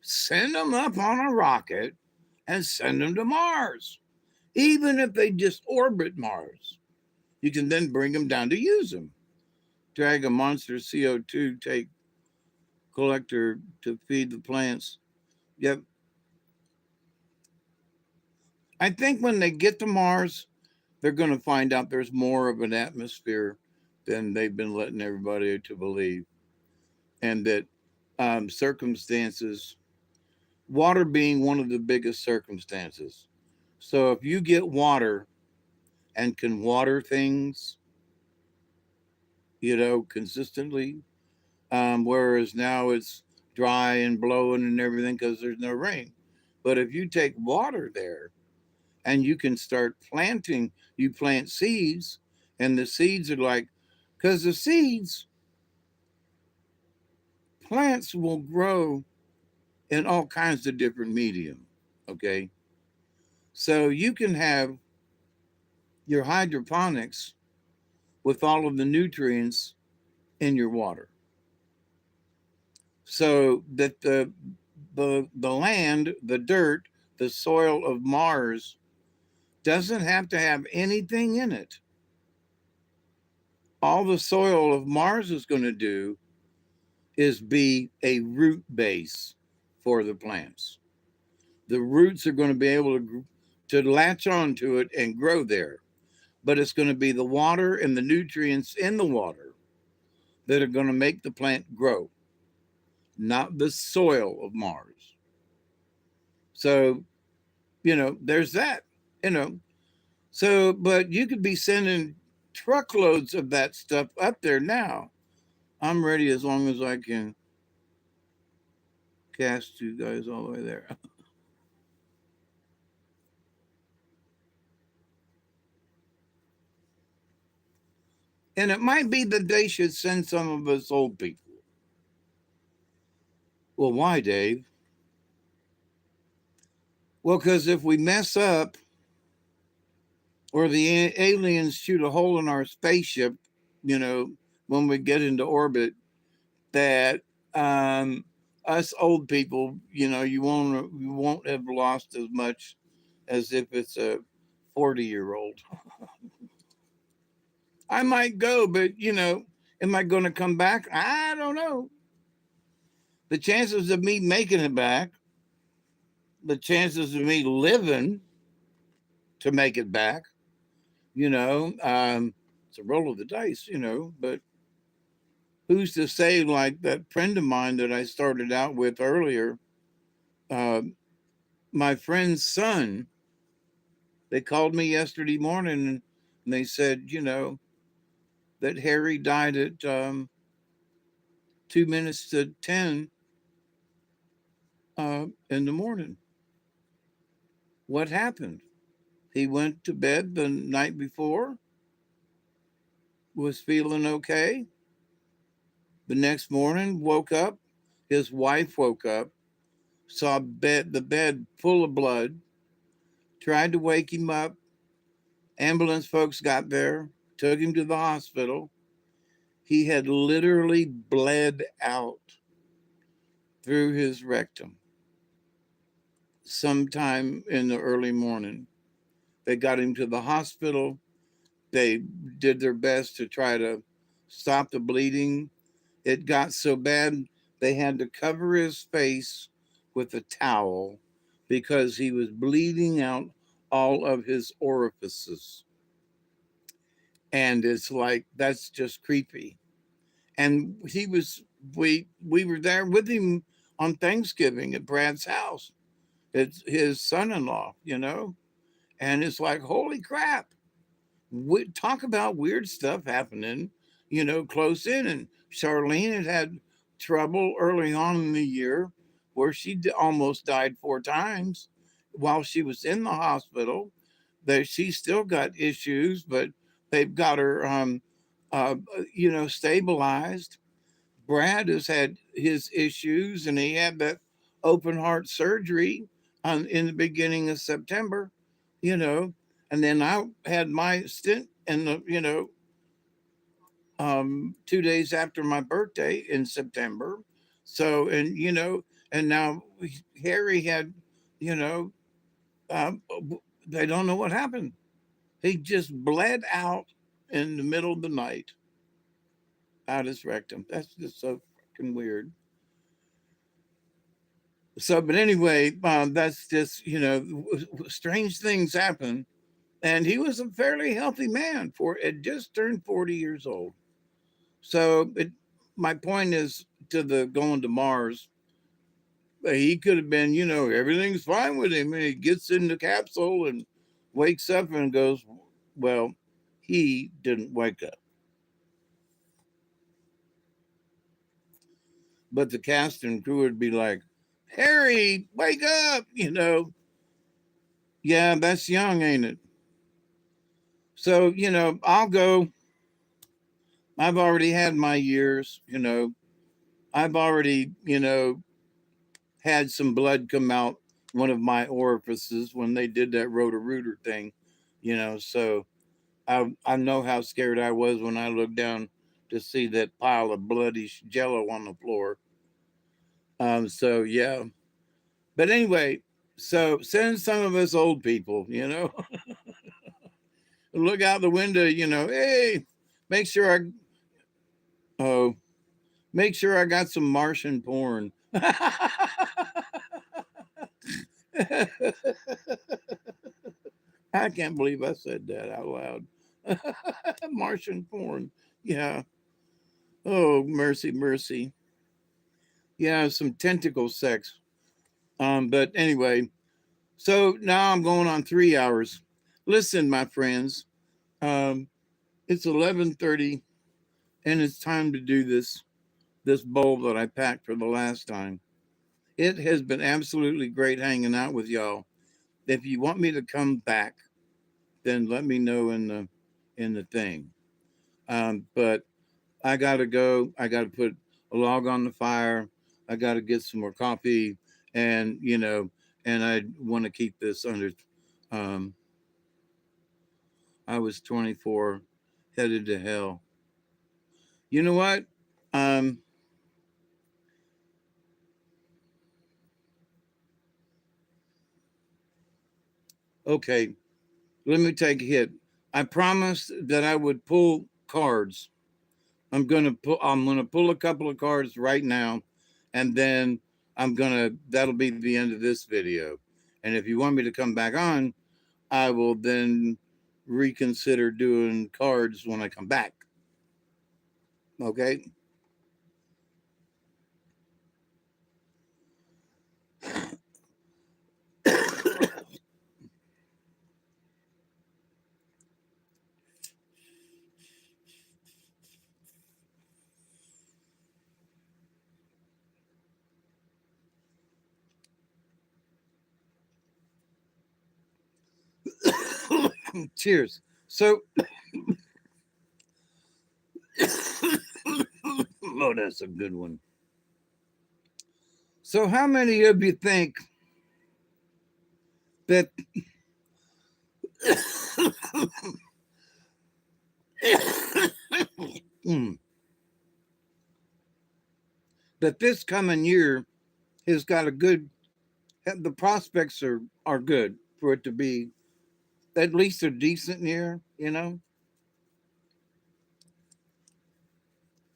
Send them up on a rocket and send them to Mars. Even if they just orbit Mars, you can then bring them down to use them. Drag a monster CO2 take collector to feed the plants. Yep. I think when they get to Mars, they're going to find out there's more of an atmosphere than they've been letting everybody to believe, and that circumstances, water being one of the biggest circumstances. So if you get water and can water things, consistently. Whereas now it's dry and blowing and everything because there's no rain. But if you take water there and you can start planting, you plant seeds, and the seeds are like, because the seeds, plants will grow in all kinds of different medium. Okay. So you can have your hydroponics with all of the nutrients in your water. So that the land, the dirt, the soil of Mars doesn't have to have anything in it. All the soil of Mars is going to do is be a root base for the plants. The roots are going to be able to latch onto it and grow there. But it's going to be the water and the nutrients in the water that are going to make the plant grow, not the soil of Mars. So, there's that, you know. So, but you could be sending truckloads of that stuff up there now. I'm ready as long as I can cast you guys all the way there. And it might be that they should send some of us old people. Well, why, Dave? Well, because if we mess up or the aliens shoot a hole in our spaceship, you know, when we get into orbit, that um, us old people, you won't have lost as much as if it's a 40-year-old. I might go, but am I going to come back? I don't know. The chances of me making it back, the chances of me living to make it back, it's a roll of the dice, but who's to say, like that friend of mine that I started out with earlier, uh, my friend's son, they called me yesterday morning and they said, that Harry died at 2 minutes to 10 in the morning. What happened? He went to bed the night before, was feeling okay. The next morning, woke up. His wife woke up, saw the bed full of blood, tried to wake him up. Ambulance folks got there, took him to the hospital. He had literally bled out through his rectum sometime in the early morning. They got him to the hospital. They did their best to try to stop the bleeding. It got so bad they had to cover his face with a towel because he was bleeding out all of his orifices. And it's like, that's just creepy. And we were there with him on Thanksgiving at Brad's house. It's his son-in-law, and it's like, holy crap. Talk about weird stuff happening, close in. And Charlene had trouble early on in the year where she almost died 4 times while she was in the hospital. That she still got issues, but they've got her, stabilized. Brad has had his issues, and he had that open heart surgery in the beginning of September, you know, and then I had my stint in the, 2 days after my birthday in September. So, and now Harry had, you know, um, they don't know what happened. He just bled out in the middle of the night out his rectum. That's just so fucking weird. So, but anyway, that's just, strange things happen. And he was a fairly healthy man for it just turned 40 years old. So my point is to the going to Mars, he could have been, everything's fine with him. And he gets in the capsule and wakes up and goes, well, he didn't wake up. but the cast and crew would be like, Harry, wake up, Yeah, that's young, ain't it? So, I'll go. I've already had my years. I've already, had some blood come out one of my orifices when they did that rotor-rooter thing. So I know how scared I was when I looked down to see that pile of bloody jello on the floor. So yeah. But anyway, so send some of us old people, look out the window, hey, make sure oh, make sure I got some Martian porn. I can't believe I said that out loud. Martian porn. Yeah. Oh, mercy, mercy. Yeah, some tentacle sex. But anyway, so now I'm going on 3 hours. Listen, my friends, um, it's 11:30, and it's time to do this bowl that I packed for the last time. It has been absolutely great hanging out with y'all. If you want me to come back, then let me know in the thing. But I gotta go. I gotta put a log on the fire. I gotta get some more coffee, and and I want to keep this under. Um, I was 24, headed to hell. You know what? Um, okay, let me take a hit. I promised that I would pull cards. I'm gonna pull a couple of cards right now, and then that'll be the end of this video. And if you want me to come back on, I will then reconsider doing cards when I come back. Okay. Cheers. So, oh, that's a good one. So, how many of you think that mm, that this coming year has got a good? The prospects are good for it to be at least a decent year.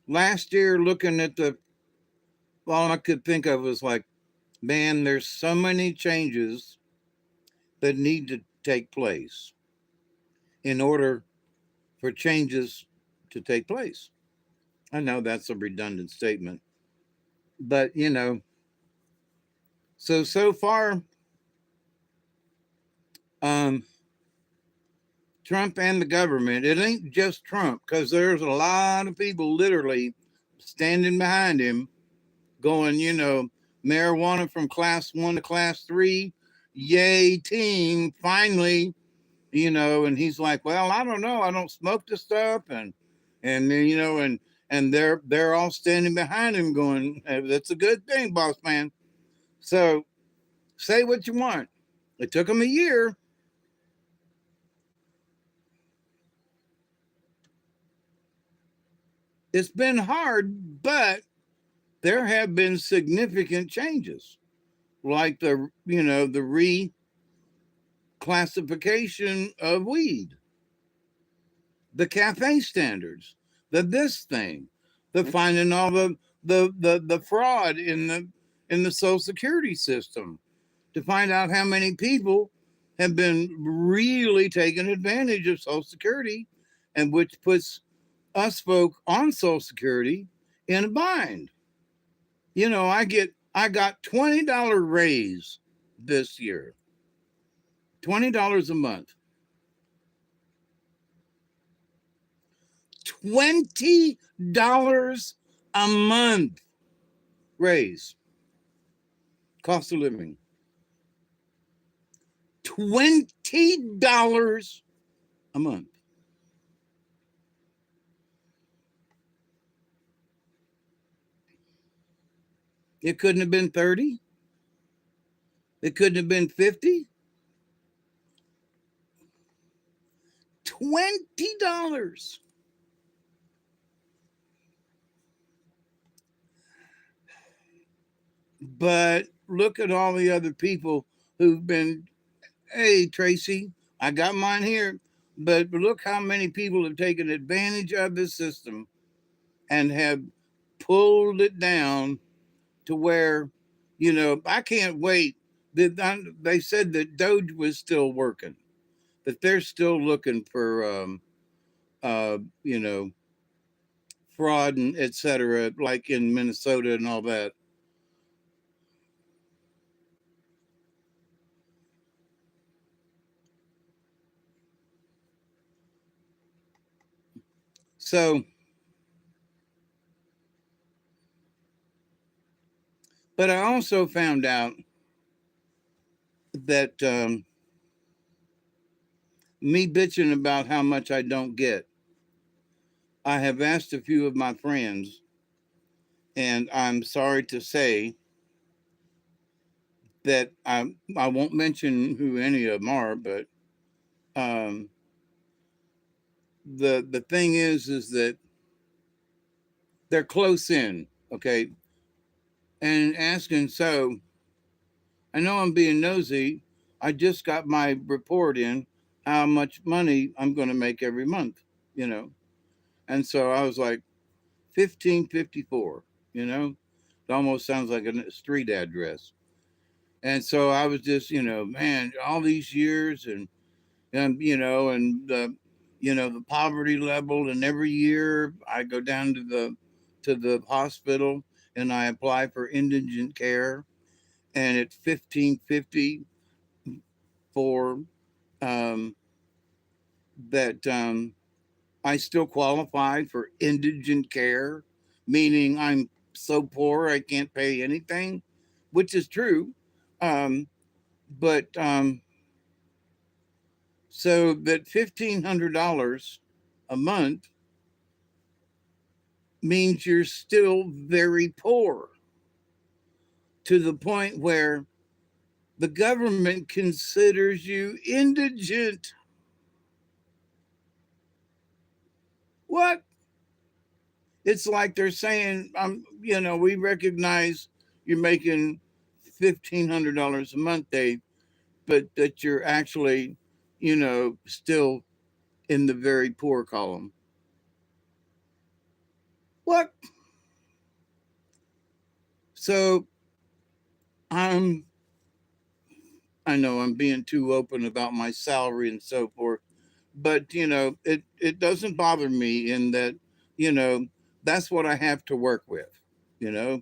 Last year, looking at all I could think of was like, man, there's so many changes that need to take place in order for changes to take place. I know that's a redundant statement, but so far, um, Trump and the government, it ain't just Trump because there's a lot of people literally standing behind him going, marijuana from class 1 to class 3. Yay, team, finally, and he's like, well, I don't know. I don't smoke the stuff. And then, and they're all standing behind him going, hey, that's a good thing, boss man. So say what you want. It took him a year. It's been hard, but there have been significant changes, like the reclassification of weed, the cafe standards, the this thing, the finding all the fraud in the Social Security system, to find out how many people have been really taking advantage of Social Security, and which puts us folk on Social Security in a bind. I got $20 raise this year, $20 a month, $20 a month. raise cost of living $20 a month. It couldn't have been 30. It couldn't have been 50. $20. But look at all the other people who've been, hey, Tracy, I got mine here. But look how many people have taken advantage of this system and have pulled it down to where, I can't wait. They said that Doge was still working, that they're still looking for, uh, you know, fraud and et cetera, like in Minnesota and all that. So, but I also found out that me bitching about how much I don't get, I have asked a few of my friends, and I'm sorry to say that I won't mention who any of them are, but um, the thing is that they're close in, okay, and asking. So I know I'm being nosy. I just got my report in how much money I'm going to make every month, you know, and so I was like 1554, you know, it almost sounds like a street address. And so I was just, man, all these years and the poverty level, and every year I go down to the hospital and I apply for indigent care, and it's 1550 for um, that I still qualified for indigent care, meaning I'm so poor I can't pay anything, which is true. Um, but so that $1,500 a month means you're still very poor, to the point where the government considers you indigent. What? It's like they're saying, we recognize you're making $1,500 a month, Dave, but that you're actually, still in the very poor column. What? So I'm I know I'm being too open about my salary and so forth, but it doesn't bother me in that, you know, that's what I have to work with, you know,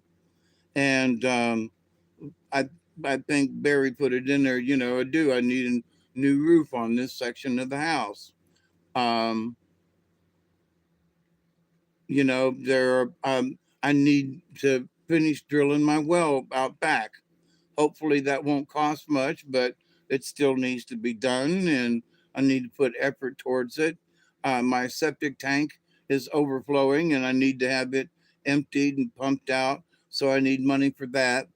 and I I think Barry put it in there. I need a new roof on this section of the house. Um, I need to finish drilling my well out back. Hopefully that won't cost much, but it still needs to be done, and I need to put effort towards it. My septic tank is overflowing, and I need to have it emptied and pumped out. So I need money for that.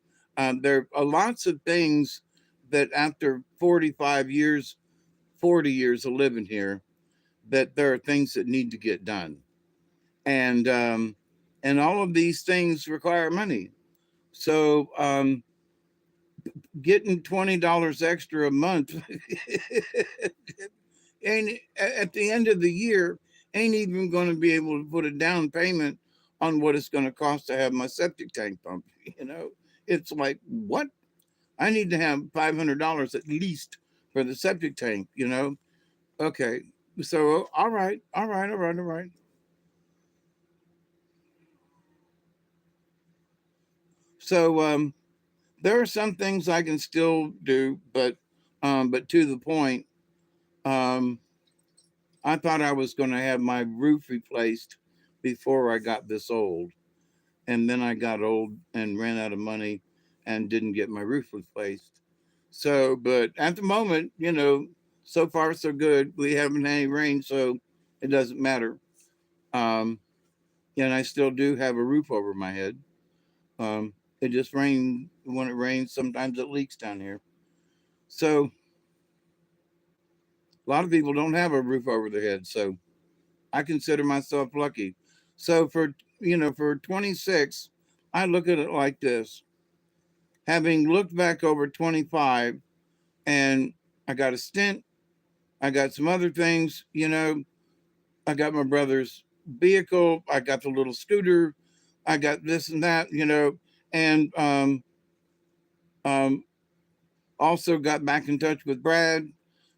There are lots of things that after 45 years, 40 years of living here, that there are things that need to get done. And all of these things require money. So getting $20 extra a month and at the end of the year ain't even going to be able to put a down payment on what it's going to cost to have my septic tank pumped. It's like, what? I need to have $500 at least for the septic tank. Okay, so all right, all right, all right, all right. So there are some things I can still do, but to the point, um, I thought I was going to have my roof replaced before I got this old. and then I got old and ran out of money and didn't get my roof replaced. So, but at the moment, so far so good. We haven't had any rain, so it doesn't matter. Um, and I still do have a roof over my head. It just rains when it rains. Sometimes it leaks down here. So a lot of people don't have a roof over their head. So I consider myself lucky. So for 26, I look at it like this: having looked back over 25, and I got a stint, I got some other things. I got my brother's vehicle, I got the little scooter, I got this and that. And um, also got back in touch with Brad.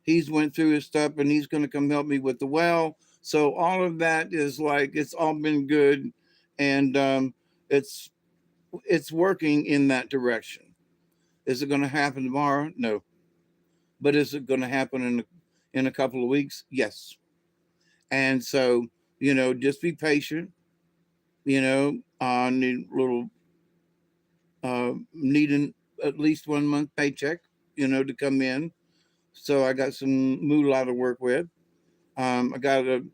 He's went through his stuff and he's going to come help me with the well. So all of that is like it's all been good, and it's it's working in that direction. Is it going to happen tomorrow? No. But is it going to happen in a couple of weeks? Yes. And so just be patient. Need little needing at least 1 month paycheck, to come in. So I got some moolah to work with. I got to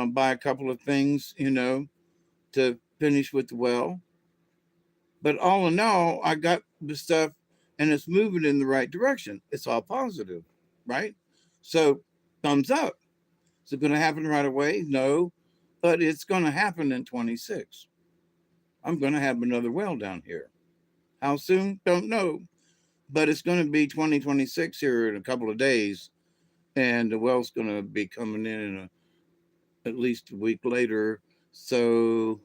buy a couple of things, to finish with the well. But all in all, I got the stuff and it's moving in the right direction. It's all positive, right? So thumbs up. Is it going to happen right away? No, but it's going to happen in 26. I'm going to have another well down here. How soon? Don't know. But it's going to be 2026 here in a couple of days. And the well's going to be coming in at least a week later. So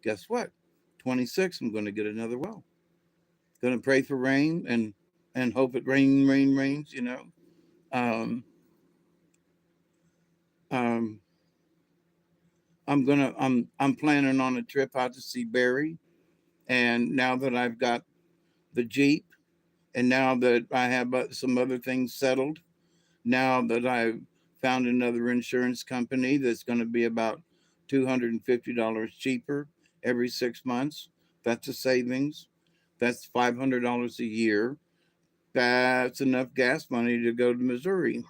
guess what? 26, I'm going to get another well. Going to pray for rain and hope it rains. Um, um, I'm planning on a trip out to see Barry. And now that I've got the Jeep, and now that I have some other things settled, now that I've found another insurance company that's going to be about $250 cheaper every 6 months. That's a savings. That's $500 a year. That's enough gas money to go to Missouri.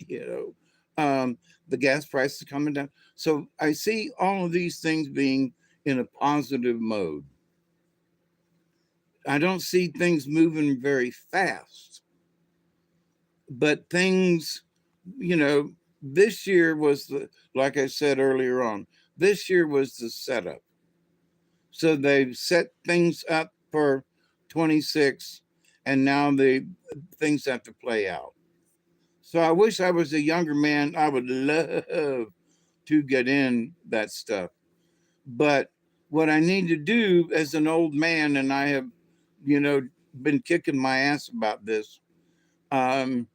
you um, the gas price is coming down. So I see all of these things being in a positive mode. I don't see things moving very fast, but things, you know, this year was like I said earlier on, this year was the setup. So they've set things up for 26, and now the things have to play out. So I wish I was a younger man. I would love to get in that stuff. But what I need to do as an old man, and I have, you know, been kicking my ass about this. Um,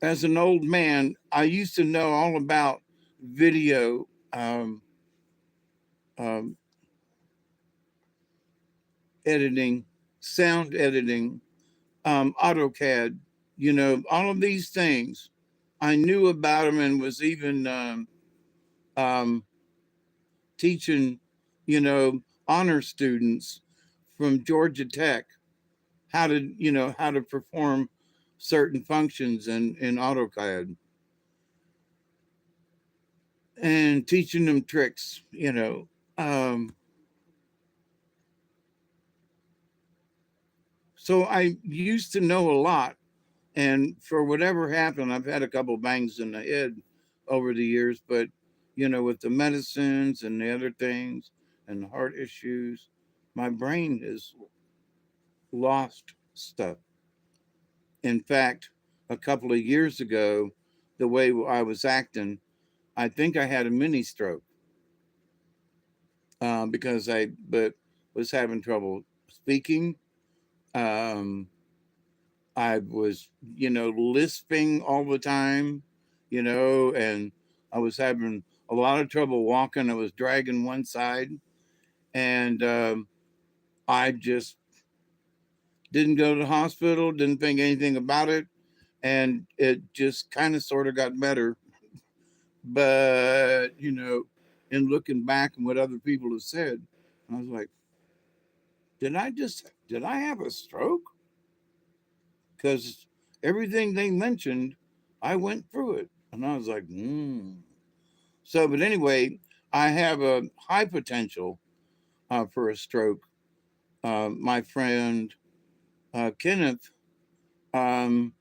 as an old man, I used to know all about video, um, editing, sound editing, AutoCAD, all of these things. I knew about them and was even um, teaching, honor students from Georgia Tech how to perform certain functions in AutoCAD and teaching them tricks. Um, so I used to know a lot, and for whatever happened, I've had a couple bangs in the head over the years, but with the medicines and the other things and the heart issues, my brain has lost stuff. In fact, a couple of years ago, the way I was acting, I think I had a mini stroke because but was having trouble speaking. Um, I was, lisping all the time, and I was having a lot of trouble walking. I was dragging one side, and I just didn't go to the hospital, didn't think anything about it, and it just kind of sort of got better. But, in looking back and what other people have said, I was like, did I have a stroke? Because everything they mentioned, I went through it. And I was like, hmm. So, but anyway, I have a high potential for a stroke. My friend Kenneth, um,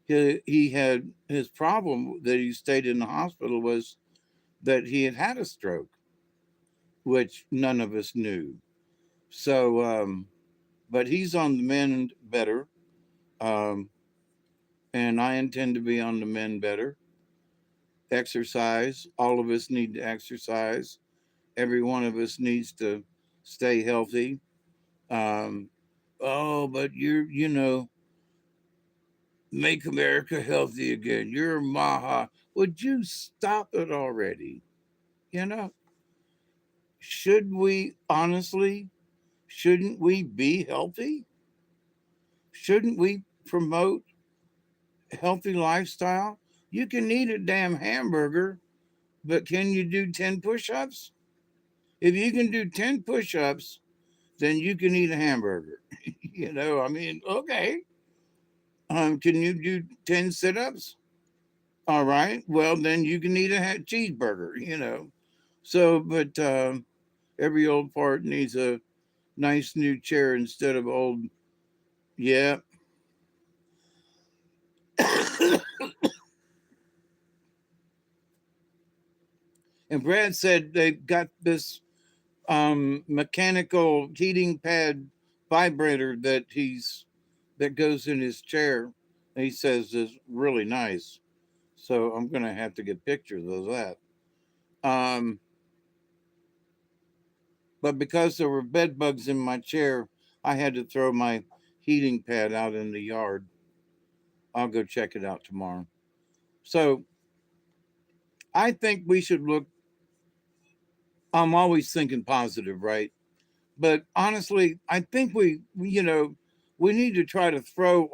he had his problem that he stayed in the hospital was that he had had a stroke, which none of us knew. So, but he's on the mend better, um, and I intend to be on the mend better. Exercise. All of us need to exercise. Every one of us needs to stay healthy. Um, oh, but make America healthy again. You're Maha. Would you stop it already? You know, should we honestly, shouldn't we be healthy? Shouldn't we promote healthy lifestyle? You can eat a damn hamburger, but can you do 10 push ups? If you can do 10 push ups, then you can eat a hamburger. I mean, okay. Can you do 10 sit ups? All right. Well, then you can eat a cheeseburger. So, but every old fart needs a nice new chair instead of old. Yeah. And Brad said they've got this mechanical heating pad vibrator that goes in his chair. He says is really nice. So I'm gonna have to get pictures of that. Um, but because there were bed bugs in my chair, I had to throw my heating pad out in the yard. I'll go check it out tomorrow. So I think we should look. I'm always thinking positive, right? But honestly, I think we need to try to throw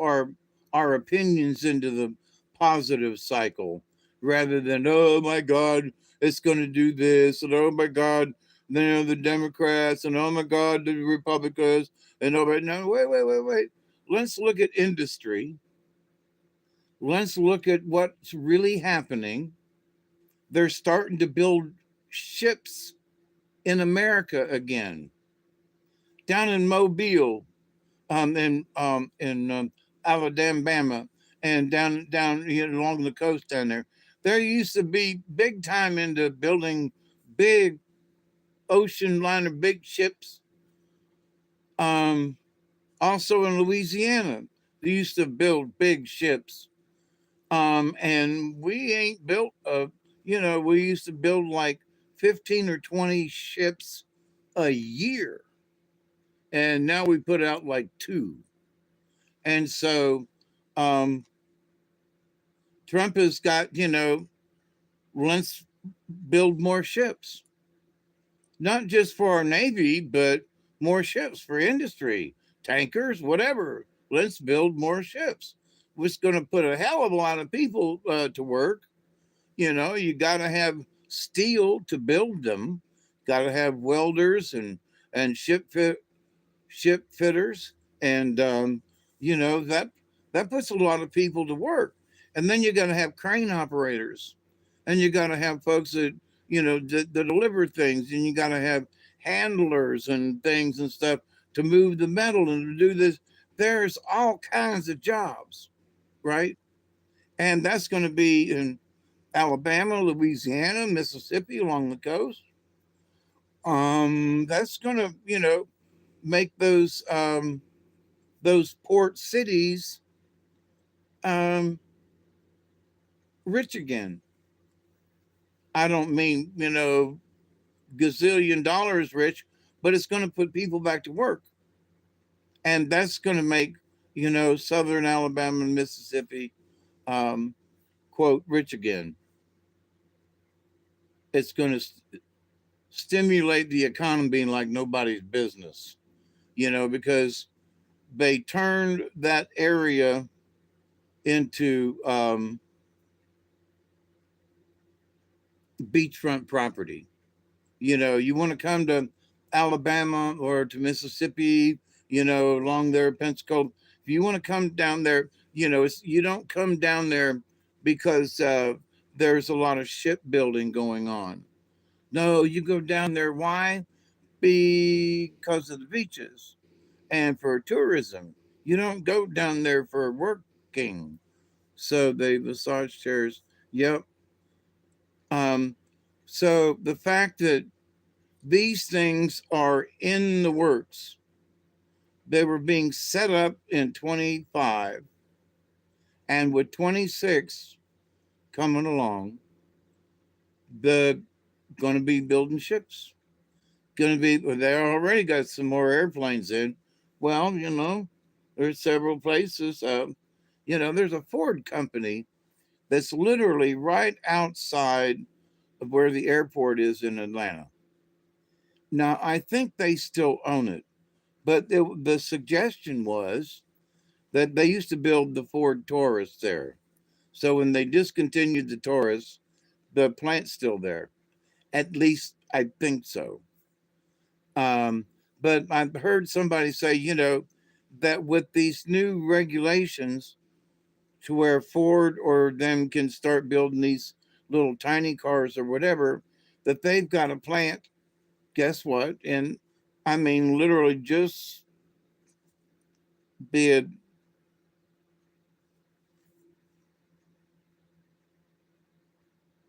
our opinions into the positive cycle rather than, oh my God, it's going to do this, and oh my God, the Democrats, and oh my God, the Republicans, and oh, but no, wait. Let's look at industry. Let's look at what's really happening. They're starting to build ships in America again. Down in Mobile, in Alabama, and down along the coast down there. There used to be big time into building big ocean liner, big ships. Um, Also in Louisiana, they used to build big ships. And we ain't built we used to build like 15 or 20 ships a year, and now we put out like two. And so um, Trump has got, let's build more ships, not just for our Navy, but more ships for industry, tankers, whatever. Let's build more ships. It's going to put a hell of a lot of people to work. You got to have steel to build them, got to have welders and ship fitters, and that puts a lot of people to work. And then you got to have crane operators, and you got to have folks that deliver things, and you got to have handlers and things and stuff to move the metal and to do this. There's all kinds of jobs, right? And that's going to be in Alabama, Louisiana, Mississippi, along the coast. That's going to make those port cities um, rich again. I don't mean, gazillion dollars rich, but it's going to put people back to work. And that's going to make, Southern Alabama and Mississippi, um, quote, rich again. It's going to stimulate the economy like nobody's business, because they turned that area into beachfront property. You want to come to Alabama or to Mississippi, along there, Pensacola. If you want to come down there, you don't come down there because there's a lot of shipbuilding going on. No, you go down there. Why? Because of the beaches and for tourism. You don't go down there for working. So the massage chairs, yep. Um, so the fact that these things are in the works, they were being set up in 25, and with 26 coming along, they're going to be building ships. Going to be, well, they already got some more airplanes in. Well, there's several places. There's a Ford company that's literally right outside of where the airport is in Atlanta. Now, I think they still own it, but the suggestion was that they used to build the Ford Taurus there. So when they discontinued the Taurus, the plant's still there. At least I think so. Um, but I've heard somebody say, that with these new regulations to where Ford or them can start building these little tiny cars or whatever, that they've got a plant, guess what? And I mean, literally just bid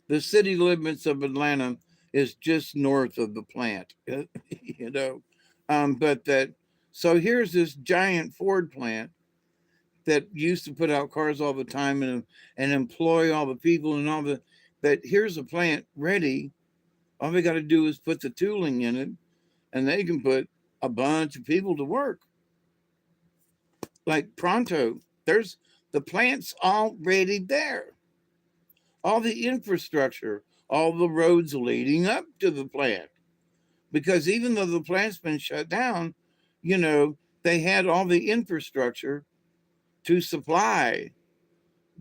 the city limits of Atlanta is just north of the plant, you know. But that, so here's this giant Ford plant that used to put out cars all the time and employ all the people and all the, that here's a plant ready. All we got to do is put the tooling in it and they can put a bunch of people to work. Like pronto, there's the plant's already there. All the infrastructure, all the roads leading up to the plant. Because even though the plant's been shut down, they had all the infrastructure to supply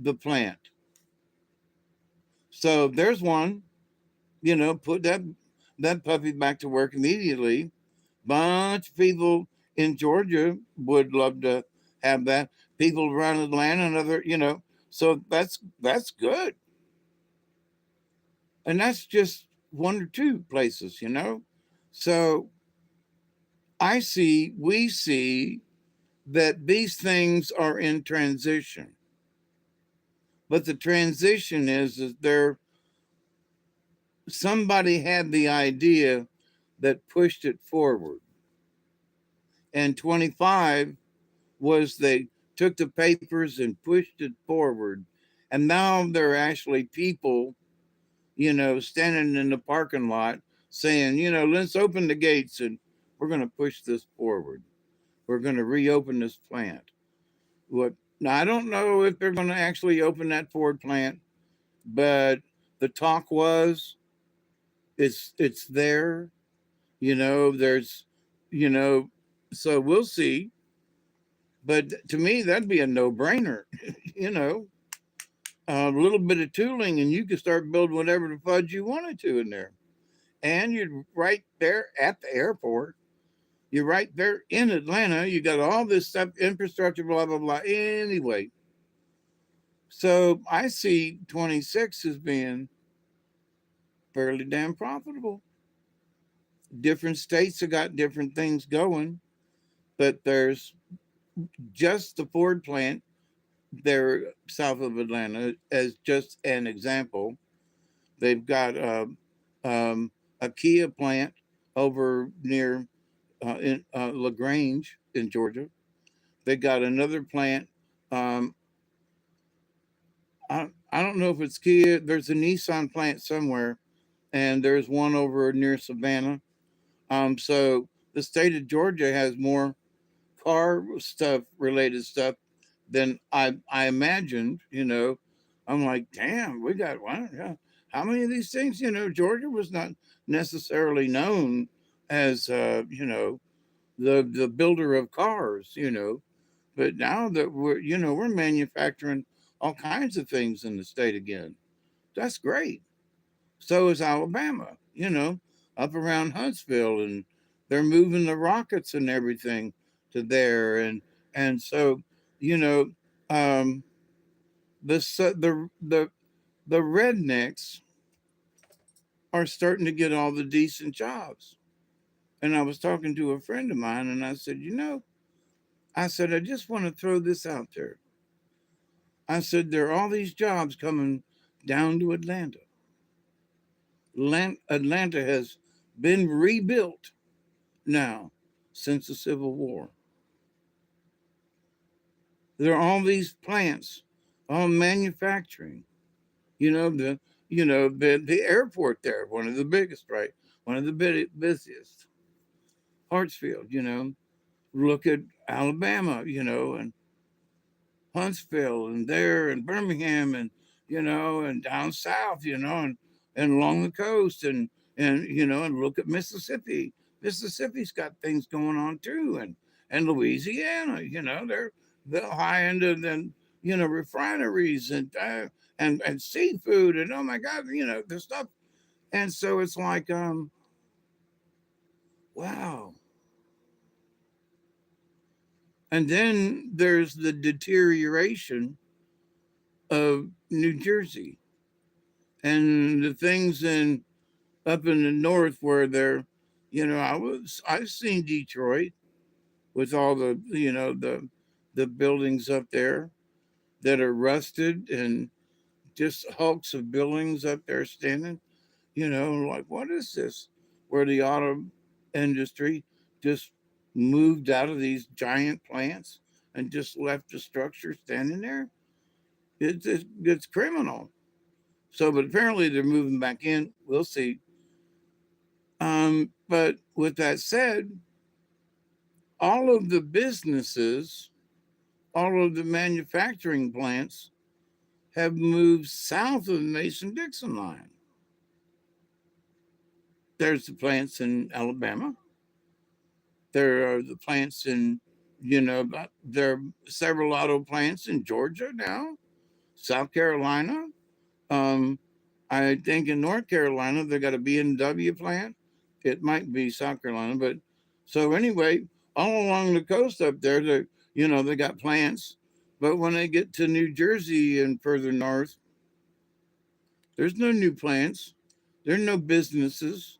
the plant. So there's one, put that puppy back to work immediately. Bunch of people in Georgia would love to have that. People around Atlanta and other, so that's good. And that's just one or two places. So we see that these things are in transition. But the transition is there, somebody had the idea that pushed it forward. And 25 was they took the papers and pushed it forward. And now there are actually people, standing in the parking lot saying, let's open the gates and we're going to push this forward. We're going to reopen this plant. What Now I don't know if they're going to actually open that Ford plant, but the talk was it's there. There's you know so we'll see. But to me that'd be a no-brainer. you know a little bit of tooling and you could start building whatever the fudge you wanted to in there. And you're right there at the airport. You're right there in Atlanta. You got all this stuff, infrastructure, blah, blah, blah. Anyway, so I see 26 as being fairly damn profitable. Different states have got different things going, but there's just the Ford plant there south of Atlanta as just an example. They've got a Kia plant over near in LaGrange in Georgia. They got another plant. Um, I don't know if it's Kia. There's a Nissan plant somewhere, and there's one over near Savannah. So the state of Georgia has more car stuff related stuff than I imagined. I'm like, damn, we got one. Yeah. How many of these things? Georgia was not necessarily known as the builder of cars. But now that we're manufacturing all kinds of things in the state again. That's great. So is Alabama. Up around Huntsville and They're moving the rockets and everything to there, and so you know, um, the rednecks are starting to get all the decent jobs. And I was talking to a friend of mine, and I said, I said, I just want to throw this out there. I said, there are all these jobs coming down to Atlanta. Atlanta has been rebuilt now since the Civil War. There are all these plants, all manufacturing. You know the the airport there, one of the biggest, right? One of the busiest. Hartsfield, look at Alabama, and Huntsville and there and Birmingham and and down south, and along the coast and and look at Mississippi. Mississippi's got things going on too, and Louisiana, they're the high end of the refineries and seafood and oh my God, the stuff. And so it's like wow. And then there's the deterioration of New Jersey and the things in up in the north where they're, I've seen Detroit with all the the buildings up there that are rusted and just hulks of buildings up there standing, like what is this? Where the auto industry just moved out of these giant plants and just left the structure standing there. It's criminal. So, but apparently they're moving back in. We'll see. But with that said, all of the businesses, all of the manufacturing plants have moved south of the Mason Dixon line. There's the plants in Alabama. There are the plants in, there are several auto plants in Georgia now, South Carolina. Um, I think in North Carolina they got a BMW plant. It might be South Carolina, but so anyway, all along the coast up there, they got plants. But when they get to New Jersey and further north, there's no new plants. There are no businesses.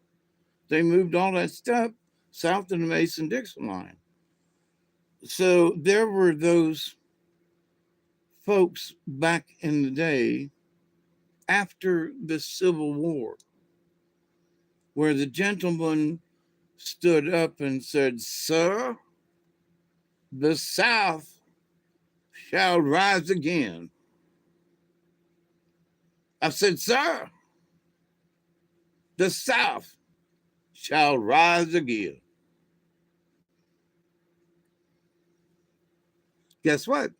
They moved all that stuff south of the Mason Dixon line. So there were those folks back in the day after the Civil War where the gentleman stood up and said, Sir, the South shall rise again. I said, Sir, the South shall rise again. Guess what?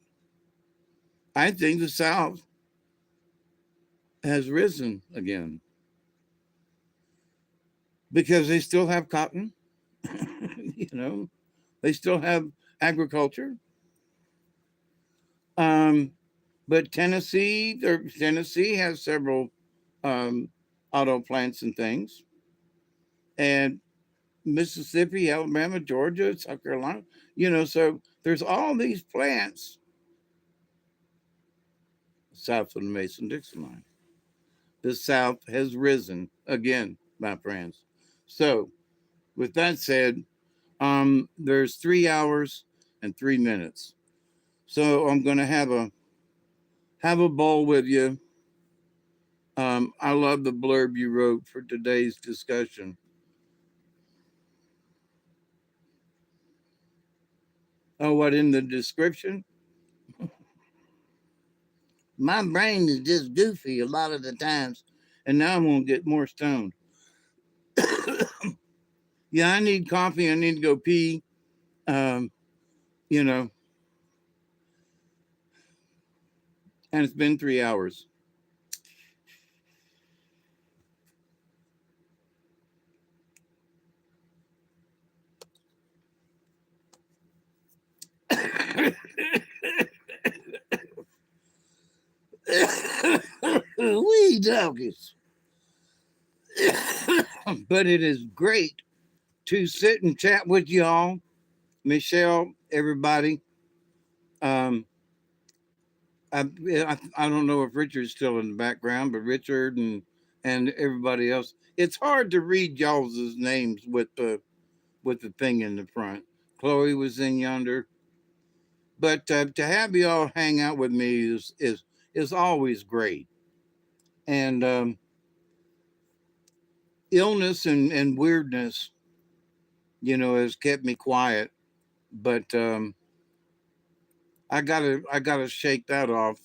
I think the South has risen again because they still have cotton, you know, they still have agriculture. Um, but Tennessee has several um, auto plants and things, and Mississippi, Alabama, Georgia, South Carolina, so there's all these plants south of the Mason Dixon line. The South has risen again, my friends. So, with that said, there's 3 hours and 3 minutes. So I'm going to have a bowl with you. I love the blurb you wrote for today's discussion. Oh, what in the description? My brain is just goofy a lot of the times, and now I'm going to get more stoned. Yeah, I need coffee. I need to go pee. Um, you know, and it's been 3 hours. We doggies. But it is great to sit and chat with y'all, Michelle, everybody. Um, I don't know if Richard's still in the background, but Richard and everybody else. It's hard to read y'all's names with the thing in the front. Chloe was in yonder, but to have y'all hang out with me is always great. And illness and weirdness, has kept me quiet. But I gotta shake that off.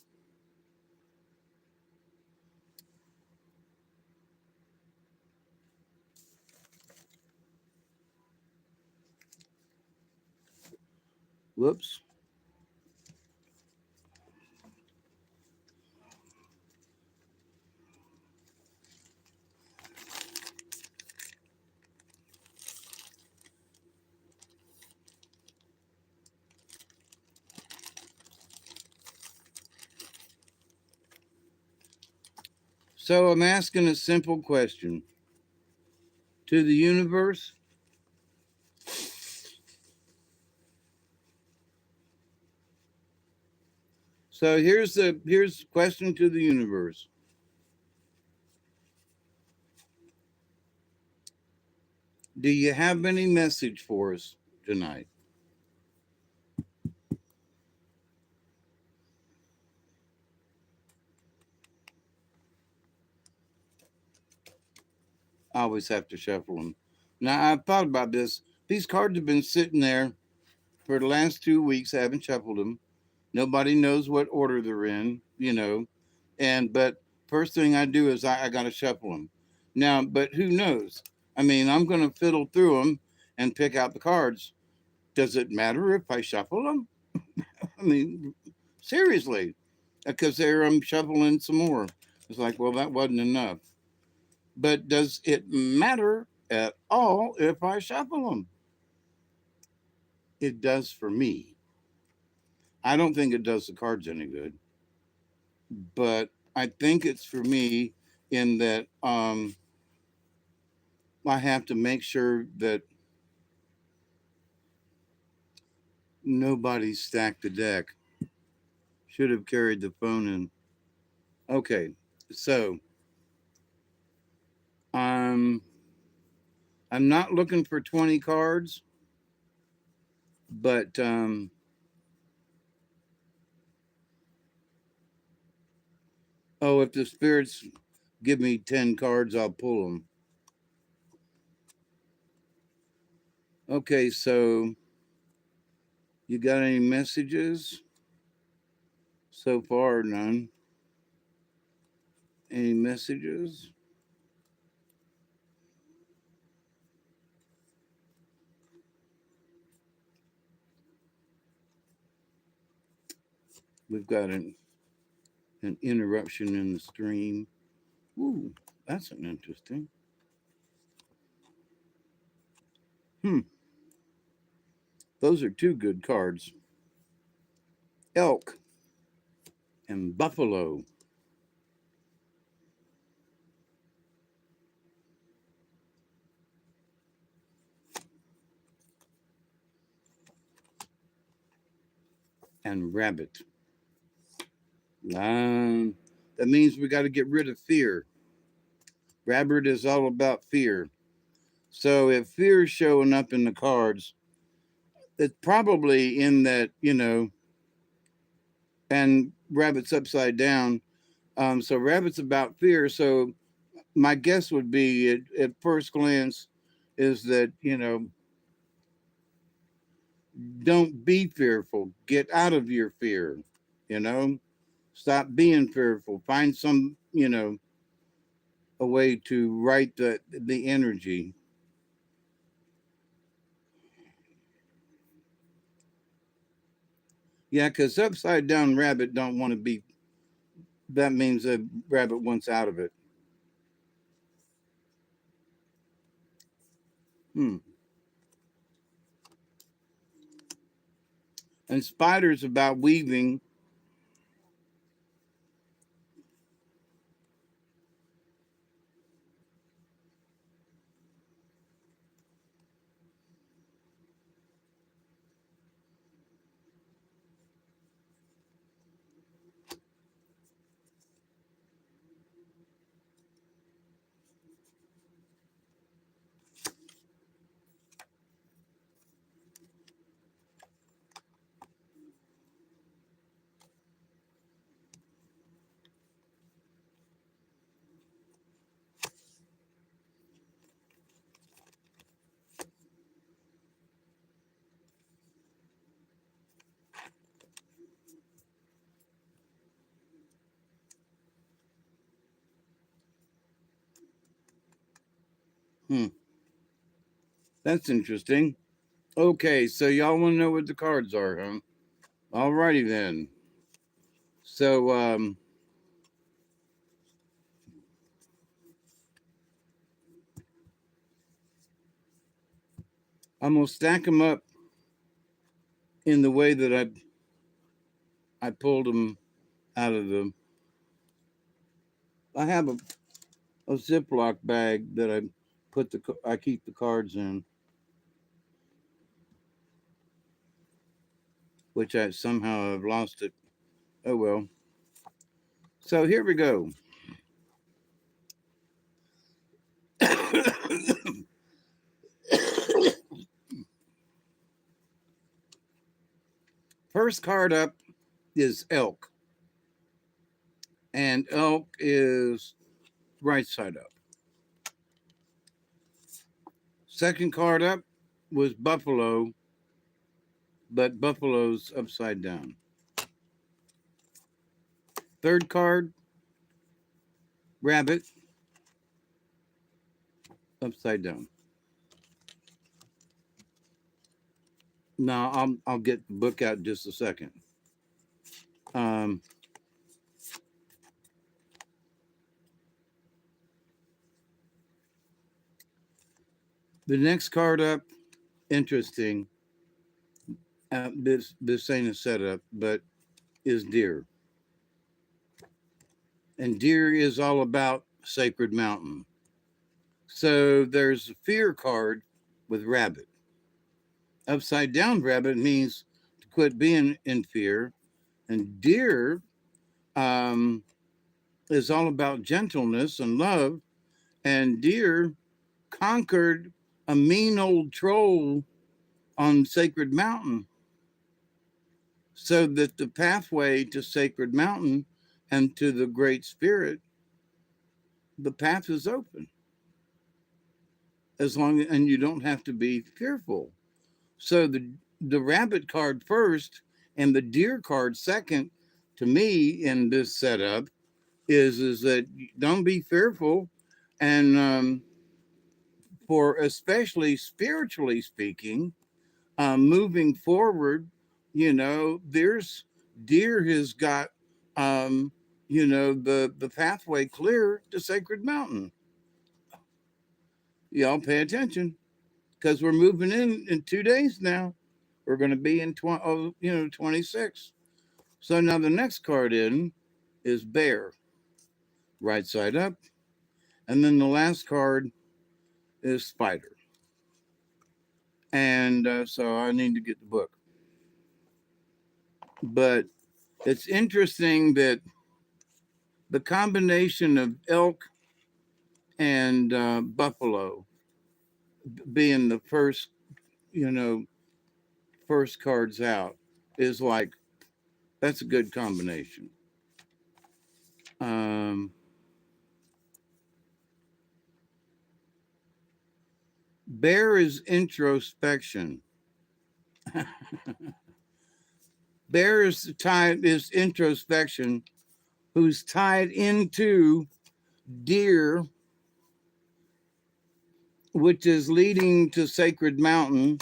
Whoops. So I'm asking a simple question to the universe. So here's the question to the universe. Do you have any message for us tonight? I always have to shuffle them. Now I've thought about this. These cards have been sitting there for the last 2 weeks. I haven't shuffled them. Nobody knows what order they're in. And but first thing I do is I gotta shuffle them. Now, but who knows? I mean, I'm gonna fiddle through them and pick out the cards. Does it matter if I shuffle them? I mean, seriously, because there I'm shuffling some more. It's like, well, that wasn't enough. But does it matter at all if I shuffle them? It does for me. I don't think it does the cards any good, but I think it's for me in that I have to make sure that nobody stacked the deck. Should have carried the phone in. Okay, so um, I'm not looking for 20 cards, but oh, if the spirits give me 10 cards, I'll pull them. Okay, so you got any messages? So far, none. Any messages? We've got an interruption in the stream. Ooh, that's an interesting. Hmm, those are two good cards. Elk and buffalo and rabbit. Um, that means we got to get rid of fear. Rabbit is all about fear. So if fear is showing up in the cards, it's probably in that. And rabbit's upside down. So rabbit's about fear. So my guess would be at first glance is that don't be fearful. Get out of your fear. You know, stop being fearful. Find a way to right the energy. Yeah, because upside down rabbit don't want to be. That means a rabbit wants out of it. Hmm. And spiders about weaving. Hmm, that's interesting. Okay, so y'all want to know what the cards are, huh? Alrighty then. So I'm gonna stack them up in the way that I pulled them out of the. I have a Ziploc bag that I keep the cards in, which I somehow have lost it. Oh well. So here we go. First card up is elk, and elk is right side up. Second card up was buffalo, but buffalo's upside down. Third card, rabbit, upside down. Now I'll get the book out in just a second. Um, the next card up, interesting. This ain't a setup, but is deer, and deer is all about sacred mountain. So there's a fear card with rabbit. Upside down rabbit means to quit being in fear, and deer um, is all about gentleness and love. And deer conquered a mean old troll on Sacred Mountain, so that the pathway to Sacred Mountain and to the Great Spirit, the path is open as long and you don't have to be fearful. So the rabbit card first and the deer card second, to me in this setup, is that don't be fearful, and for especially spiritually speaking, moving forward, there's deer has got the pathway clear to Sacred Mountain. Y'all pay attention because we're moving in 2 days now. We're going to be in 26. So now the next card in is bear, right side up, and then the last card is spider. And so I need to get the book. But it's interesting that the combination of elk and buffalo being the you know, first cards out is like, that's a good combination. Um, bear is introspection. Bear is introspection, who's tied into deer, which is leading to Sacred Mountain.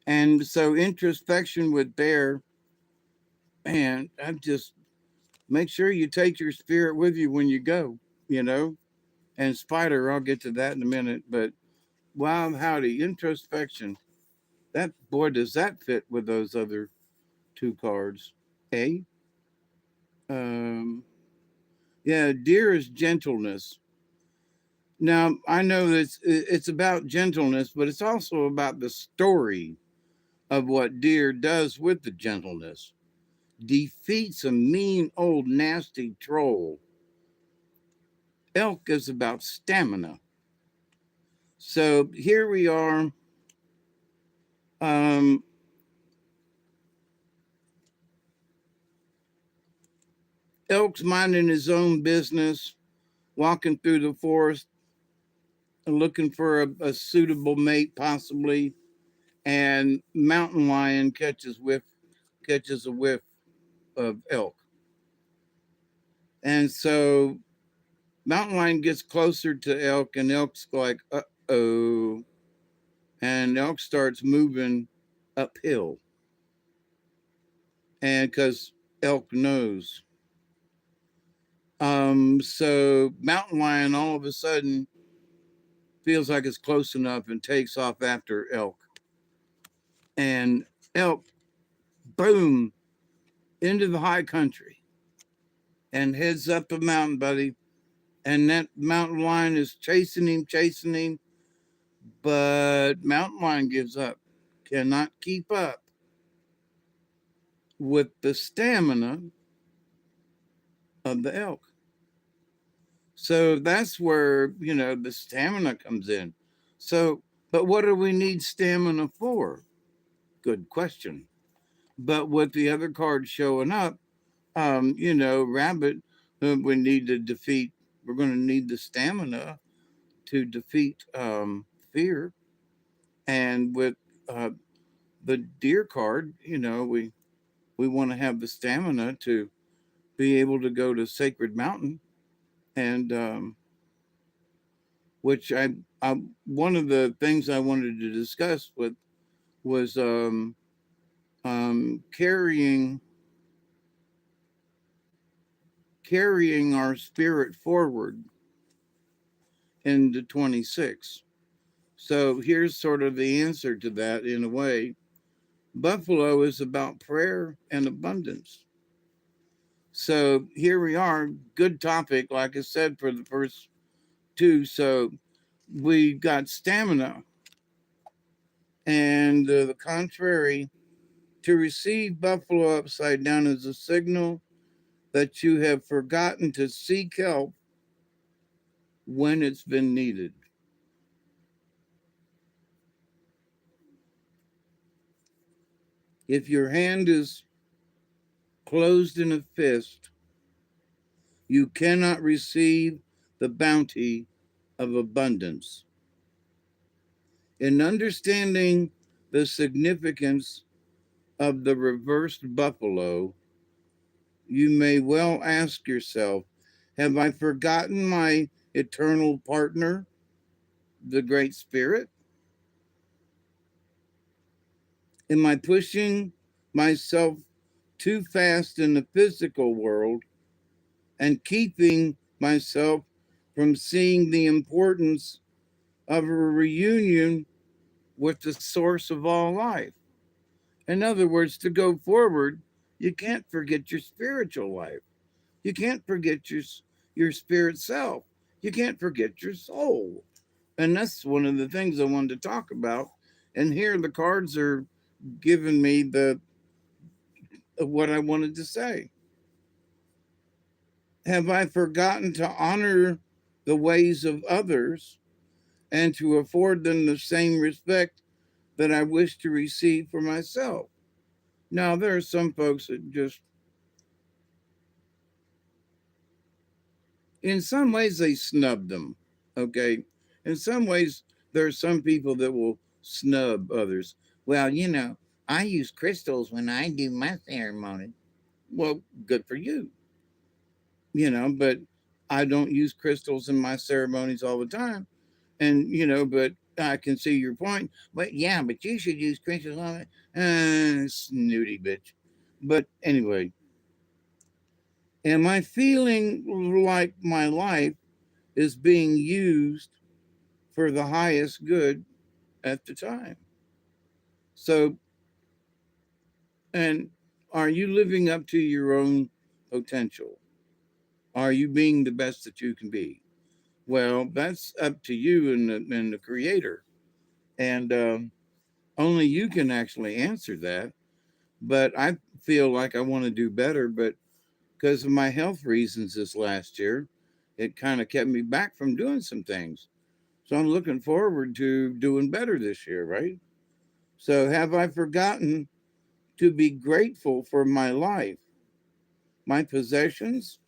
And so introspection with bear, man, I just make sure you take your spirit with you when you go, you know. And spider, I'll get to that in a minute. But wow, howdy, introspection. That boy, does that fit with those other two cards? A. Um, yeah, deer is gentleness. Now I know that it's about gentleness, but it's also about the story of what deer does with the gentleness. Defeats a mean old nasty troll. Elk is about stamina. So here we are. Um, Elk's minding his own business, walking through the forest, looking for a suitable mate, possibly. And mountain lion catches a whiff of elk. And so mountain lion gets closer to elk, and elk's like, oh, and elk starts moving uphill. And because elk knows. So mountain lion all of a sudden feels like it's close enough and takes off after elk. And elk, boom, into the high country and heads up the mountain, buddy. And that mountain lion is chasing him, but mountain lion gives up, cannot keep up with the stamina of the elk. So that's where, the stamina comes in. So, but what do we need stamina for? Good question. But with the other cards showing up, rabbit, we need to defeat, we're going to need the stamina to defeat fear. And with uh, the deer card, we want to have the stamina to be able to go to Sacred Mountain. And which one of the things I wanted to discuss with was carrying our spirit forward into 26. So here's sort of the answer to that in a way. Buffalo is about prayer and abundance. So here we are, good topic, like I said, for the first two. So we got stamina, and the contrary, to receive buffalo upside down is a signal that you have forgotten to seek help when it's been needed. If your hand is closed in a fist, you cannot receive the bounty of abundance. In understanding the significance of the reversed buffalo, you may well ask yourself, have I forgotten my eternal partner, the Great Spirit? Am I pushing myself too fast in the physical world and keeping myself from seeing the importance of a reunion with the source of all life? In other words, to go forward, you can't forget your spiritual life. You can't forget your spirit self. You can't forget your soul. And that's one of the things I wanted to talk about. And here the cards are giving me the what I wanted to say. Have I forgotten to honor the ways of others and to afford them the same respect that I wish to receive for myself? Now, there are some folks that just, in some ways, they snub them. Okay. In some ways, there are some people that will snub others. Well, I use crystals when I do my ceremony. Well, good for you, but I don't use crystals in my ceremonies all the time. And, but I can see your point. But yeah, but you should use crystals on it. Snooty bitch. But anyway, am I feeling like my life is being used for the highest good at the time? So, and are you living up to your own potential? Are you being the best that you can be? Well, that's up to you and the creator. And only you can actually answer that. But I feel like I want to do better. But because of my health reasons this last year, it kind of kept me back from doing some things. So I'm looking forward to doing better this year, right? So have I forgotten to be grateful for my life, my possessions,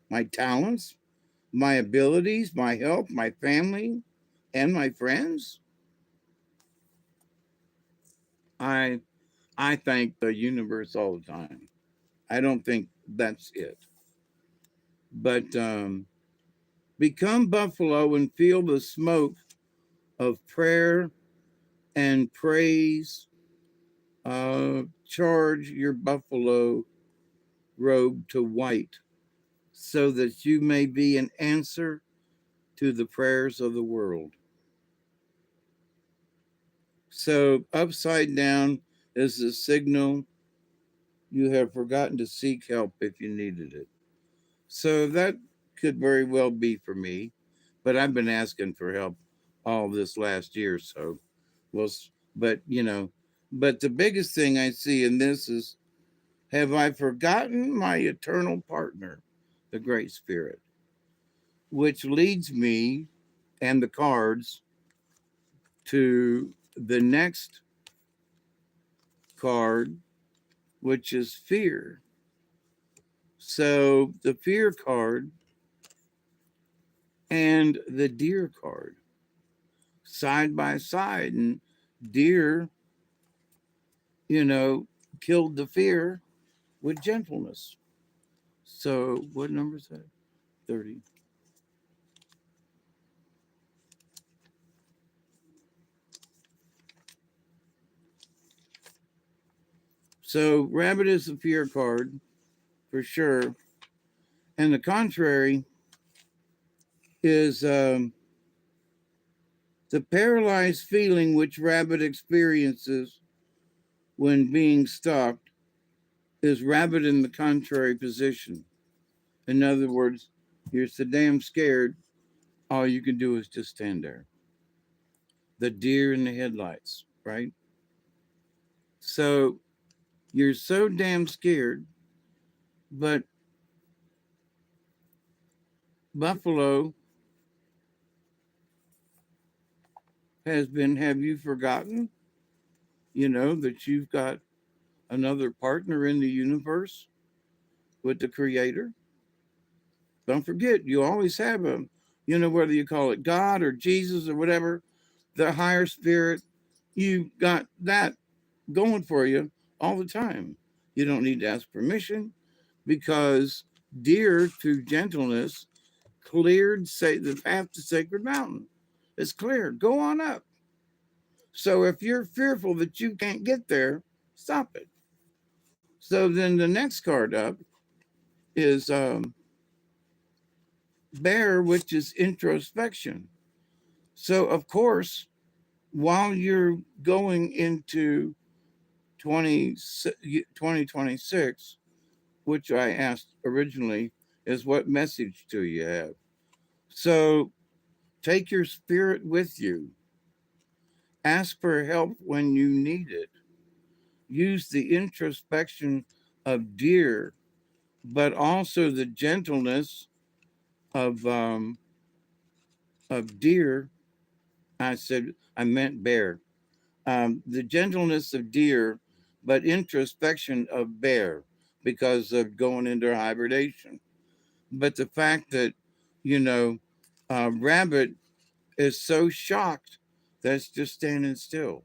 my talents, my abilities, my health, my family, and my friends? I I thank the universe all the time. I don't think that's it. But become buffalo and feel the smoke of prayer and praise, charge your buffalo robe to white, so that you may be an answer to the prayers of the world. So, upside down is a signal you have forgotten to seek help if you needed it. So, that could very well be for me, but I've been asking for help all this last year. So, well, but but the biggest thing I see in this is, have I forgotten my eternal partner, the Great Spirit, which leads me and the cards to the next card, which is fear. So the fear card and the deer card side by side, and deer, you know, killed the fear with gentleness. So what number is that? 30. So rabbit is the fear card for sure. And the contrary is the paralyzed feeling which rabbit experiences when being stalked is rabbit in the contrary position. In other words, you're so damn scared, all you can do is just stand there. The deer in the headlights, right? So you're so damn scared, but buffalo has been, have you forgotten, that you've got another partner in the universe with the creator? Don't forget, you always have a, whether you call it God or Jesus or whatever, the higher spirit, you got that going for you all the time. You don't need to ask permission, because deer, through gentleness, cleared the path to Sacred Mountain. It's clear. Go on up. So if you're fearful that you can't get there, stop it. So then the next card up is bear, which is introspection. So, of course, while you're going into 2026, which I asked originally, is what message do you have? So, take your spirit with you. Ask for help when you need it. Use the introspection of deer, but also the gentleness of um, deer. I meant bear. The gentleness of deer, but introspection of bear because of going into hibernation. But the fact that, you know, rabbit is so shocked that it's just standing still.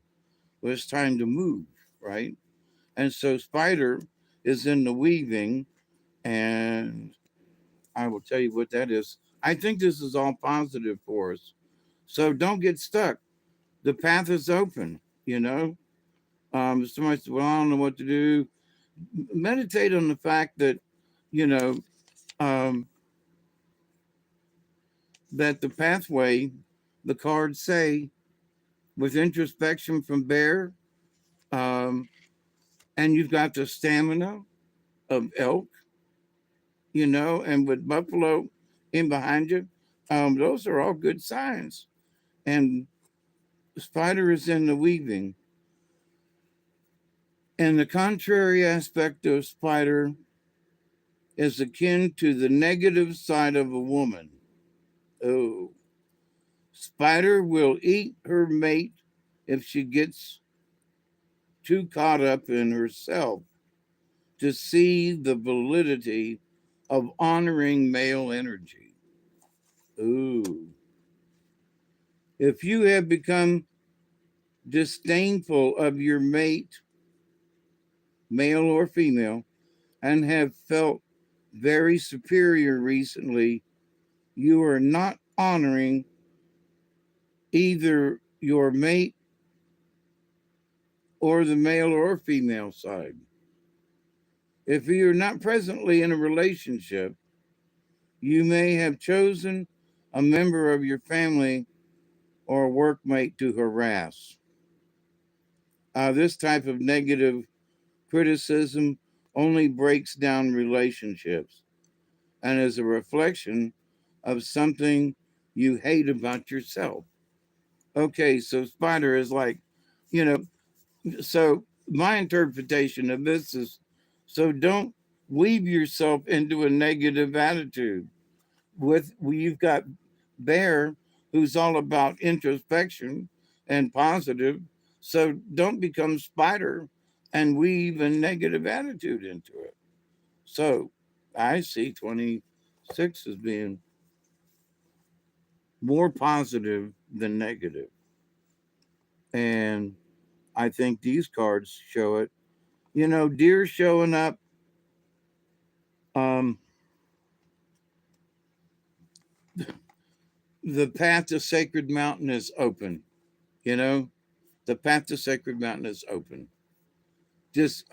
Well, it's time to move, right? And so spider is in the weaving, and I will tell you what that is. I think this is all positive for us. So don't get stuck. The path is open, you know. Somebody said, well, I don't know what to do. Meditate on the fact that, you know, um, that the pathway, the cards say, with introspection from bear, um, and you've got the stamina of elk, and with buffalo in behind you, those are all good signs. And the spider is in the weaving. And the contrary aspect of spider is akin to the negative side of a woman. Oh, spider will eat her mate if she gets too caught up in herself to see the validity of honoring male energy. Ooh. If you have become disdainful of your mate, male or female, and have felt very superior recently, you are not honoring either your mate or the male or female side. If you're not presently in a relationship, you may have chosen a member of your family or a workmate to harass. This type of negative criticism only breaks down relationships and is a reflection of something you hate about yourself. Okay, so spider is like, you know, so my interpretation of this is, so don't weave yourself into a negative attitude. With you've got bear, who's all about introspection and positive, so don't become spider and weave a negative attitude into it. So I see 26 as being more positive than negative, and I think these cards show it. Deer showing up. um the path to sacred mountain is open. you know the path to sacred mountain is open. Just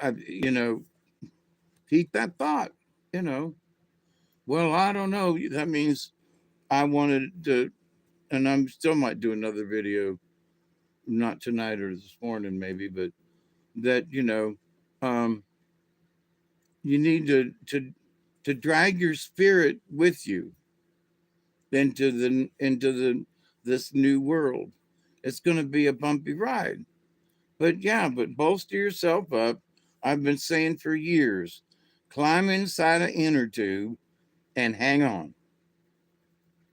keep that thought. you know well, I don't know, that means I wanted to, and I'm still might do another video, not tonight or this morning maybe, but that um you need to drag your spirit with you into the this new world. It's going to be a bumpy ride, but yeah, but bolster yourself up. I've been saying for years, climb inside an inner tube and hang on,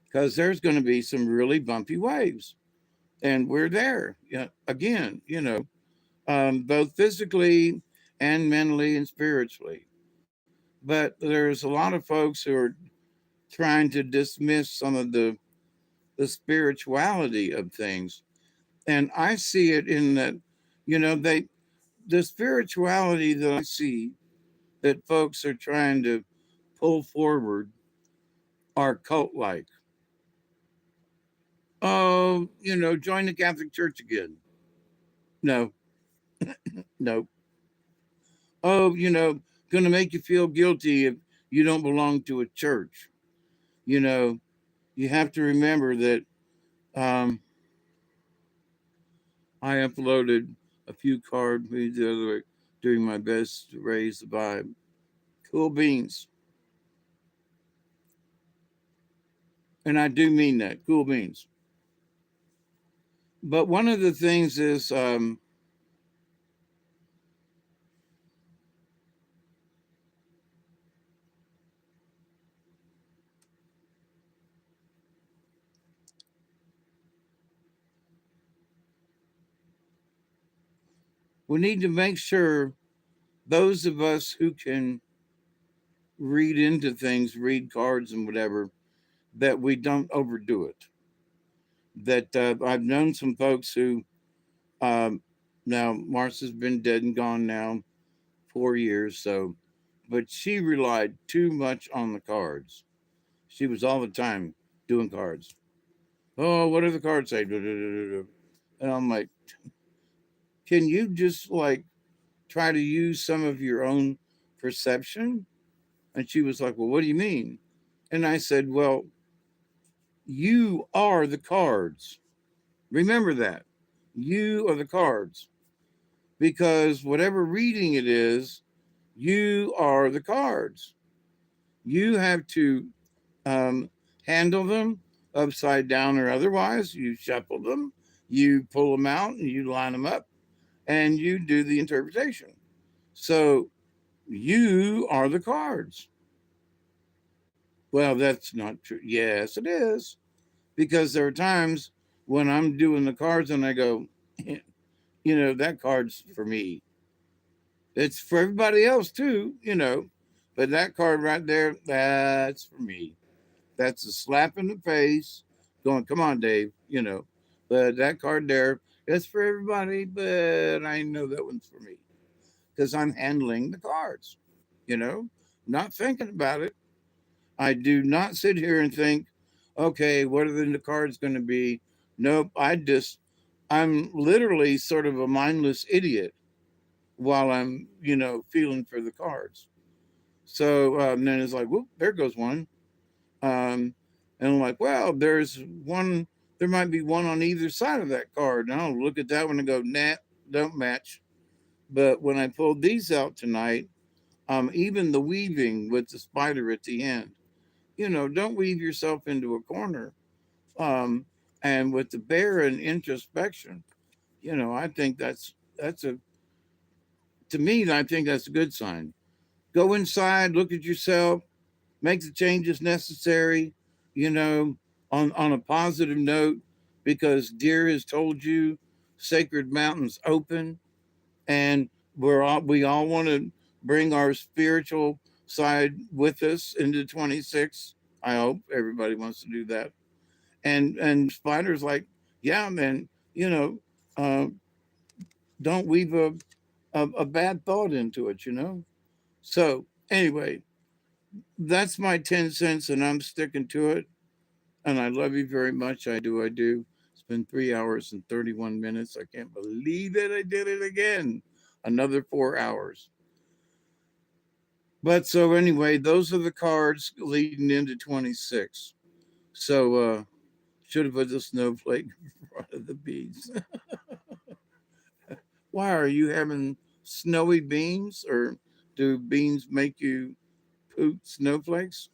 because there's going to be some really bumpy waves, and we're there. Yeah, again, both physically and mentally and spiritually. But there's a lot of folks who are trying to dismiss some of the spirituality of things. And I see it in that, they the spirituality that I see that folks are trying to pull forward are cult like. Oh, join the Catholic Church again. No, no. Oh, gonna make you feel guilty if you don't belong to a church. You know, you have to remember that um, I uploaded a few cards the other way, doing my best to raise the vibe. Cool beans. And I do mean that, cool beans. But one of the things is we need to make sure those of us who can read into things, read cards and whatever, that we don't overdo it. That I've known some folks who, um, now Marcia's been dead and gone now 4 years, so, but she relied too much on the cards. She was all the time doing cards. Oh, what do the cards say? And I'm like, can you just like try to use some of your own perception? And she was like, well, what do you mean? And I said, well, you are the cards. Remember that. You are the cards. Because whatever reading it is, you are the cards. You have to um, handle them upside down or otherwise. You shuffle them, you pull them out, and you line them up, and you do the interpretation. So you are the cards. Well, that's not true. Yes, it is. Because there are times when I'm doing the cards and I go, that card's for me. It's for everybody else too, but that card right there, that's for me. That's a slap in the face going, come on, Dave, But that card there, it's for everybody, but I know that one's for me because I'm handling the cards, you know, not thinking about it. I do not sit here and think, okay, what are the cards going to be? Nope. I'm literally sort of a mindless idiot while I'm, feeling for the cards. So then it's like, whoop, there goes one. Um, and I'm like, well, there might be one on either side of that card. And I'll look at that one and go, nah, don't match. But when I pulled these out tonight, even the weaving with the spider at the end, don't weave yourself into a corner. Um, and with the bear and introspection, I think that's a to me, I think that's a good sign. Go inside, look at yourself, make the changes necessary, you know, on a positive note, because deer has told you sacred mountains open, and we all want to bring our spiritual side with us into 26. I hope everybody wants to do that. And spiders like, yeah, man, uh, don't weave a bad thought into it. So anyway, that's my 10 cents, and I'm sticking to it. And I love you very much. I do. I do. It's been 3 hours and 31 minutes. I can't believe it. I did it again. Another 4 hours. But so anyway, those are the cards leading into 26. So should have put the snowflake in front of the beads. Why are you having snowy beans, or do beans make you poop snowflakes?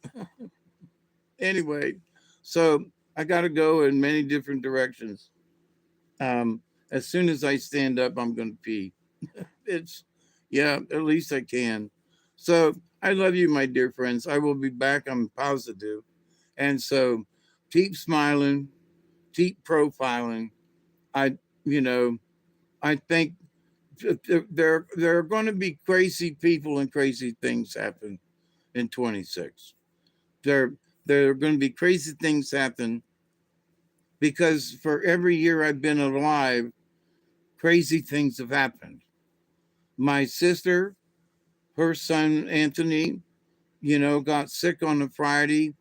Anyway, so I got to go in many different directions. As soon as I stand up, I'm going to pee. It's, yeah, at least I can. So I love you, my dear friends. I will be back. I'm positive. And so keep smiling, keep profiling. I, you know, I think there are going to be crazy people and crazy things happen in 26. There, there are going to be crazy things happen because for every year I've been alive, crazy things have happened. My sister, her son Anthony, got sick on a Friday,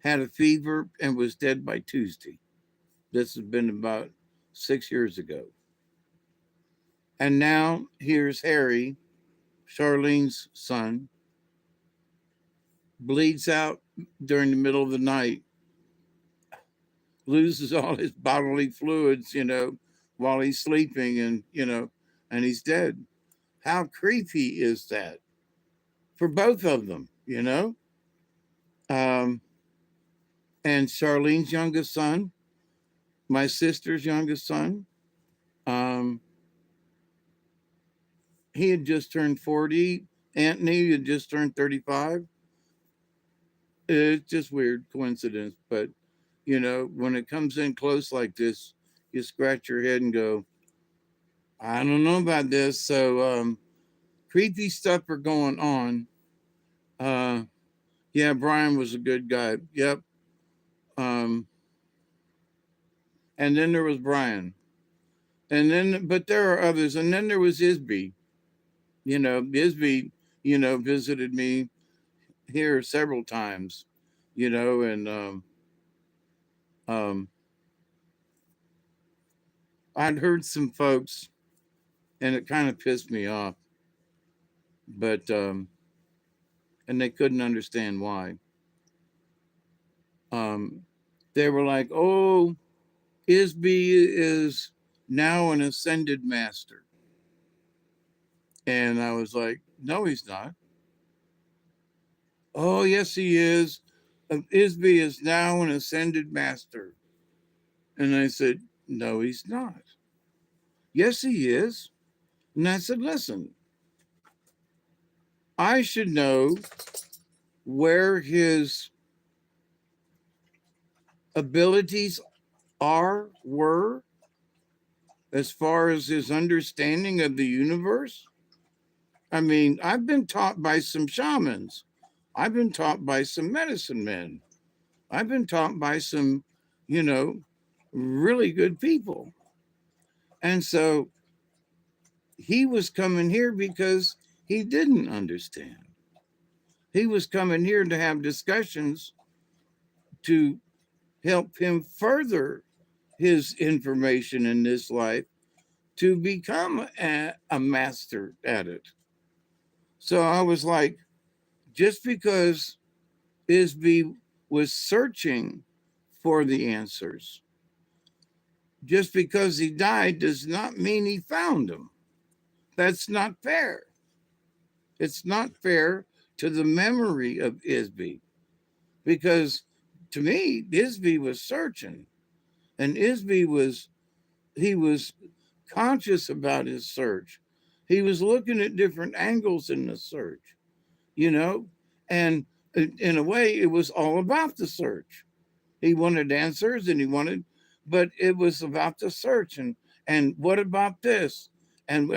had a fever, and was dead by Tuesday. This has been about 6 years ago. And now here's Harry, Charlene's son, bleeds out during the middle of the night, loses all his bodily fluids, while he's sleeping, and he's dead. How creepy is that for both of them? Um, and Charlene's youngest son, my sister's youngest son, um, he had just turned 40. Anthony had just turned 35. It's just weird coincidence, but when it comes in close like this, you scratch your head and go, I don't know about this. So creepy stuff are going on. Uh, yeah, Brian was a good guy. Yep. Um, and then there was Brian. And then, but there are others. And then there was Isby. Isby, visited me here several times, and um, I'd heard some folks, and it kind of pissed me off, but, and they couldn't understand why. Um, they were like, oh, Isby is now an ascended master. And I was like, no, he's not. Oh, yes, he is. Isby is now an ascended master. And I said, no, he's not. Yes, he is. And I said, listen, I should know where his abilities were, as far as his understanding of the universe. I mean, I've been taught by some shamans, I've been taught by some medicine men, I've been taught by some, you know, really good people. And so he was coming here because he didn't understand. He was coming here to have discussions to help him further his information in this life to become a master at it. So I was like, just because Isby was searching for the answers, just because he died does not mean he found them. That's not fair. It's not fair to the memory of Isby because to me, Isby was searching and Isby was, he was conscious about his search. He was looking at different angles in the search, you know, and in a way, it was all about the search. He wanted answers and he wanted, but it was about the search and what about this? And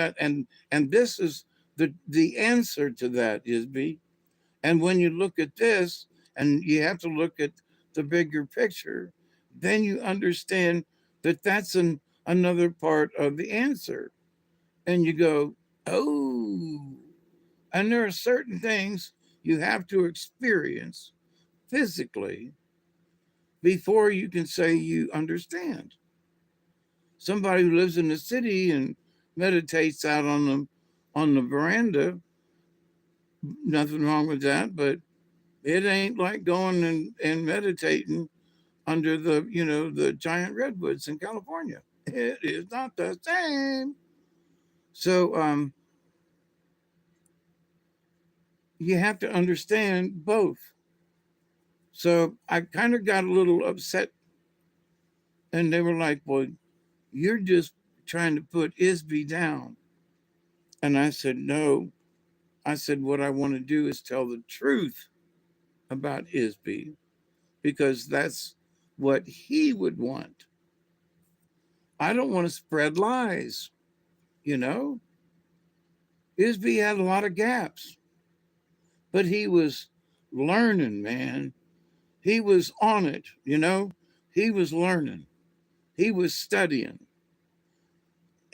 this is the answer to that is B. And when you look at this, and you have to look at the bigger picture, then you understand that that's another part of the answer. And you go, oh, and there are certain things you have to experience physically before you can say you understand. Somebody who lives in the city and meditates out on the veranda, nothing wrong with that, but it ain't like going and meditating under the the giant redwoods in California. It is not the same. So you have to understand both. So I kind of got a little upset, and they were like, "Well, you're just trying to put Isby down." And I said, "No." I said, "What I want to do is tell the truth about Isby because that's what he would want. I don't want to spread lies, you know." Isby had a lot of gaps, but he was learning, man. He was on it. He was learning. He was studying.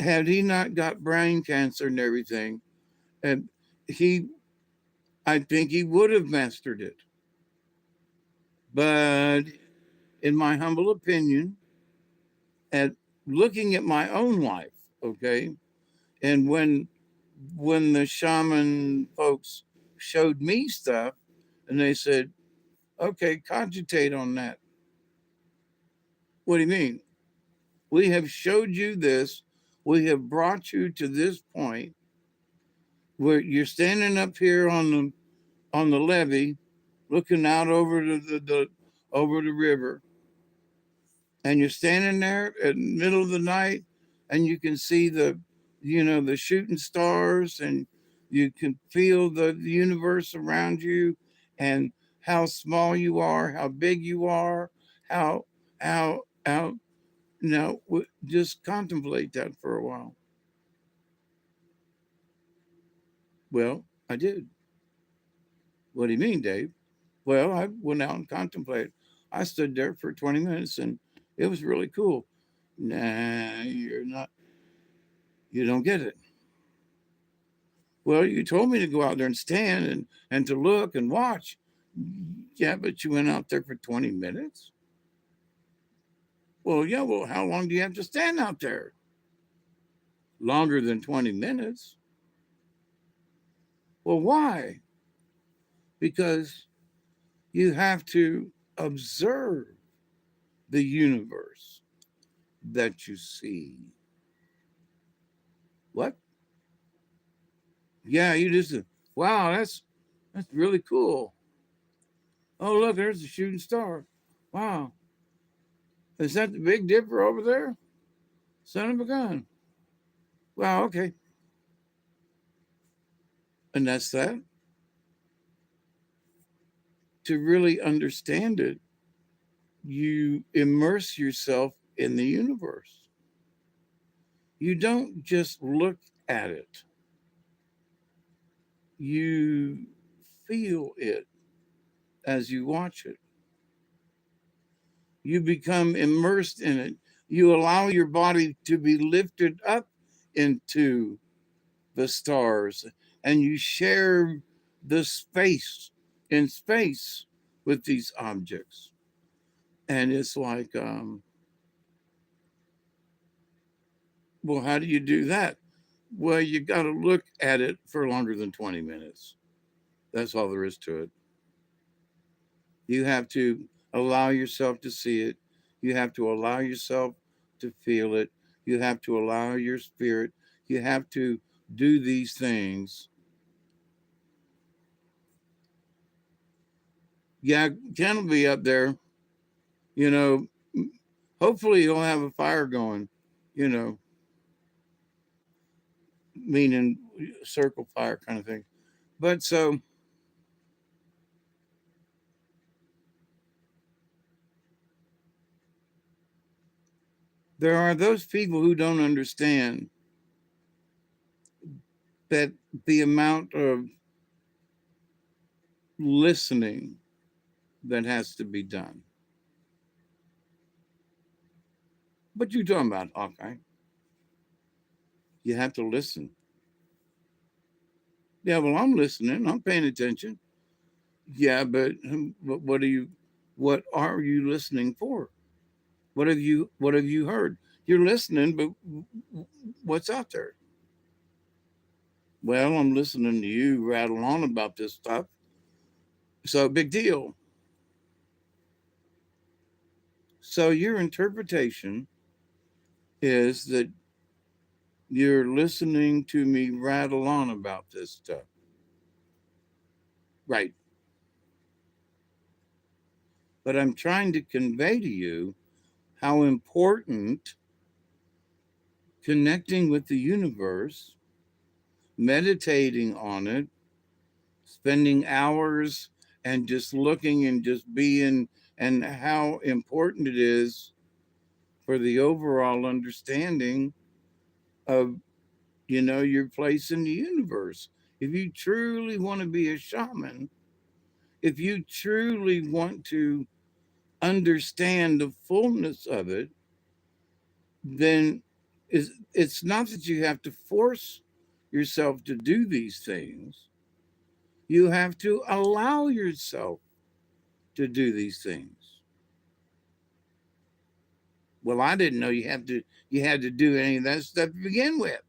Had he not got brain cancer and everything, and he, I think he would have mastered it. But in my humble opinion, at looking at my own life, okay, and when the shaman folks showed me stuff, and they said, "Okay, cogitate on that." What do you mean? We have showed you this. We have brought you to this point where you're standing up here on the levee, looking out over the over the river, and you're standing there in the middle of the night, and you can see the shooting stars, and you can feel the universe around you, and how small you are, how big you are, how now just contemplate that for a while. Well, I did. What do you mean, Dave? Well, I went out and contemplated. I stood there for 20 minutes and it was really cool. Nah, you're not, you don't get it. Well, you told me to go out there and stand and to look and watch. Yeah, but you went out there for 20 minutes? Well, yeah, well, how long do you have to stand out there? Longer than 20 minutes. Well, why? Because you have to observe the universe that you see. What? Yeah, you just wow, that's really cool. Oh, look, there's a shooting star. Wow, is that the Big Dipper over there? Son of a gun. Wow, okay, and that's that. To really understand it, you immerse yourself in the universe. You don't just look at it. You feel it as you watch it. You become immersed in it. You allow your body to be lifted up into the stars and you share the space in space with these objects. And it's like Well, how do you do that? Well, you got to look at it for longer than 20 minutes. That's all there is to it. You have to allow yourself to see it. You have to allow yourself to feel it. You have to allow your spirit. You have to do these things. Yeah, Ken will be up there. You know, hopefully he'll have a fire going. You know, meaning circle fire kind of thing. But so there are those people who don't understand that the amount of listening that has to be done. What you talking about, Hawkeye? You have to listen. Yeah, well, I'm listening. I'm paying attention. Yeah, but what are you? What are you listening for? What have you heard? You're listening, but what's out there? Well, I'm listening to you rattle on about this stuff. So big deal. So your interpretation is that you're listening to me rattle on about this stuff. Right. But I'm trying to convey to you how important connecting with the universe, meditating on it, spending hours and just looking and just being, and how important it is for the overall understanding of, your place in the universe. If you truly want to be a shaman, if you truly want to understand the fullness of it, then it's not that you have to force yourself to do these things. You have to allow yourself to do these things. Well, I didn't know you had to do any of that stuff to begin with.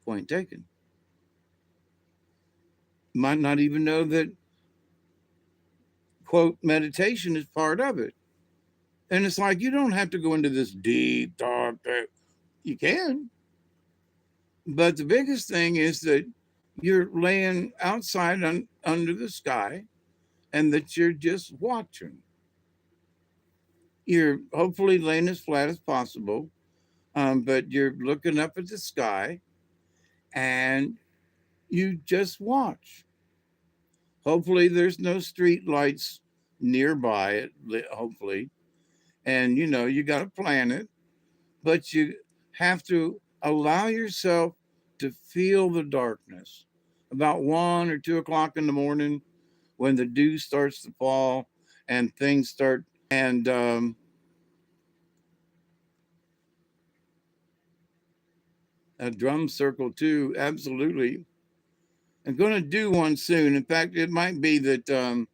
Point taken. Might not even know that quote meditation is part of it. And it's like you don't have to go into this deep dark. You can, but the biggest thing is that you're laying outside under the sky, and that you're just watching. You're hopefully laying as flat as possible, but you're looking up at the sky, and you just watch. Hopefully, there's no street lights nearby it. Hopefully, and you got to plan it, but you have to allow yourself to feel the darkness. About 1 or 2 o'clock in the morning, when the dew starts to fall and things start, and a drum circle too. Absolutely. I'm going to do one soon. In fact, it might be that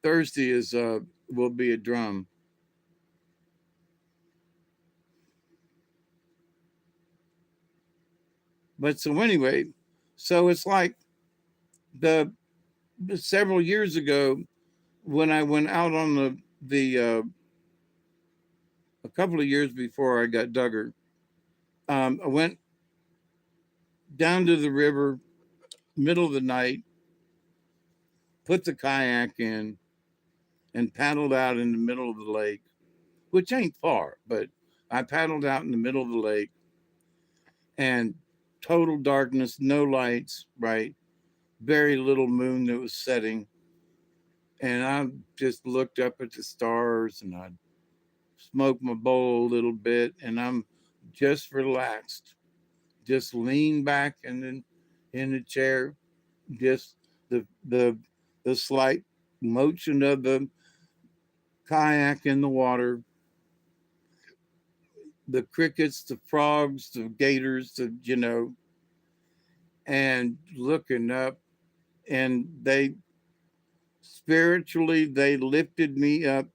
Thursday is will be a drum. But so anyway, so it's like the several years ago when I went out on the a couple of years before I got Duggar. I went down to the river, middle of the night, put the kayak in, and paddled out in the middle of the lake, which ain't far, but I paddled out in the middle of the lake, and total darkness, no lights, right? Very little moon that was setting. And I just looked up at the stars, and I smoked my bowl a little bit, and I'm just relaxed, just lean back and then in the chair, just the slight motion of the kayak in the water, the crickets, the frogs, the gators, and looking up, and they spiritually they lifted me up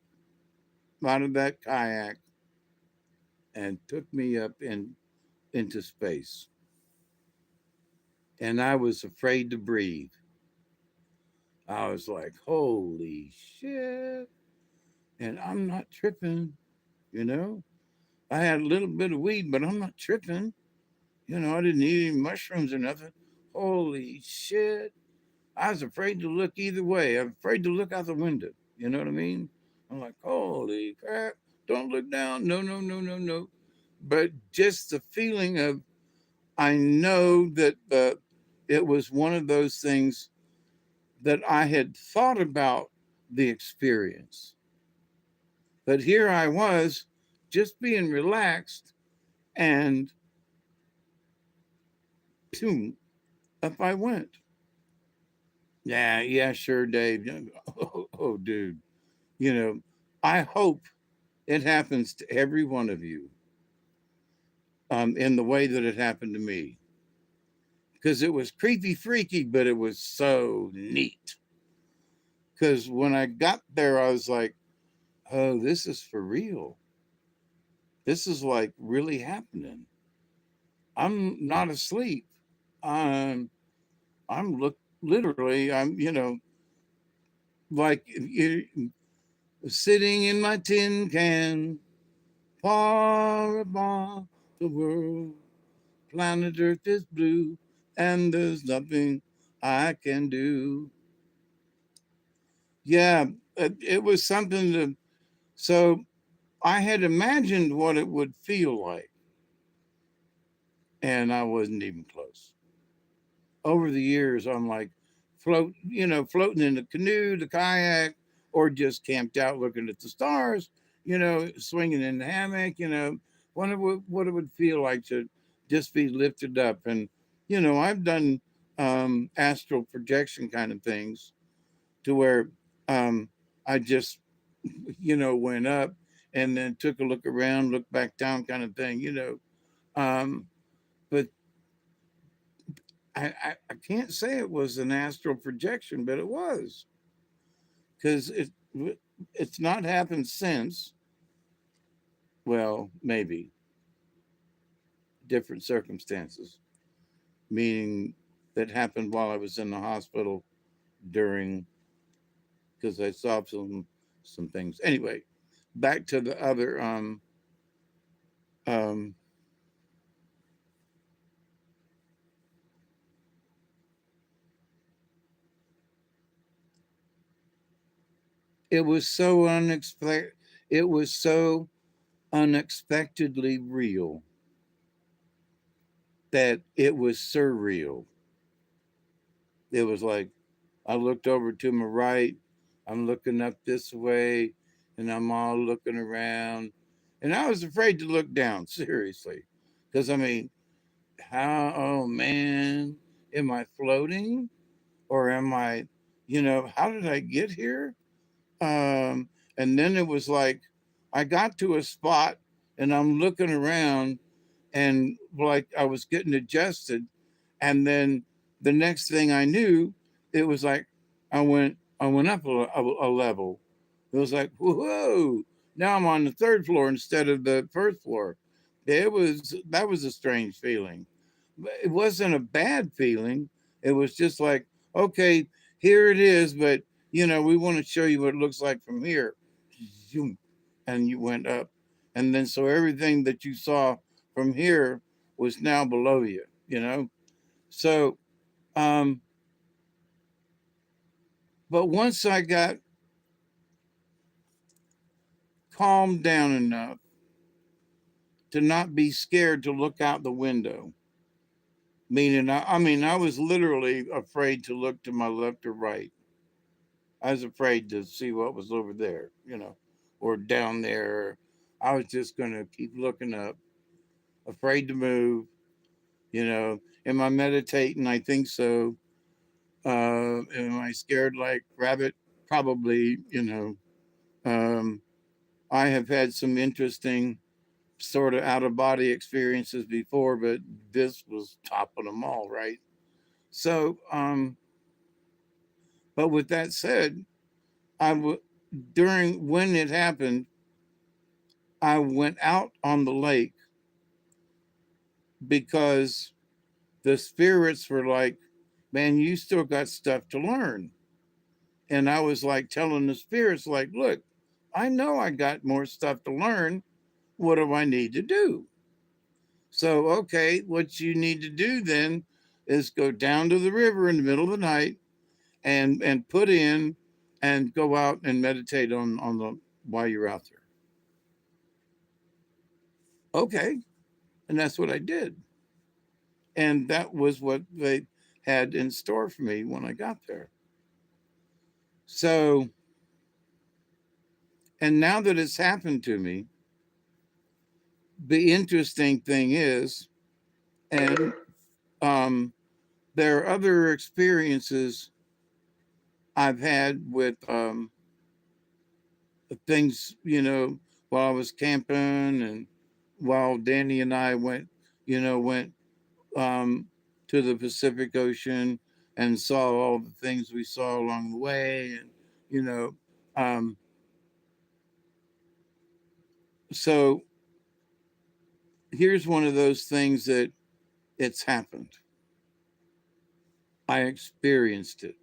out of that kayak, and took me up into space. And I was afraid to breathe. I was like, holy shit. And I'm not tripping, you know? I had a little bit of weed, but I'm not tripping. I didn't eat any mushrooms or nothing. Holy shit. I was afraid to look either way. I'm afraid to look out the window. You know what I mean? I'm like, holy crap. Don't look down. No, no, no, no, no. But just the feeling of, I know that it was one of those things that I had thought about the experience. But here I was just being relaxed and boom, up I went. Yeah, yeah, sure, Dave. Oh, dude. You know, I hope it happens to every one of you in the way that it happened to me. Because it was creepy, freaky, but it was so neat. Because when I got there, I was like, oh, this is for real. This is like really happening. I'm not asleep. I'm, I'm literally, like sitting in my tin can, far above the world. Planet Earth is blue, and there's nothing I can do. Yeah, it was something to. So I had imagined what it would feel like, and I wasn't even close. Over the years, I'm like, floating in the canoe, the kayak, or just camped out looking at the stars, swinging in the hammock, wonder what it would feel like to just be lifted up. And, I've done astral projection kind of things to where I just, went up and then took a look around, looked back down kind of thing. Um, but I can't say it was an astral projection, but it was because it's not happened since. Well, maybe different circumstances, meaning that happened while I was in the hospital during because I saw some things. Anyway, back to the other. Um, it was so unexpected. It was so unexpectedly real that it was surreal. It was like I looked over to my right, I'm looking up this way, and I'm all looking around. And I was afraid to look down, seriously. Because, I mean, oh man, am I floating? Or am I, how did I get here? Um, and then it was like I got to a spot and I'm looking around and like I was getting adjusted. And then the next thing I knew, it was like I went up a level. It was like, whoa, now I'm on the third floor instead of the first floor. That was a strange feeling. It wasn't a bad feeling. It was just like, okay, here it is, but we want to show you what it looks like from here. And you went up. And then so everything that you saw from here was now below you. So, um, but once I got calmed down enough to not be scared to look out the window, meaning, I was literally afraid to look to my left or right. I was afraid to see what was over there, or down there. I was just going to keep looking up, afraid to move, Am I meditating? I think so. Am I scared like rabbit? Probably, Um, I have had some interesting sort of out of body experiences before, but this was top of them all, right? So, but with that said, I would during when it happened, I went out on the lake because the spirits were like, man, you still got stuff to learn. And I was like telling the spirits, like, look, I know I got more stuff to learn. What do I need to do? So, okay, what you need to do then is go down to the river in the middle of the night and put in and go out and meditate on the while you're out there. Okay. And that's what I did. And that was what they had in store for me when I got there. So, and now that it's happened to me, the interesting thing is, and there are other experiences I've had with things, while I was camping and while Danny and I went um, to the Pacific Ocean and saw all the things we saw along the way. And, you know, um, so here's one of those things that it's happened. I experienced it.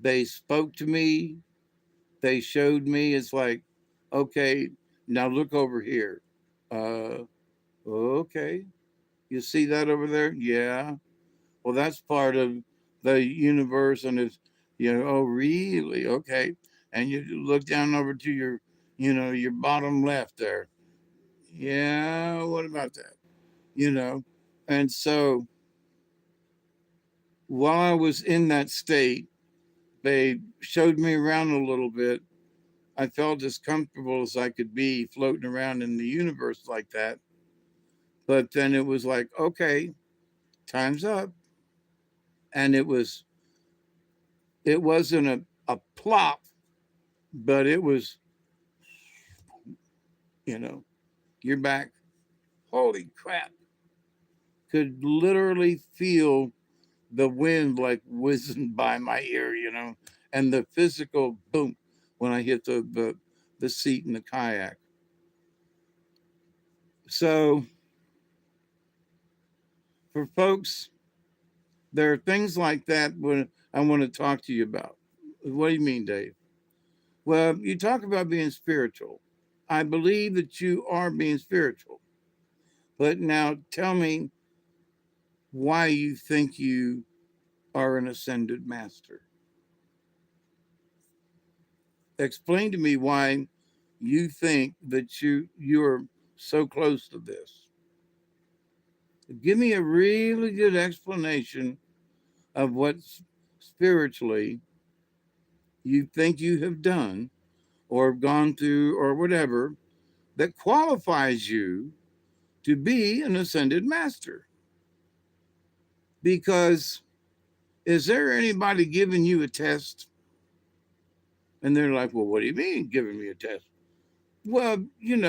They spoke to me, they showed me, it's like, okay, now look over here. Uh, okay. You see that over there? Yeah. Well, that's part of the universe, and it's, oh, really? Okay. And you look down over to your bottom left there. Yeah. What about that? You know. And so while I was in that state, they showed me around a little bit. I felt as comfortable as I could be floating around in the universe like that. But then it was like, okay, time's up. And it wasn't a plop, but it was, you know, you're back. Holy crap. Could literally feel the wind like whizzing by my ear, and the physical boom when I hit the seat in the kayak. So for folks, there are things like that when I want to talk to you about. What do you mean, Dave? Well, you talk about being spiritual. I believe that you are being spiritual. But now tell me why you think you are an ascended master. Explain to me why you think that you're so close to this. Give me a really good explanation of what spiritually you think you have done or gone through or whatever that qualifies you to be an ascended master. Because is there anybody giving you a test? And they're like, well, what do you mean giving me a test? Well, you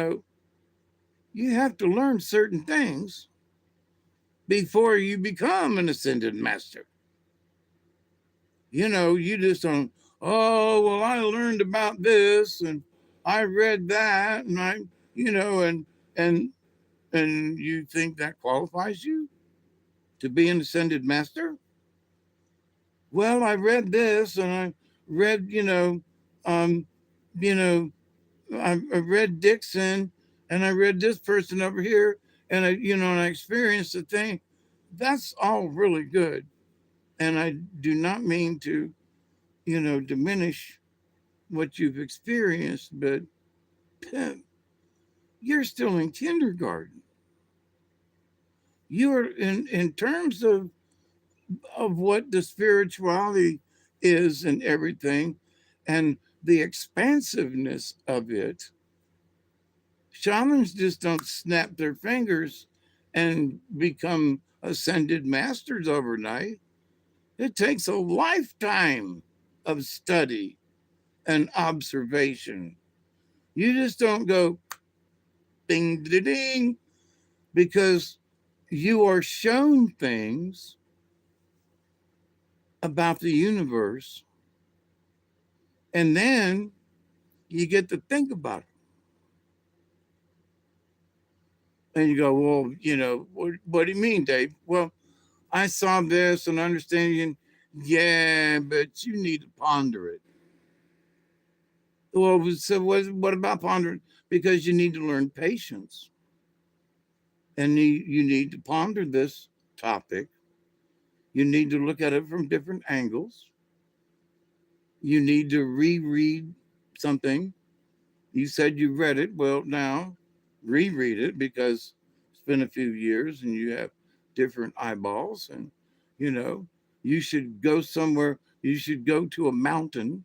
have to learn certain things before you become an ascended master. You just don't, oh, well, I learned about this and I read that and and and you think that qualifies you to be an ascended master? Well, I read this and I read, um, you know, I read Dixon and I read this person over here and I experienced the thing. That's all really good. And I do not mean to, diminish what you've experienced, but you're still in kindergarten. You're in terms of what the spirituality is and everything and the expansiveness of it. Shamans just don't snap their fingers and become ascended masters overnight. It takes a lifetime of study and observation. You just don't go ding, ding, ding, because you are shown things about the universe, and then you get to think about it. And you go, well, what do you mean, Dave? Well, I saw this and understanding. Yeah, but you need to ponder it. Well, so what about pondering? Because you need to learn patience, and you need to ponder this topic. You need to look at it from different angles. You need to reread something. You said you read it. Well, now reread it because it's been a few years and you have different eyeballs. And, you know, you should go somewhere, you should go to a mountain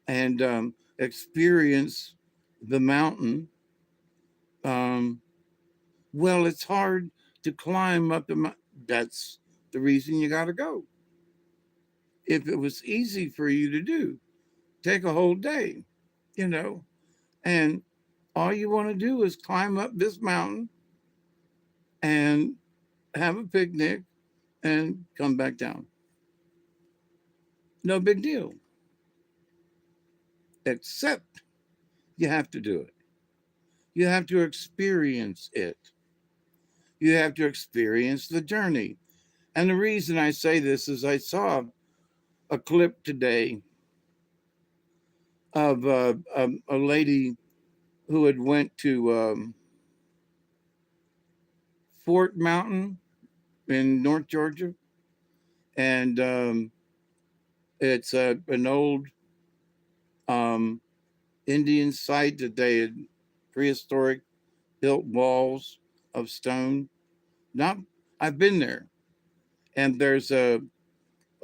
and experience the mountain. Um, well, it's hard to climb up the mountain. That's the reason you got to go. If it was easy for you to do, take a whole day, you know, and all you want to do is climb up this mountain and have a picnic and come back down. No big deal, except you have to do it. You have to experience it. You have to experience the journey. And the reason I say this is I saw a clip today of a lady who had went to Fort Mountain in North Georgia, and it's an old um, Indian site that they had prehistoric built walls of stone. Not, I've been there, and there's a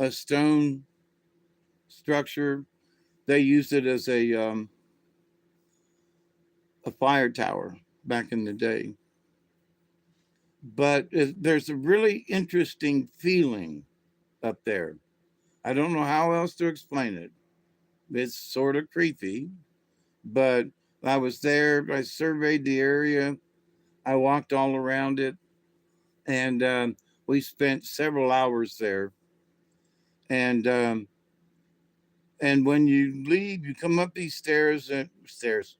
stone structure. They used it as a fire tower back in the day. But there's a really interesting feeling up there. I don't know how else to explain it. It's sort of creepy, but I was there. I surveyed the area. I walked all around it, and we spent several hours there. And when you leave, you come up these stairs and stairs.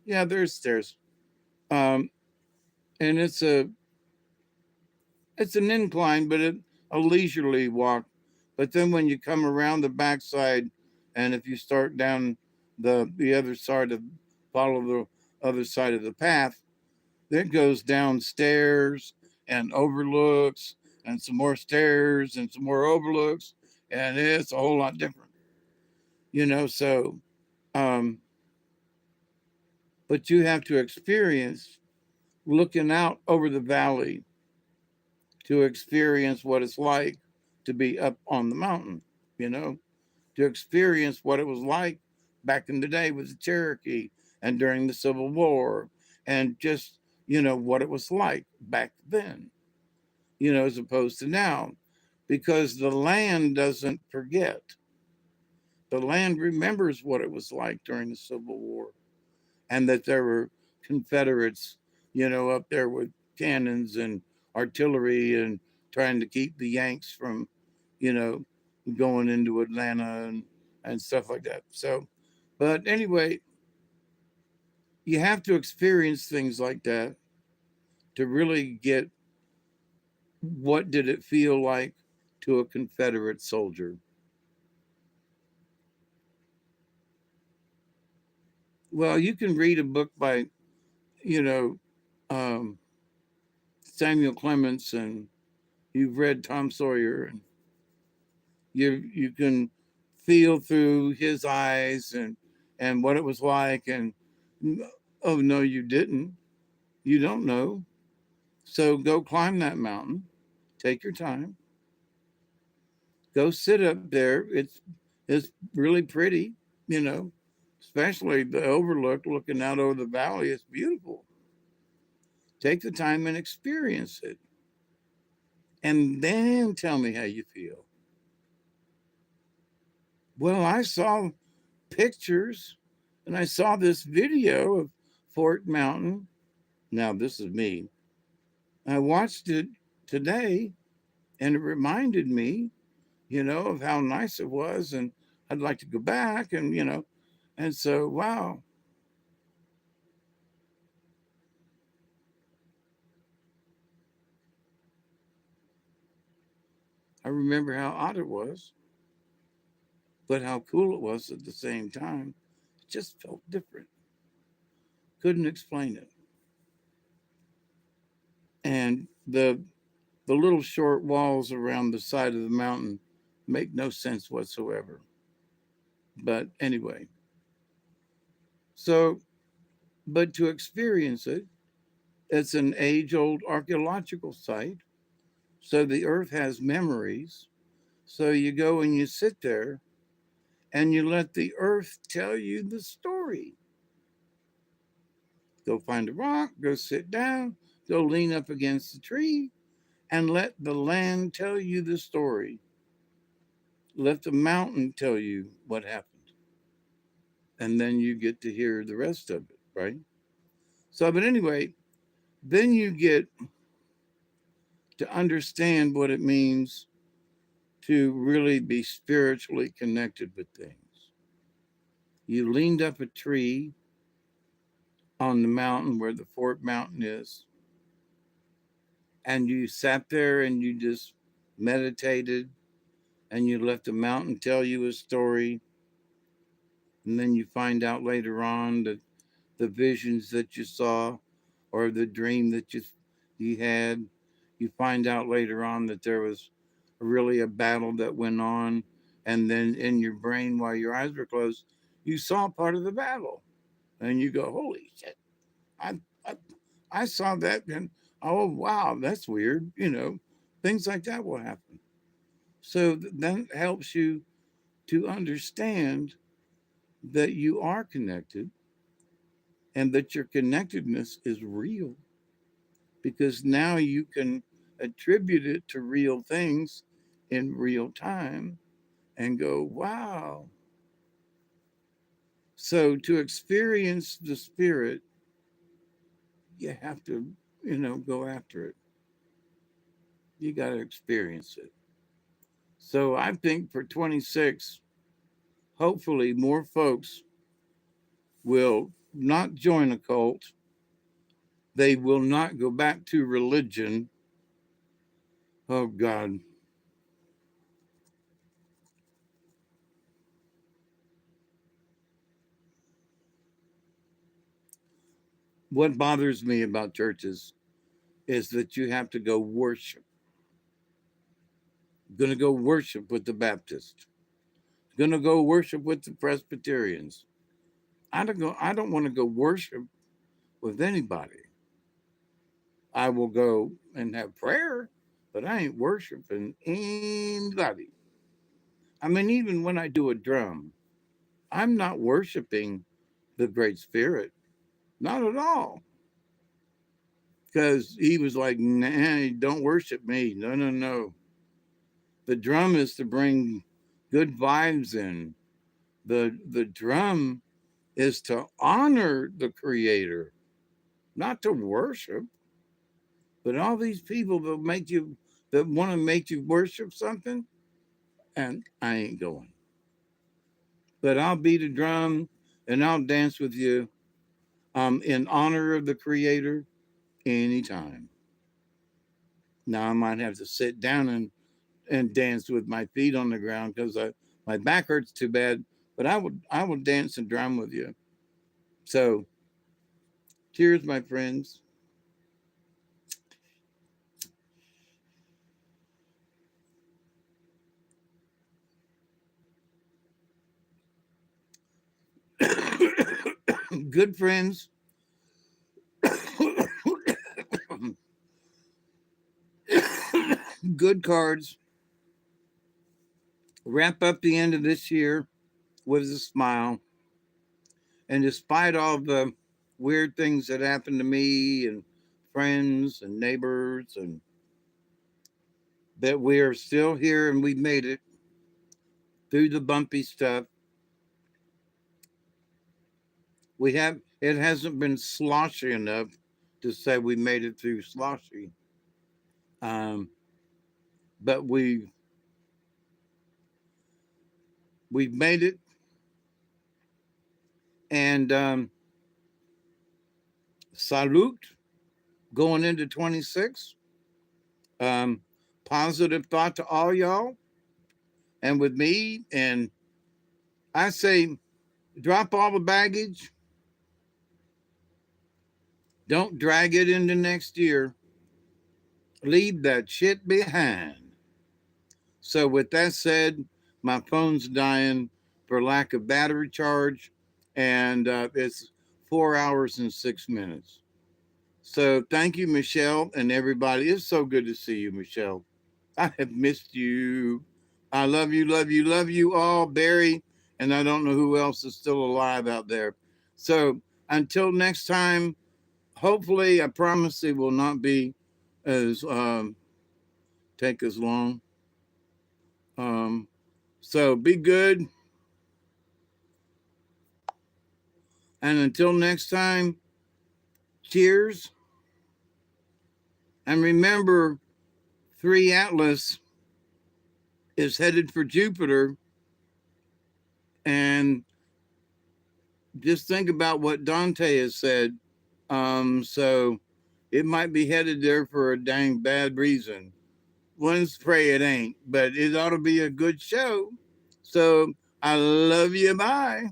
Yeah, there's stairs. Um, and it's an incline, but a leisurely walk. But then when you come around the backside, and if you start down the other side of follow the other side of the path, it goes downstairs and overlooks and some more stairs and some more overlooks, and it's a whole lot different, So, um, but you have to experience looking out over the valley to experience what it's like to be up on the mountain, you know, to experience what it was like back in the day with the Cherokee and during the Civil War, and just, what it was like back then, as opposed to now, because the land doesn't forget. The land remembers what it was like during the Civil War, and that there were Confederates, up there with cannons and artillery and trying to keep the Yanks from, you know, going into Atlanta and stuff like that. So, but anyway, you have to experience things like that to really get what did it feel like to a Confederate soldier. Well, you can read a book by, you know, um, Samuel Clements, and you've read Tom Sawyer, and you can feel through his eyes and what it was like. And oh no, you didn't. You don't know. So go climb that mountain. Take your time. Go sit up there. It's really pretty, you know, especially the overlook looking out over the valley. It's beautiful. Take the time and experience it, and then tell me how you feel. Well, I saw pictures and I saw this video of Fort Mountain. Now, this is me. I watched it today and it reminded me, of how nice it was. And I'd like to go back and so, wow. I remember how odd it was, but how cool it was at the same time. It just felt different. Couldn't explain it. And the little short walls around the side of the mountain make no sense whatsoever. But anyway, so but to experience it, it's an age-old archaeological site. So the earth has memories. So you go and you sit there and you let the earth tell you the story. Go find a rock, go sit down, go lean up against the tree, and let the land tell you the story. Let the mountain tell you what happened. And then you get to hear the rest of it, right? So, but anyway, then you get to understand what it means to really be spiritually connected with things. You leaned up a tree on the mountain where the Fort Mountain is, and you sat there and you just meditated and you let the mountain tell you a story. And then you find out later on that the visions that you saw or the dream that you had, you find out later on that there was really a battle that went on. And then in your brain, while your eyes were closed, you saw part of the battle. And you go, holy shit, I, I, I saw that. And oh, wow, that's weird. Things like that will happen. So that helps you to understand that you are connected and that your connectedness is real because now you can attribute it to real things in real time and go, wow. So to experience the spirit, you have to, go after it. You got to experience it. So I think for 26, hopefully more folks will not join a cult. They will not go back to religion. Oh, God. What bothers me about churches is that you have to go worship. Going to go worship with the Baptists. Going to go worship with the Presbyterians. I don't want to go worship with anybody. I will go and have prayer, but I ain't worshiping anybody. I mean, even when I do a drum, I'm not worshiping the Great Spirit. Not at all. Because he was like, nah, don't worship me. No, no, no. The drum is to bring good vibes in. The drum is to honor the creator, not to worship. But all these people that want to make you worship something, and I ain't going. But I'll beat a drum and I'll dance with you in honor of the creator anytime. Now I might have to sit down and dance with my feet on the ground because my back hurts too bad. But I will dance and drum with you. So cheers, my friends. Good friends. Good cards. Wrap up the end of this year with a smile. And despite all the weird things that happened to me and friends and neighbors, and that we are still here and we made it through the bumpy stuff. We have it hasn't been sloshy enough to say we made it through sloshy, um, but we've made it, and salute going into 26. Um, positive thought to all y'all and with me. And I say, drop all the baggage. Don't drag it into next year. Leave that shit behind. So, with that said, my phone's dying for lack of battery charge, and it's 4 hours and 6 minutes. So, thank you, Michelle, and everybody. It's so good to see you, Michelle. I have missed you. I love you, love you, love you all, Barry, and I don't know who else is still alive out there. So, until next time, hopefully, I promise it will not be as take as long. Um, so be good, and until next time, cheers. And remember, 3 Atlas is headed for Jupiter, and just think about what Dante has said. So it might be headed there for a dang bad reason. Let's pray it ain't, but it ought to be a good show. So I love you. Bye.